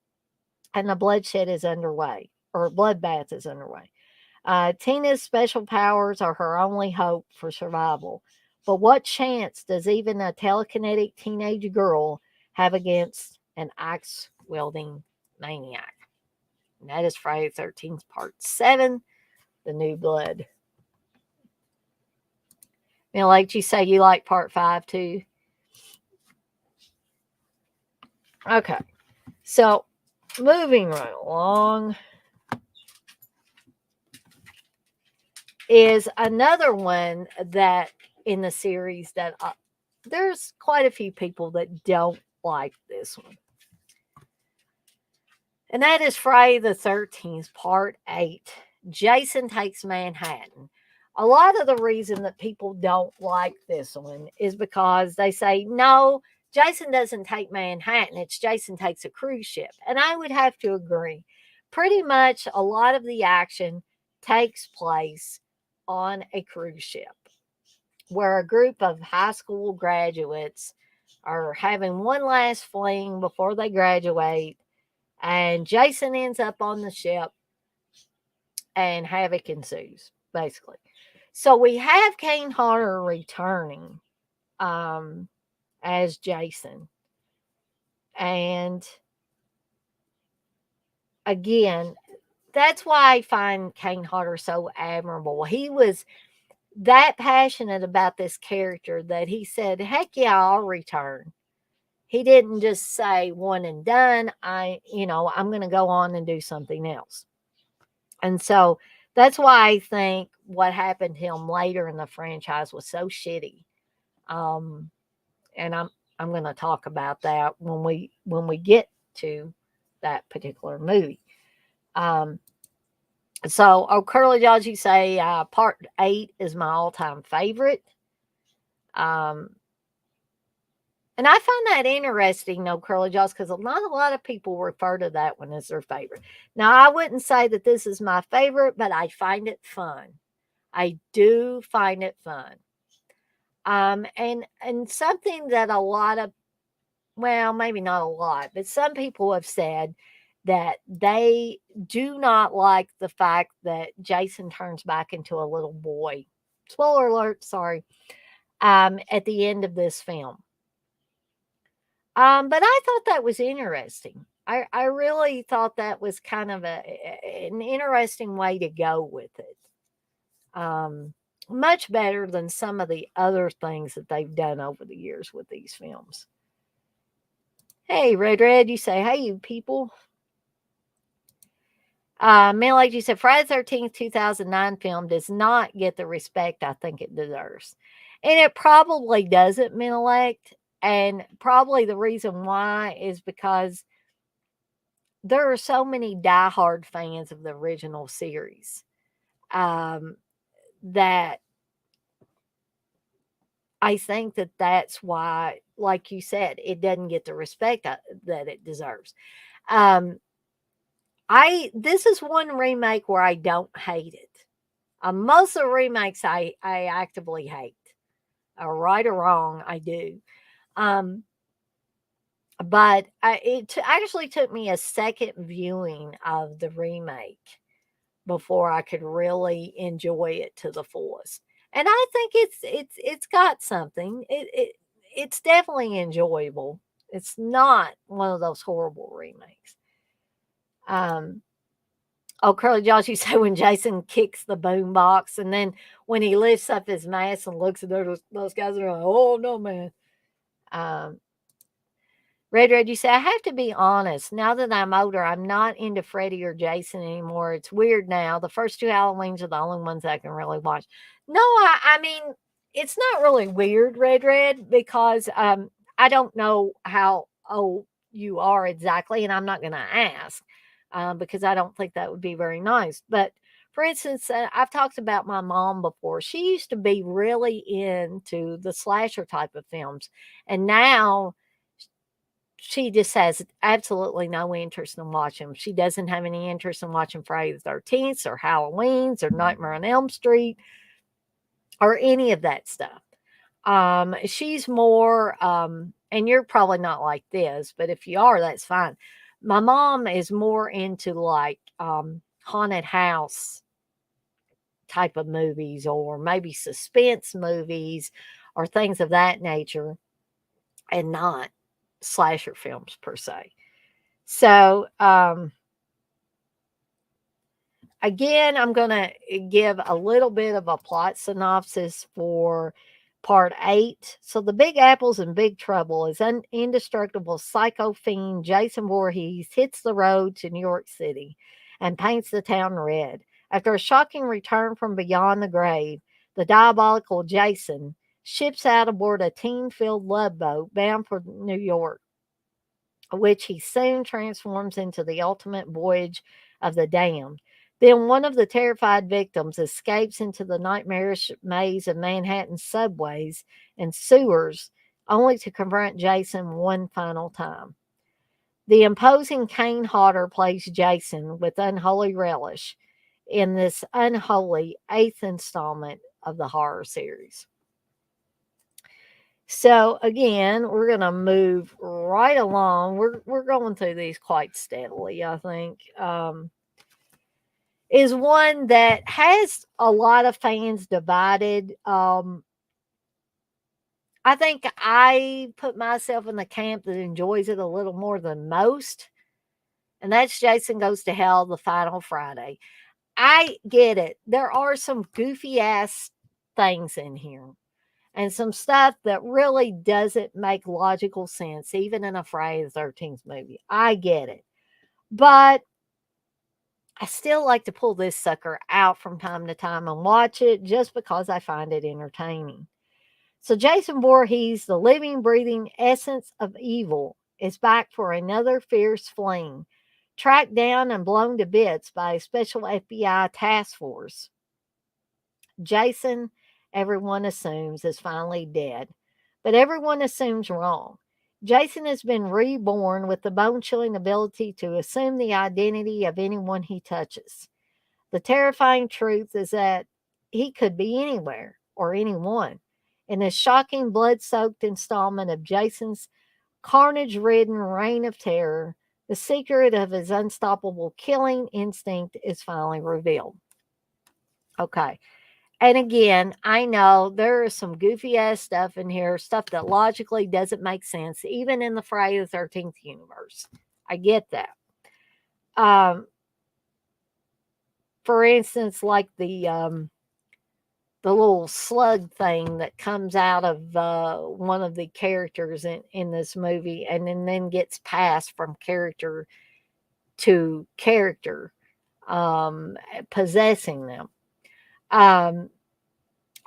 and the bloodshed is underway, or bloodbath is underway. Tina's special powers are her only hope for survival. But what chance does even a telekinetic teenage girl have against an axe wielding maniac? And that is Friday the 13th, Part 7, The New Blood. Like you say, you like Part 5 too? Okay. So, moving right along is another one that in the series that there's quite a few people that don't like this one. And that is Friday the 13th, Part 8. Jason Takes Manhattan. A lot of the reason that people don't like this one is because they say, no, Jason doesn't take Manhattan. It's Jason takes a cruise ship. And I would have to agree. Pretty much a lot of the action takes place on a cruise ship where a group of high school graduates are having one last fling before they graduate, and Jason ends up on the ship and havoc ensues, basically. So we have Kane Hodder returning as Jason. And again, that's why I find Kane Hodder so admirable. He was that passionate about this character that he said, heck yeah, I'll return. He didn't just say one and done. I'm going to go on and do something else. And so that's why I think what happened to him later in the franchise was so shitty. And I'm going to talk about that when we get to that particular movie. So, Curly Jaws, you say Part 8 is my all-time favorite. And I find that interesting, though, Curly Jaws, because not a lot of people refer to that one as their favorite. Now, I wouldn't say that this is my favorite, but I find it fun. I do find it fun. And something that a lot of, well, maybe not a lot, but some people have said that they do not like the fact that Jason turns back into a little boy. Spoiler alert, sorry. At the end of this film. But I thought that was interesting. I really thought that was kind of an interesting way to go with it. Much better than some of the other things that they've done over the years with these films. Hey, Red, you say, hey, you people. Like you said, Friday the 13th, 2009 film does not get the respect I think it deserves. And it probably doesn't, Menelect. And probably the reason why is because there are so many diehard fans of the original series that I think that that's why, like you said, it doesn't get the respect that it deserves. This is one remake where I don't hate it. Most of the remakes I actively hate, right or wrong, I do. But it actually took me a second viewing of the remake before I could really enjoy it to the fullest. And I think it's got something. It's definitely enjoyable. It's not one of those horrible remakes. Um, oh, Curly Josh, you say when Jason kicks the boombox, and then when he lifts up his mask and looks at those guys, are like, "Oh no, man." Um, Red, you say, I have to be honest. Now that I'm older, I'm not into Freddy or Jason anymore. It's weird now. The first two Halloweens are the only ones I can really watch. No, I mean, it's not really weird, Red, because I don't know how old you are exactly, and I'm not going to ask because I don't think that would be very nice. But for instance, I've talked about my mom before. She used to be really into the slasher type of films, and now she just has absolutely no interest in watching 'em. She doesn't have any interest in watching Friday the 13th or Halloween's or Nightmare on Elm Street or any of that stuff. She's more, and you're probably not like this, but if you are, that's fine. My mom is more into like haunted house type of movies or maybe suspense movies or things of that nature and not slasher films per se. So, again, I'm going to give a little bit of a plot synopsis for part 8. So, the Big Apple's in big trouble as indestructible psycho fiend Jason Voorhees hits the road to New York City and paints the town red. After a shocking return from beyond the grave, the diabolical Jason ships out aboard a teen filled love boat bound for New York, which he soon transforms into the ultimate voyage of the damned. Then one of the terrified victims escapes into the nightmarish maze of Manhattan subways and sewers, only to confront Jason one final time. The imposing Kane Hodder plays Jason with unholy relish in this unholy 8th installment of the horror series. So again, we're gonna move right along. We're going through these quite steadily, I think. Is one that has a lot of fans divided. I think I put myself in the camp that enjoys it a little more than most, and that's Jason Goes to Hell, the final Friday. I get it. There are some goofy ass things in here and some stuff that really doesn't make logical sense, even in a Friday the 13th movie. I get it. But I still like to pull this sucker out from time to time and watch it just because I find it entertaining. So, Jason Voorhees, the living, breathing essence of evil, is back for another fierce fling, tracked down and blown to bits by a special FBI task force. Jason, everyone assumes, is finally dead, but everyone assumes wrong. Jason has been reborn with the bone chilling ability to assume the identity of anyone he touches. The terrifying truth is that he could be anywhere or anyone. In this shocking, blood soaked installment of Jason's carnage ridden reign of terror, the secret of his unstoppable killing instinct is finally revealed. Okay. And again, I know there is some goofy ass stuff in here, stuff that logically doesn't make sense, even in the Friday the 13th universe. I get that. Um, for instance, like the little slug thing that comes out of one of the characters in this movie and then gets passed from character to character, possessing them. Um,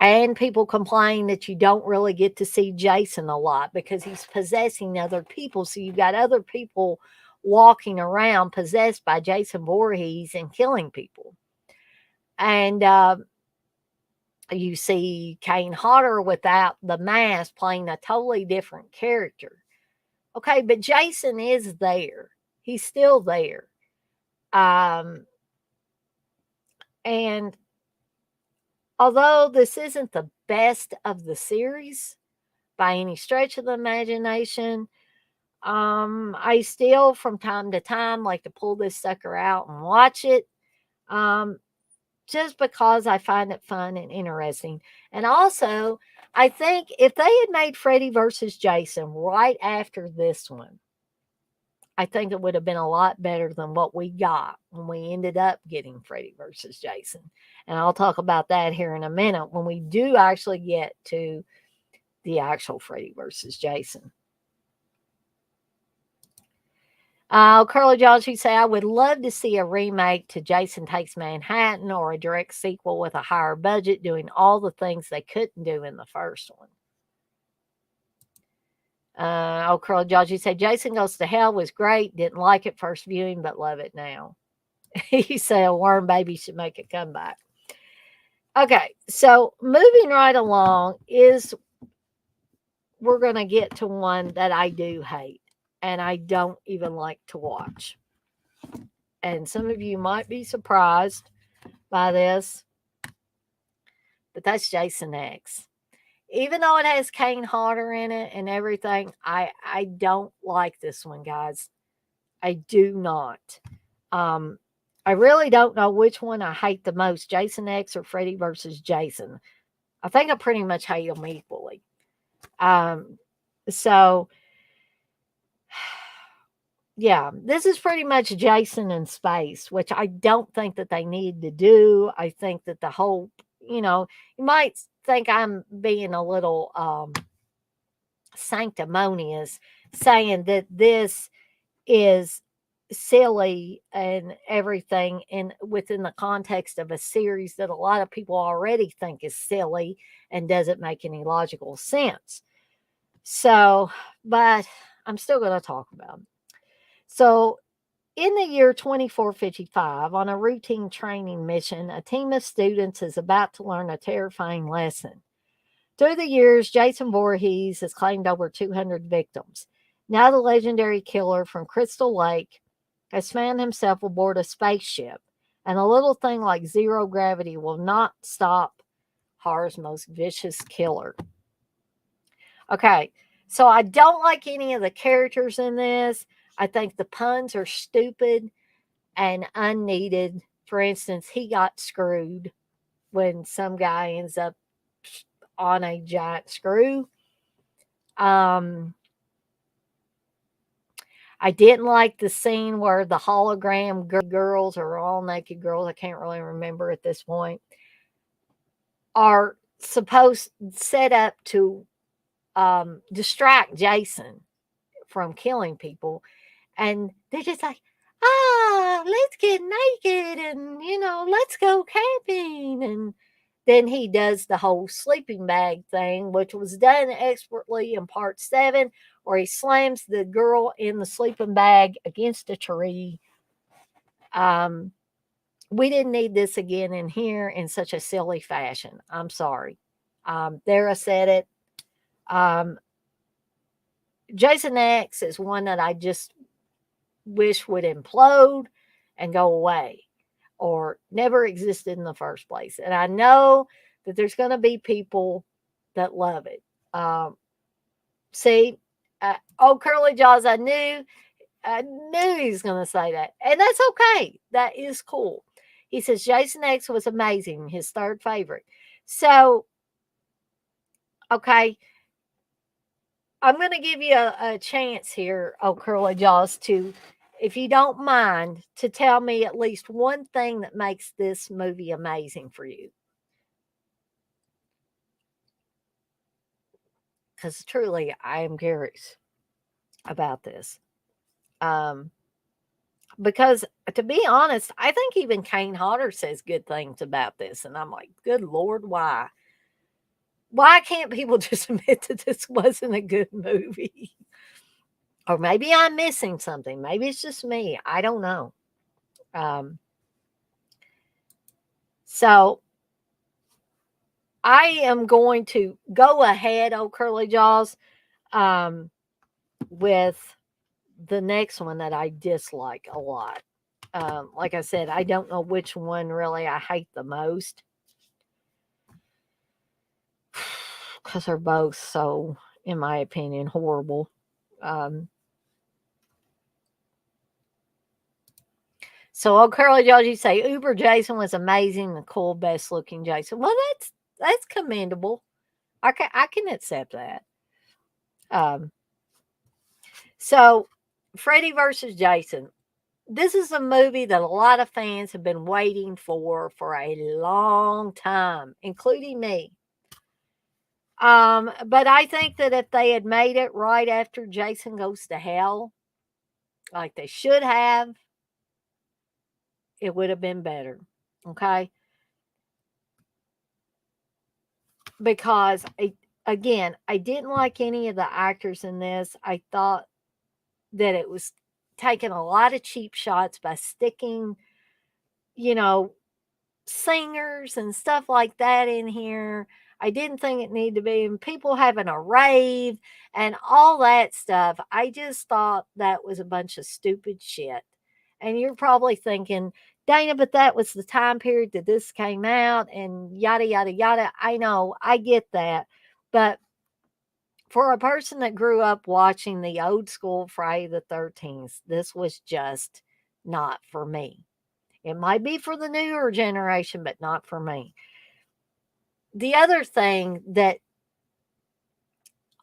And people complain that you don't really get to see Jason a lot because he's possessing other people. So you've got other people walking around possessed by Jason Voorhees and killing people. And you see Kane Hodder without the mask playing a totally different character. Okay, but Jason is there. He's still there. Um, and although this isn't the best of the series by any stretch of the imagination, I still from time to time like to pull this sucker out and watch it. just because I find it fun and interesting. And also, I think if they had made Freddy versus Jason right after this one, I think it would have been a lot better than what we got when we ended up getting Freddy versus Jason. And I'll talk about that here in a minute when we do actually get to the actual Freddy versus Jason. Curly Jaws, you say, I would love to see a remake to Jason Takes Manhattan or a direct sequel with a higher budget doing all the things they couldn't do in the first one. Curly Jaws, you say, Jason Goes to Hell was great. Didn't like it first viewing, but love it now. You say a worm baby should make a comeback. Okay, so moving right along is we're going to get to one that I do hate and I don't even like to watch. And some of you might be surprised by this, but that's Jason X. Even though it has Kane Hodder in it and everything, I don't like this one, guys. I do not. I really don't know which one I hate the most, Jason X or Freddy versus Jason. I think I pretty much hate them equally. So yeah, this is pretty much Jason in space, which I don't think that they need to do. I think that the whole, you might think I'm being a little sanctimonious saying that this is silly and everything in within the context of a series that a lot of people already think is silly and doesn't make any logical sense. So, but I'm still going to talk about it. So, in the year 2455, on a routine training mission, a team of students is about to learn a terrifying lesson. Through the years, Jason Voorhees has claimed over 200 victims. Now, the legendary killer from Crystal Lake has found himself aboard a spaceship, and a little thing like zero gravity will not stop horror's most vicious killer. Okay, so I don't like any of the characters in this. I think the puns are stupid and unneeded. For instance, he got screwed when some guy ends up on a giant screw. I didn't like the scene where the hologram girls or all naked girls, I can't really remember at this point, are supposed set up to distract Jason from killing people. And they're just like, let's get naked and, let's go camping. And then he does the whole sleeping bag thing, which was done expertly in part 7, where he slams the girl in the sleeping bag against a tree. We didn't need this again in here in such a silly fashion. I'm sorry. There I said it. Jason X is one that I just wish would implode and go away or never existed in the first place. And I know that there's going to be people that love it. See, Curly Jaws, I knew he was going to say that. And that's okay. That is cool. He says Jason X was amazing, his third favorite. So, okay, I'm going to give you a chance here, Curly Jaws, to, if you don't mind, to tell me at least one thing that makes this movie amazing for you. Because truly, I am curious about this. Because to be honest, I think even Kane Hodder says good things about this. And I'm like, good Lord, why? Why can't people just admit that this wasn't a good movie? Or maybe I'm missing something. Maybe it's just me. I don't know. So I am going to go ahead, Curly Jaws, with the next one that I dislike a lot. Like I said, I don't know which one really I hate the most because they're both so, in my opinion, horrible. So old Curly Georgie say Uber Jason was amazing, the cool, best looking Jason. Well, that's commendable. I can accept that. Um, so Freddy versus Jason. This is a movie that a lot of fans have been waiting for a long time, including me. But I think that if they had made it right after Jason Goes to Hell, like they should have, it would have been better. Okay? Because again, I didn't like any of the actors in this. I thought that it was taking a lot of cheap shots by sticking, you know, singers and stuff like that in here. I didn't think it needed to be, and people having a rave and all that stuff. I just thought that was a bunch of stupid shit. And you're probably thinking, Dana, but that was the time period that this came out and yada, yada, yada. I know, I get that. But for a person that grew up watching the old school Friday the 13th, this was just not for me. It might be for the newer generation, but not for me. The other thing that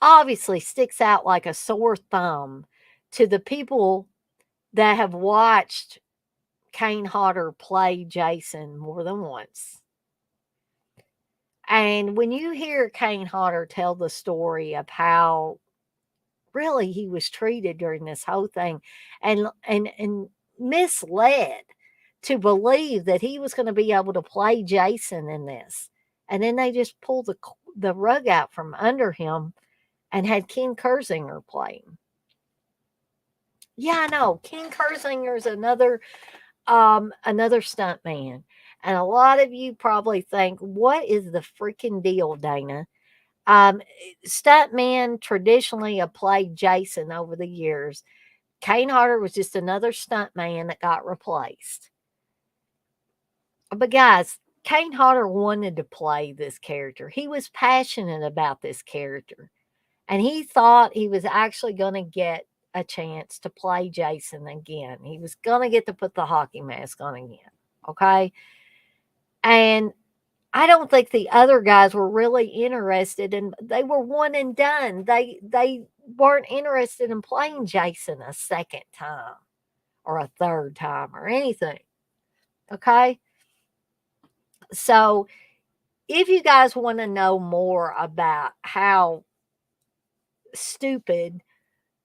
obviously sticks out like a sore thumb to the people that have watched Kane Hodder play Jason more than once. And when you hear Kane Hodder tell the story of how really he was treated during this whole thing and misled to believe that he was going to be able to play Jason in this. And then they just pulled the rug out from under him and had Ken Kersinger playing. Yeah, I know. Ken Kersinger is another stunt man. And a lot of you probably think, what is the freaking deal, Dana? Um, Stuntmen traditionally have played Jason over the years. Kane Hodder was just another stunt man that got replaced. But guys, Kane Hodder wanted to play this character. He was passionate about this character. And he thought he was actually going to get a chance to play Jason again. He was going to get to put the hockey mask on again. Okay. And I don't think the other guys were really interested in, they were one and done. They weren't interested in playing Jason a second time or a third time or anything. Okay? So, if you guys want to know more about how stupid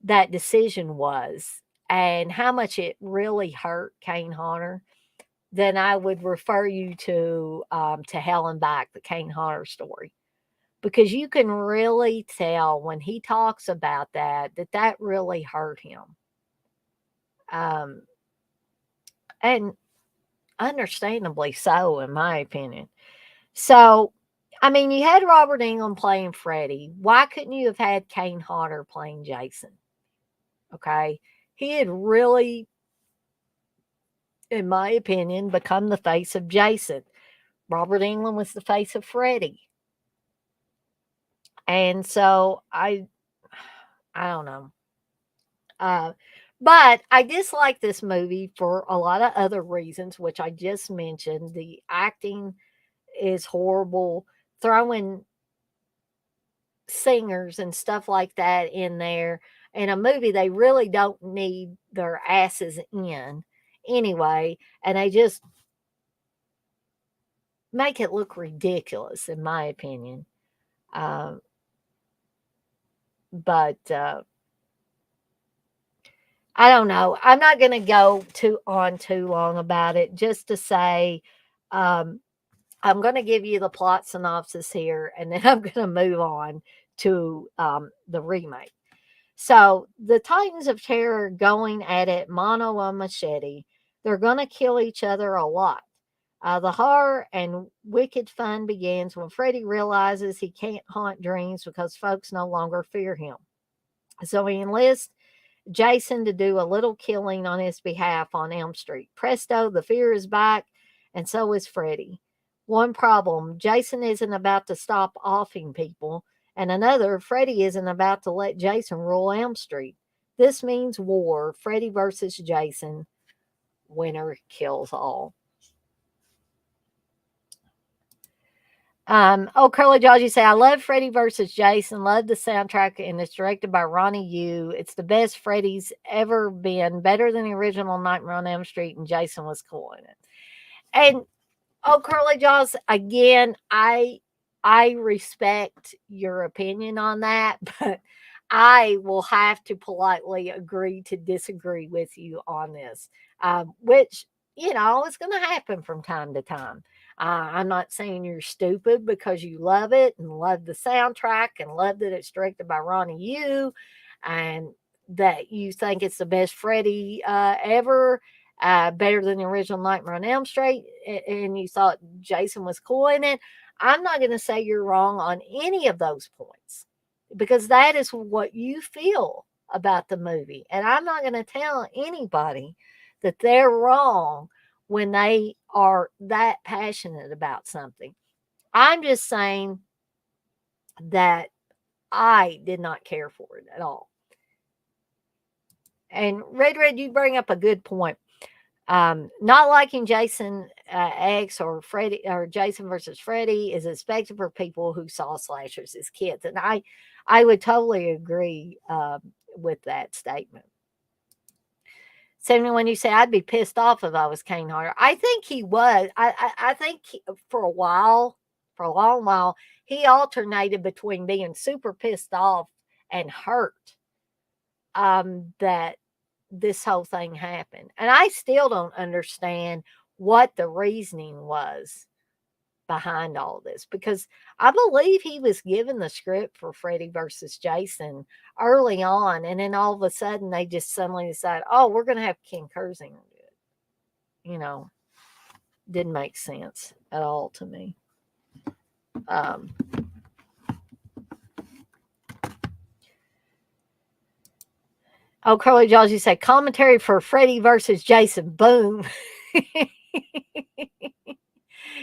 that decision was and how much it really hurt Kane Hodder, then I would refer you to Hell and Back, the Kane Hodder story, because you can really tell when he talks about that really hurt him, um, and understandably so, in my opinion. So, I mean, you had Robert Englund playing Freddy. Why couldn't you have had Kane Hodder playing Jason? Okay, he had really, in my opinion, become the face of Jason. Robert Englund was the face of Freddy. And so I don't know. Uh, but I dislike this movie for a lot of other reasons, which I just mentioned. The acting is horrible. Throwing singers and stuff like that in there in a movie they really don't need their asses in anyway, and they just make it look ridiculous, in my opinion. Um, but I don't know. I'm not going to go too long about it. Just to say, um, I'm going to give you the plot synopsis here, and then I'm going to move on to the remake. So the Titans of Terror going at it mano a machete. They're going to kill each other a lot. The horror and wicked fun begins when Freddy realizes he can't haunt dreams because folks no longer fear him. So he enlists Jason to do a little killing on his behalf on Elm Street. Presto, the fear is back, and so is Freddy. One problem, Jason isn't about to stop offing people, and another, Freddy isn't about to let Jason rule Elm Street. This means war, Freddy versus Jason. winner kills all. Oh, Curly Jaws, you say, I love Freddy versus Jason, love the soundtrack, and it's directed by Ronnie Yu. It's the best Freddy's ever been, better than the original Nightmare on Elm Street, and Jason was cool in it. And oh, Curly Jaws, again, I respect your opinion on that, but I will have to politely agree to disagree with you on this, which, is going to happen from time to time. I'm not saying you're stupid because you love it and love the soundtrack and love that it's directed by Ronnie Yu and that you think it's the best Freddy ever, better than the original Nightmare on Elm Street, and you thought Jason was cool in it. I'm not going to say you're wrong on any of those points because that is what you feel about the movie. And I'm not going to tell anybody that they're wrong when they are that passionate about something. I'm just saying that I did not care for it at all. And Red, you bring up a good point. Not liking Jason X or Freddy or Jason versus Freddy is expected for people who saw slashers as kids, and I would totally agree with that statement. 71, you say I'd be pissed off if I was Kane Hodder. I think he was. I think for a while, for a long while, he alternated between being super pissed off and hurt that this whole thing happened. And I still don't understand what the reasoning was behind all this because I believe he was given the script for Freddy versus Jason early on. And then all of a sudden they just suddenly decide, oh, we're going to have Ken Kersinger do it. Didn't make sense at all to me. Oh, Curly Jaws, you say commentary for Freddy versus Jason. Boom.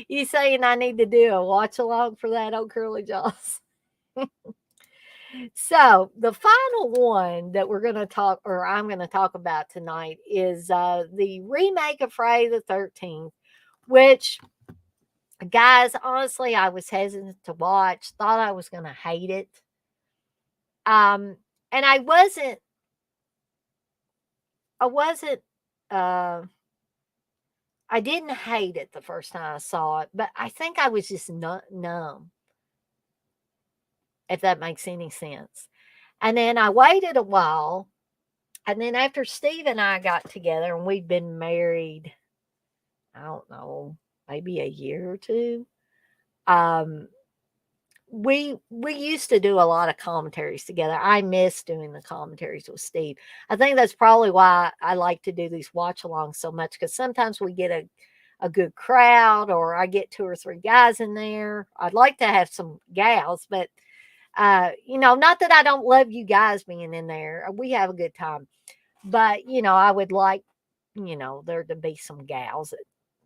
You saying I need to do a watch along for that, oh Curly Jaws? So the final one that we're going to talk, or I'm going to talk about tonight, is the remake of Friday the 13th, which, guys, honestly, I was hesitant to watch. Thought I was going to hate it. And I wasn't. Uh, I didn't hate it the first time I saw it, but I think I was just numb, if that makes any sense. And then I waited a while. And then after Steve and I got together and we'd been married, I don't know, maybe a year or two. We used to do a lot of commentaries together. I miss doing the commentaries with Steve. I think that's probably why I like to do these watch alongs so much because sometimes we get a good crowd or I get 2 or 3 guys in there. I'd like to have some gals, but not that I don't love you guys being in there. We have a good time. But, I would like, there to be some gals at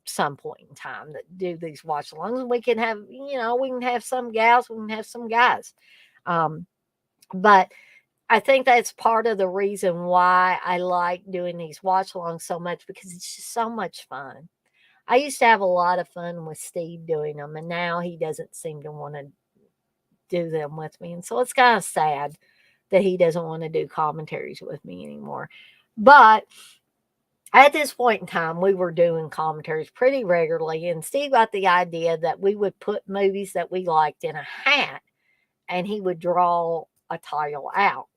some point in time that do these watch alongs. And we can have, we can have some gals, we can have some guys. But I think that's part of the reason why I like doing these watch alongs so much because it's just so much fun. I used to have a lot of fun with Steve doing them, and now he doesn't seem to want to do them with me. And so it's kind of sad that he doesn't want to do commentaries with me anymore. But at this point in time, we were doing commentaries pretty regularly, and Steve got the idea that we would put movies that we liked in a hat, and he would draw a title out.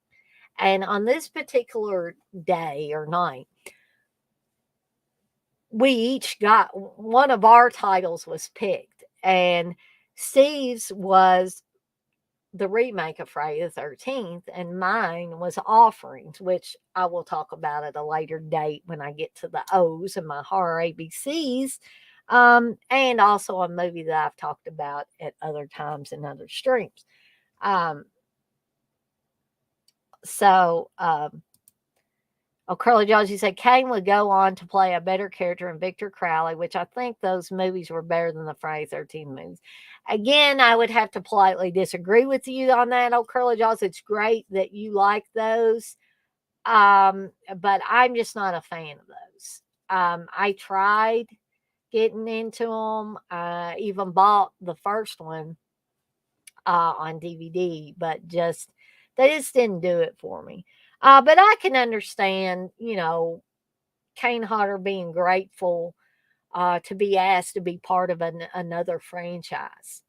And on this particular day or night, we each got one of our titles was picked, and Steve's was the remake of Friday the 13th, and mine was Offerings, which I will talk about at a later date when I get to the O's and my horror ABCs, and also a movie that I've talked about at other times in other streams. Curly Jaws, you said Kane would go on to play a better character in Victor Crowley, which I think those movies were better than the Friday 13 movies. Again, I would have to politely disagree with you on that, Curly Jaws. It's great that you like those, but I'm just not a fan of those. I tried getting into them. Even bought the first one on DVD, but just they just didn't do it for me. But I can understand, Kane Hodder being grateful to be asked to be part of another franchise.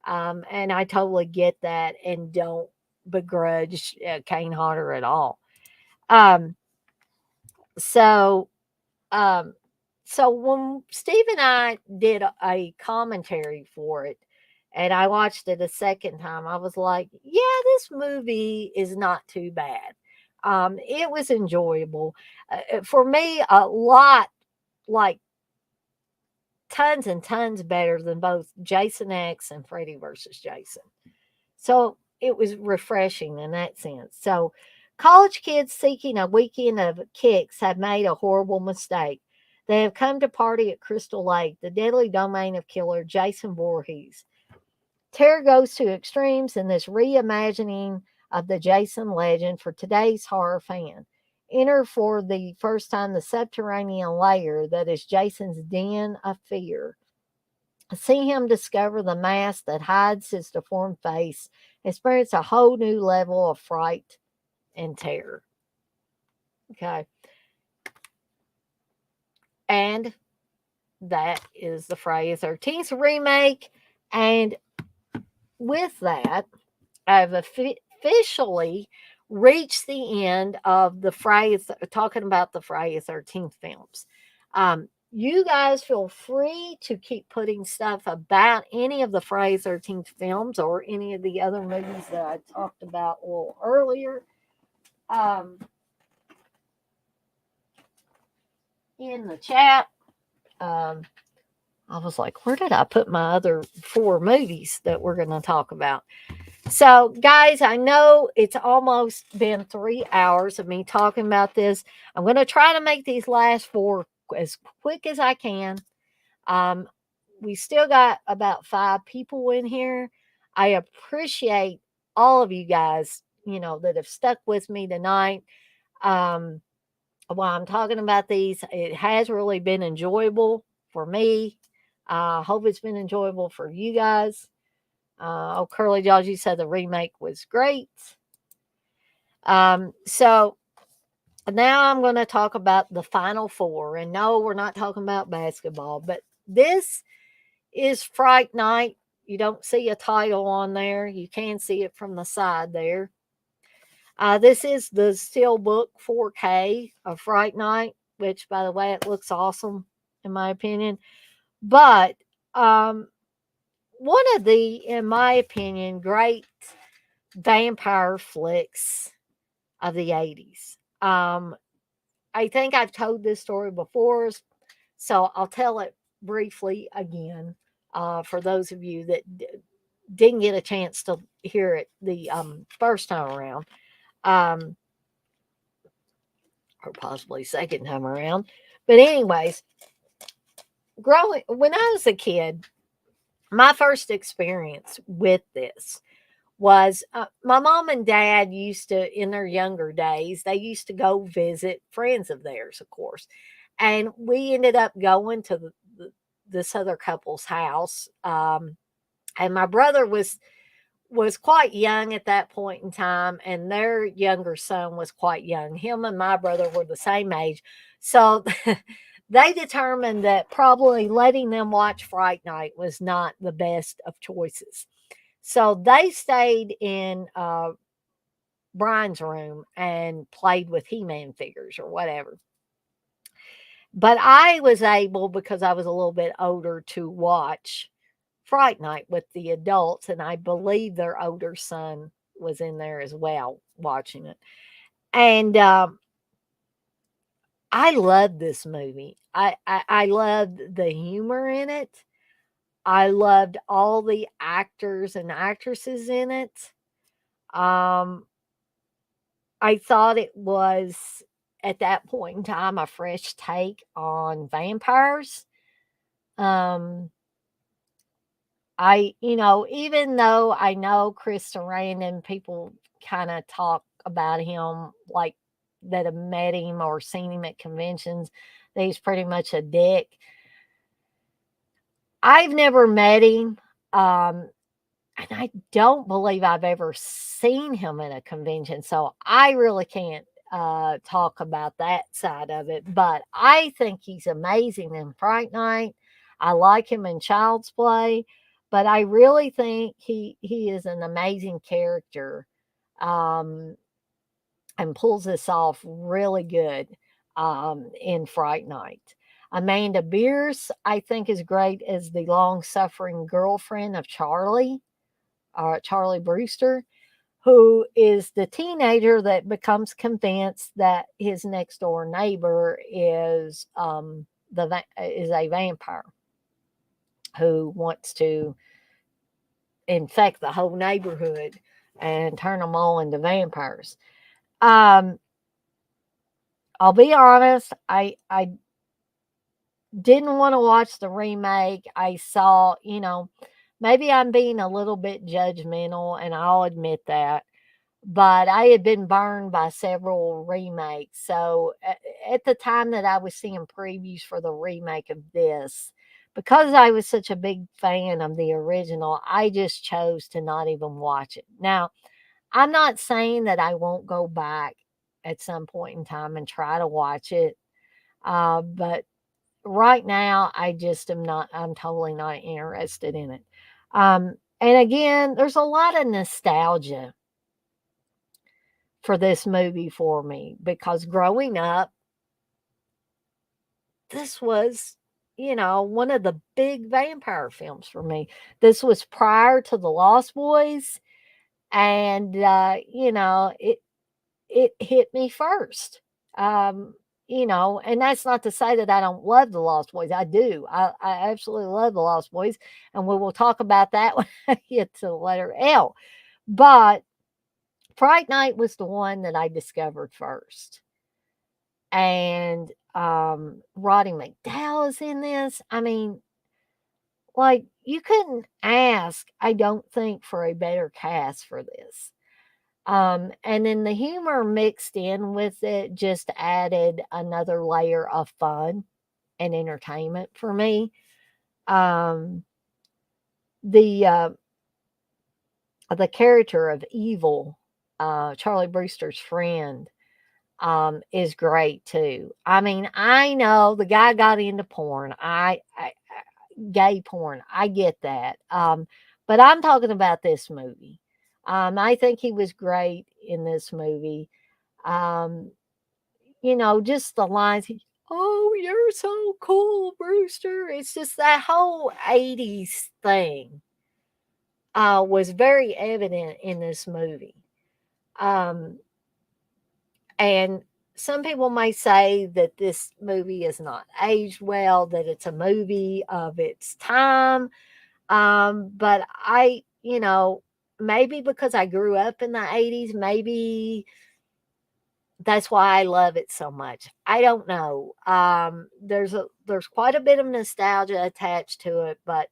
And I totally get that and don't begrudge Kane Hodder at all. Um, so, um, so when Steve and I did a commentary for it, and I watched it a second time, I was like, yeah, this movie is not too bad. It was enjoyable. For me, a lot like tons and tons better than both Jason X and Freddy versus Jason. So it was refreshing in that sense. So college kids seeking a weekend of kicks have made a horrible mistake. They have come to party at Crystal Lake, the deadly domain of killer Jason Voorhees. Terror goes to extremes in this reimagining of the Jason legend for today's horror fan. Enter for the first time the subterranean layer that is Jason's den of fear. See him discover the mask that hides his deformed face, experience a whole new level of fright and terror. Okay. And that is the Friday the 13th remake. And with that, I've officially reached the end of the Friday, talking about the Friday the 13th films. You guys feel free to keep putting stuff about any of the Friday the 13th films or any of the other movies that I talked about a little earlier um, in the chat. Um, I was like, where did I put my other 4 movies that we're going to talk about? So, guys, I know it's almost been 3 hours of me talking about this. I'm going to try to make these last 4 as quick as I can. Um, we still got about 5 people in here. I appreciate all of you guys, that have stuck with me tonight. Um, while I'm talking about these, it has really been enjoyable for me. I hope it's been enjoyable for you guys. Curly Jaws, you said the remake was great. So now I'm going to talk about the final 4. And no, we're not talking about basketball, but this is Fright Night. You don't see a title on there. You can see it from the side there. This is the Steelbook 4K of Fright Night, which, by the way, it looks awesome in my opinion. But um, one of the, in my opinion, great vampire flicks of the 80s. I think I've told this story before, so I'll tell it briefly again for those of you that didn't get a chance to hear it the first time around, um, or possibly second time around. But anyways, growing when I was a kid, my first experience with this was my mom and dad used to, in their younger days, they used to go visit friends of theirs, of course. And we ended up going to this other couple's house. And my brother was quite young at that point in time, and their younger son was quite young. Him and my brother were the same age. So they determined that probably letting them watch Fright Night was not the best of choices. So they stayed in Brian's room and played with He-Man figures or whatever. But I was able, because I was a little bit older, to watch Fright Night with the adults, and I believe their older son was in there as well watching it. And I loved this movie. I loved the humor in it. I loved all the actors and actresses in it. Um, I thought it was, at that point in time, a fresh take on vampires. Um, even though I know Chris Sarandon, people kind of talk about him like, that have met him or seen him at conventions that he's pretty much a dick. I've never met him. And I don't believe I've ever seen him at a convention, so I really can't talk about that side of it. But I think he's amazing in Fright Night. I like him in Child's Play, but I really think he is an amazing character, um, and pulls this off really good in Fright Night. Amanda Bierce, I think, is great as the long suffering girlfriend of Charlie, Charlie Brewster, who is the teenager that becomes convinced that his next door neighbor is a vampire who wants to infect the whole neighborhood and turn them all into vampires. Um, I'll be honest, I didn't want to watch the remake. I saw, maybe I'm being a little bit judgmental, and I'll admit that. But I had been burned by several remakes. So at the time that I was seeing previews for the remake of this, because I was such a big fan of the original, I just chose to not even watch it. Now, I'm not saying that I won't go back at some point in time and try to watch it. But right now, I just am not, I'm totally not interested in it. And again, there's a lot of nostalgia for this movie for me because growing up, this was, one of the big vampire films for me. This was prior to The Lost Boys, and it hit me first. Um, and that's not to say that I don't love The Lost Boys. I do. I absolutely love The Lost Boys, and we will talk about that when I get to the letter L. But Fright Night was the one that I discovered first. And Roddy McDowall is in this. I mean, like, you couldn't ask, I don't think, for a better cast for this. And then the humor mixed in with it just added another layer of fun and entertainment for me. Um, the the character of Evil, Charlie Brewster's friend, is great too. I mean, I know the guy got into porn. Gay porn. I get that. But I'm talking about this movie. I think he was great in this movie. Um, just the lines. Oh, you're so cool, Brewster. It's just that whole '80s thing was very evident in this movie. Um, And some people may say that this movie is not aged well, that it's a movie of its time. But maybe because I grew up in the '80s, maybe that's why I love it so much. I don't know. There's quite a bit of nostalgia attached to it, but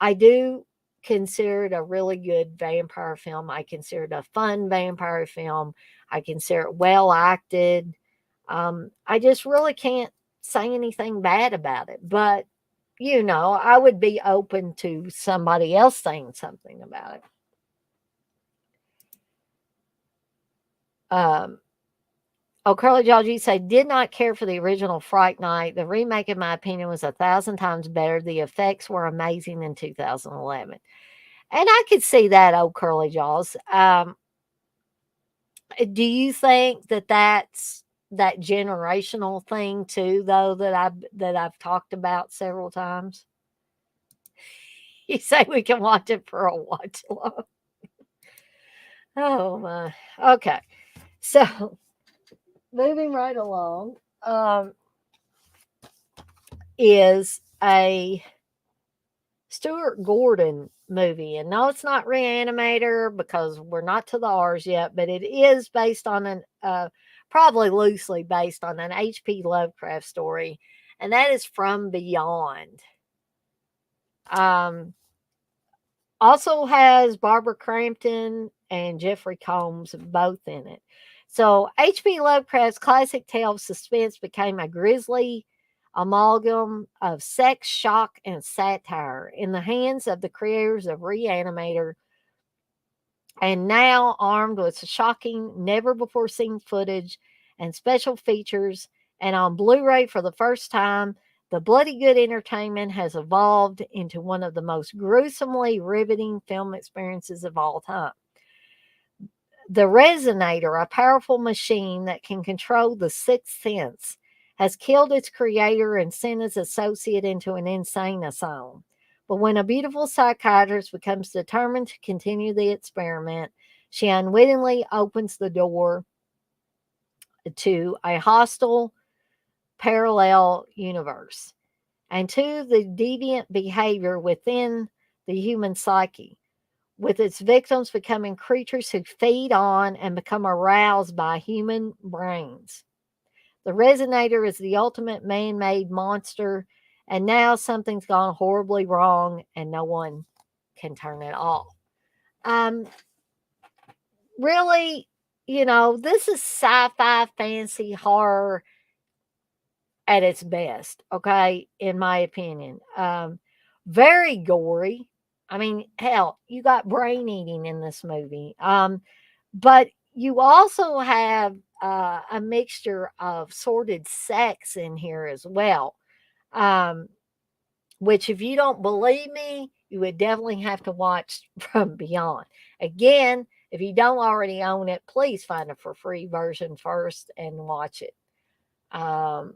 I do consider it a really good vampire film. I consider it a fun vampire film. I consider it well acted. I just really can't say anything bad about it. But, I would be open to somebody else saying something about it. Um, Curly Georgie said, did not care for the original Fright Night. The remake, in my opinion, was 1,000 times better. The effects were amazing in 2011. And I could see that, Curly Jaws. Do you think that that's that generational thing too, though, that I've talked about several times? You say we can watch it for a watch along. Oh my. Okay. So moving right along, is a Stuart Gordon movie. And no, it's not Reanimator because we're not to the R's yet, but it is based on probably loosely based on an H.P. Lovecraft story, and that is From Beyond. Um, Also has Barbara Crampton and Jeffrey Combs both in it. So H.P. Lovecraft's classic tale of suspense became a grisly amalgam of sex, shock, and satire in the hands of the creators of Reanimator, and now armed with shocking, never before seen footage and special features, and on Blu ray for the first time, the Bloody Good Entertainment has evolved into one of the most gruesomely riveting film experiences of all time. The Resonator, a powerful machine that can control the sixth sense, has killed its creator and sent his associate into an insane asylum. But when a beautiful psychiatrist becomes determined to continue the experiment, she unwittingly opens the door to a hostile parallel universe and to the deviant behavior within the human psyche, with its victims becoming creatures who feed on and become aroused by human brains. The Resonator is the ultimate man made monster, and now something's gone horribly wrong and no one can turn it off. Um, really, this is sci fi fantasy horror at its best, okay, in my opinion. Very gory. I mean, hell, you got brain eating in this movie. But you also have a mixture of sordid sex in here as well. Um, which, if you don't believe me, you would definitely have to watch from Beyond. Again, if you don't already own it, please find a for free version first and watch it. Um,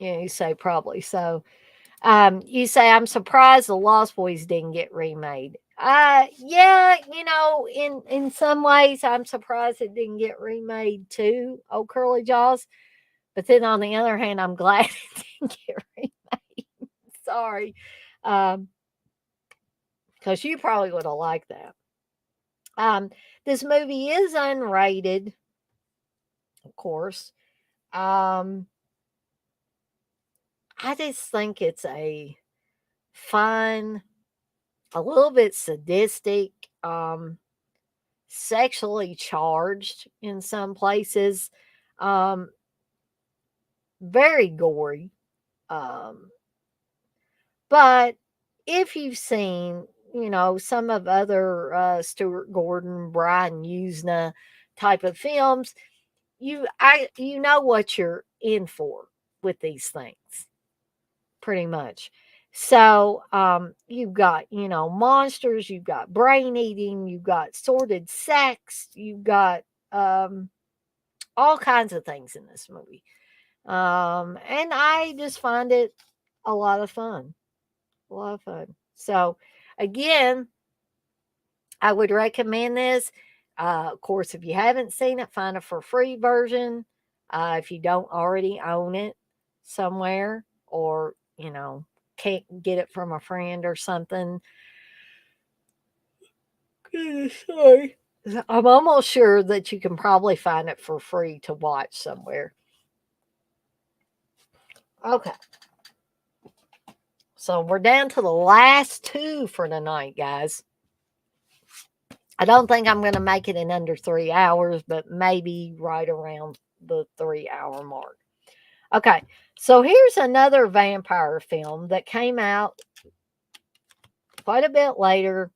yeah, you say probably so. You say, I'm surprised the Lost Boys didn't get remade. Yeah, in some ways, I'm surprised it didn't get remade too. Oh, Curly Jaws. But then on the other hand, I'm glad it didn't get remade. Sorry, um, because you probably would have liked that. Um, this movie is unrated, of course. Um, I just think it's a fun, a little bit sadistic, um, sexually charged in some places, um, very gory. Um, but if you've seen, some of other Stuart Gordon, Brian Usna type of films, you know what you're in for with these things, pretty much. So you've got, monsters, you've got brain eating, you've got sordid sex, you've got um, all kinds of things in this movie. And I just find it a lot of fun. A lot of fun. So, again, I would recommend this. Of course, if you haven't seen it, find a for free version. If you don't already own it somewhere, or can't get it from a friend or something. Sorry. I'm almost sure that you can probably find it for free to watch somewhere. Okay. So we're down to the last two for tonight, guys. I don't think I'm going to make it in under 3 hours, but maybe right around the 3 hour mark. Okay, so here's another vampire film that came out quite a bit later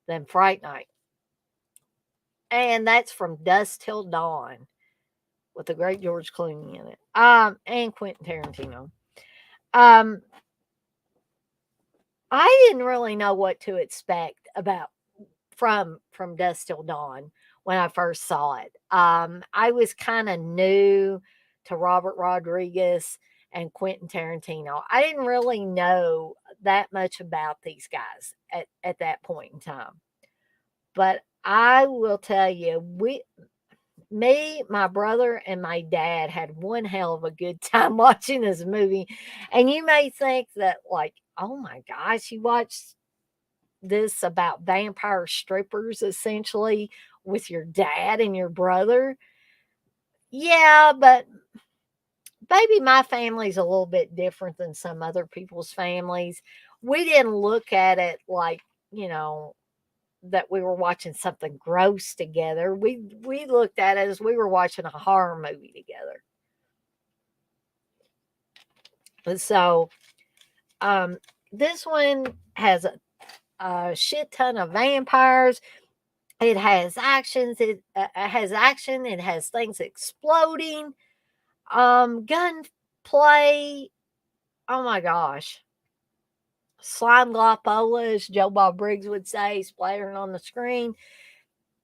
than Fright Night. And that's From Dusk Till Dawn with the great George Clooney in it. And Quentin Tarantino. Um, I didn't really know what to expect about From Dusk Till Dawn when I first saw it. I was kind of new to Robert Rodriguez and Quentin Tarantino. I didn't really know that much about these guys at that point in time. But I will tell you, my brother, and my dad had one hell of a good time watching this movie. And you may think that, like, oh my gosh, you watched this about vampire strippers essentially with your dad and your brother. Yeah, but maybe my family's a little bit different than some other people's families. we didn't look at it like, you know, that we were watching something gross together. We looked at it as we were watching a horror movie together. And so um, this one has a shit ton of vampires. It has actions. It has action. It has things exploding. Gunplay. Oh my gosh. Slime Glopola, as Joe Bob Briggs would say, splattering on the screen.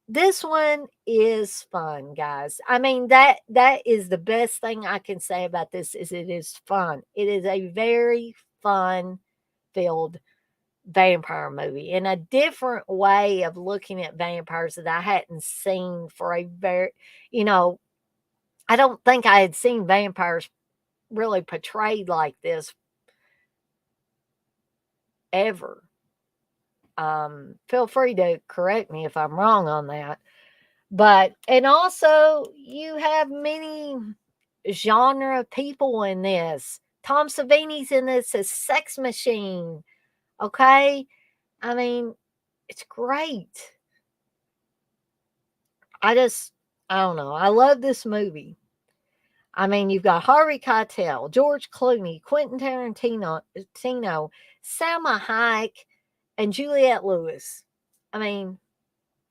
This one is fun, guys. I mean, that is the best thing I can say about this is it is fun. It is a very fun filled vampire movie in a different way of looking at vampires that I hadn't seen for a very, you know, I don't think I had seen vampires really portrayed like this ever. Feel free to correct me if I'm wrong on that. But and also you have many genre people in this. Tom Savini's in this as Sex Machine. Okay? I mean, it's great. I just I don't know. I love this movie. I mean, you've got Harvey Keitel, George Clooney, Quentin Tarantino, Salma Hayek, and Juliette Lewis. I mean,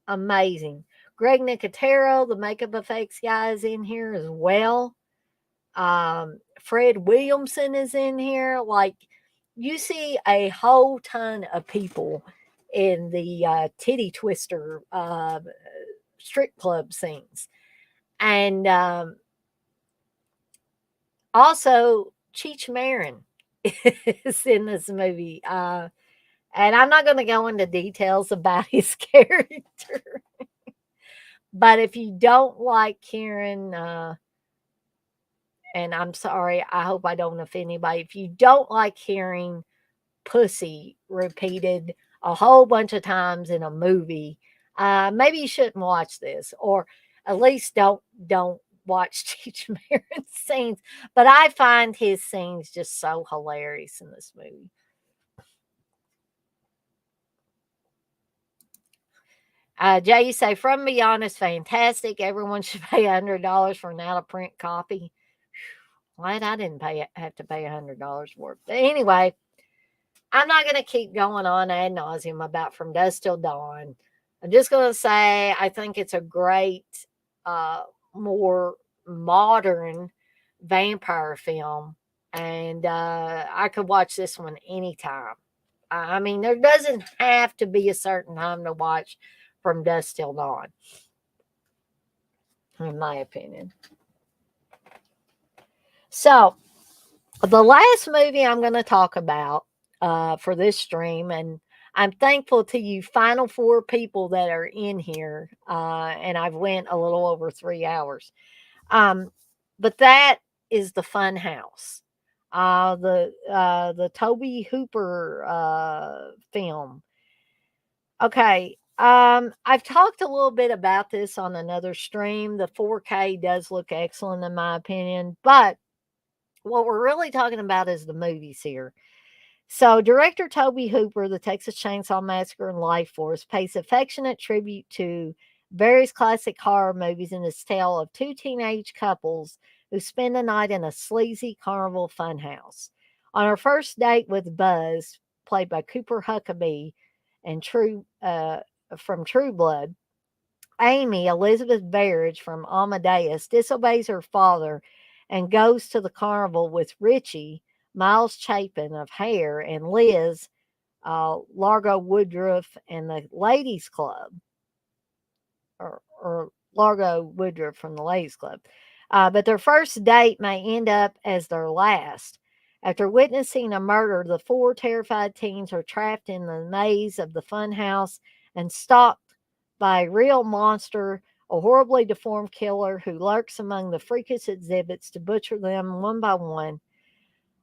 amazing. Greg Nicotero, the makeup effects guy, is in here as well. Fred Williamson is in here. Like, you see a whole ton of people in the titty twister strip club scenes. And also, Cheech Marin is in this movie. And I'm not going to go into details about his character. But if you don't like Karen, and I'm sorry, I hope I don't offend anybody. If you don't like hearing pussy repeated a whole bunch of times in a movie, maybe you shouldn't watch this, or at least don't watch Cheech Marin's scenes. But I find his scenes just so hilarious in this movie. Jay, you say From Beyond is fantastic. Everyone should pay $100 for an out of print copy. Glad I didn't have to pay $100 for it. But anyway, I'm not going to keep going on ad nauseum about From Dusk Till Dawn. I'm just going to say I think it's a great, more modern vampire film, and I could watch this one anytime. I mean, there doesn't have to be a certain time to watch From Dusk Till Dawn, in my opinion. So, the last movie I'm going to talk about for this stream, and I'm thankful to you final four people that are in here, and I've went a little over 3 hours. Um, but that is the Fun House, the Toby Hooper film. Okay. I've talked a little bit about this on another stream. The 4K does look excellent in my opinion, but what we're really talking about is the movies here. So, director Toby Hooper, The Texas Chainsaw Massacre and Life Force, pays affectionate tribute to various classic horror movies in this tale of two teenage couples who spend the night in a sleazy carnival funhouse. On her first date with Buzz, played by Cooper Huckabee, and from True Blood, Amy, Elizabeth Barrage from Amadeus, disobeys her father and goes to the carnival with Richie, Miles Chapin of Hair, and Liz, Largo Woodruff, and the Ladies Club, or Largo Woodruff from the Ladies Club. But their first date may end up as their last. After witnessing a murder, the four terrified teens are trapped in the maze of the funhouse and stalked by a real monster, a horribly deformed killer who lurks among the freakish exhibits to butcher them one by one.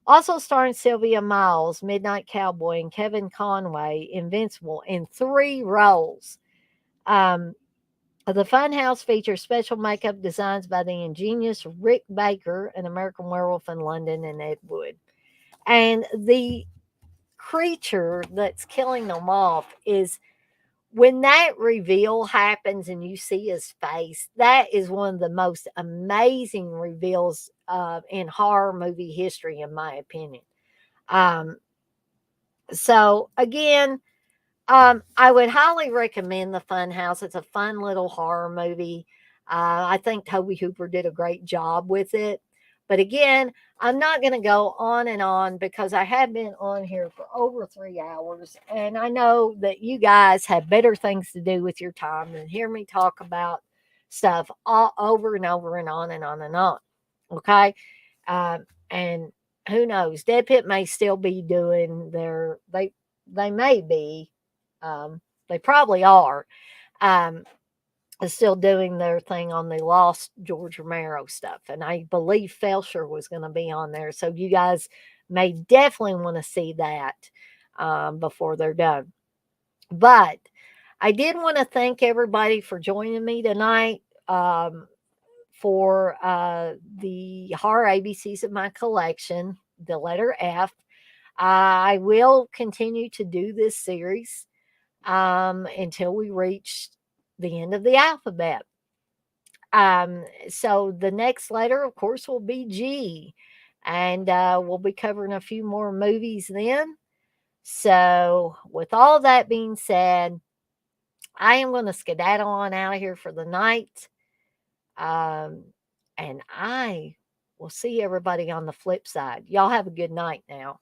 Also starring Sylvia Miles, Midnight Cowboy, and Kevin Conway, Invincible, in three roles. Um, the Funhouse features special makeup designs by the ingenious Rick Baker, an American Werewolf in London, and Ed Wood. And the creature that's killing them off is when that reveal happens and you see his face, that is one of the most amazing reveals in horror movie history, in my opinion. Um, so again, I would highly recommend The Funhouse. It's a fun little horror movie. I think Toby Hooper did a great job with it. But again, I'm not going to go on and on because I have been on here for over 3 hours. And I know that you guys have better things to do with your time than hear me talk about stuff all over and over and on and on and on. Okay. And who knows? Dead Pit may still be doing they may be, they probably are, um, still doing their thing on the lost George Romero stuff. And I believe Felsher was going to be on there. So you guys may definitely want to see that before they're done. But I did want to thank everybody for joining me tonight. For the horror ABCs of my collection, the letter F. I will continue to do this series until we reach the end of the alphabet. So the next letter, of course, will be G. And we'll be covering a few more movies then. So, with all that being said, I am going to skedaddle on out of here for the night. Um, and I will see everybody on the flip side. Y'all have a good night now.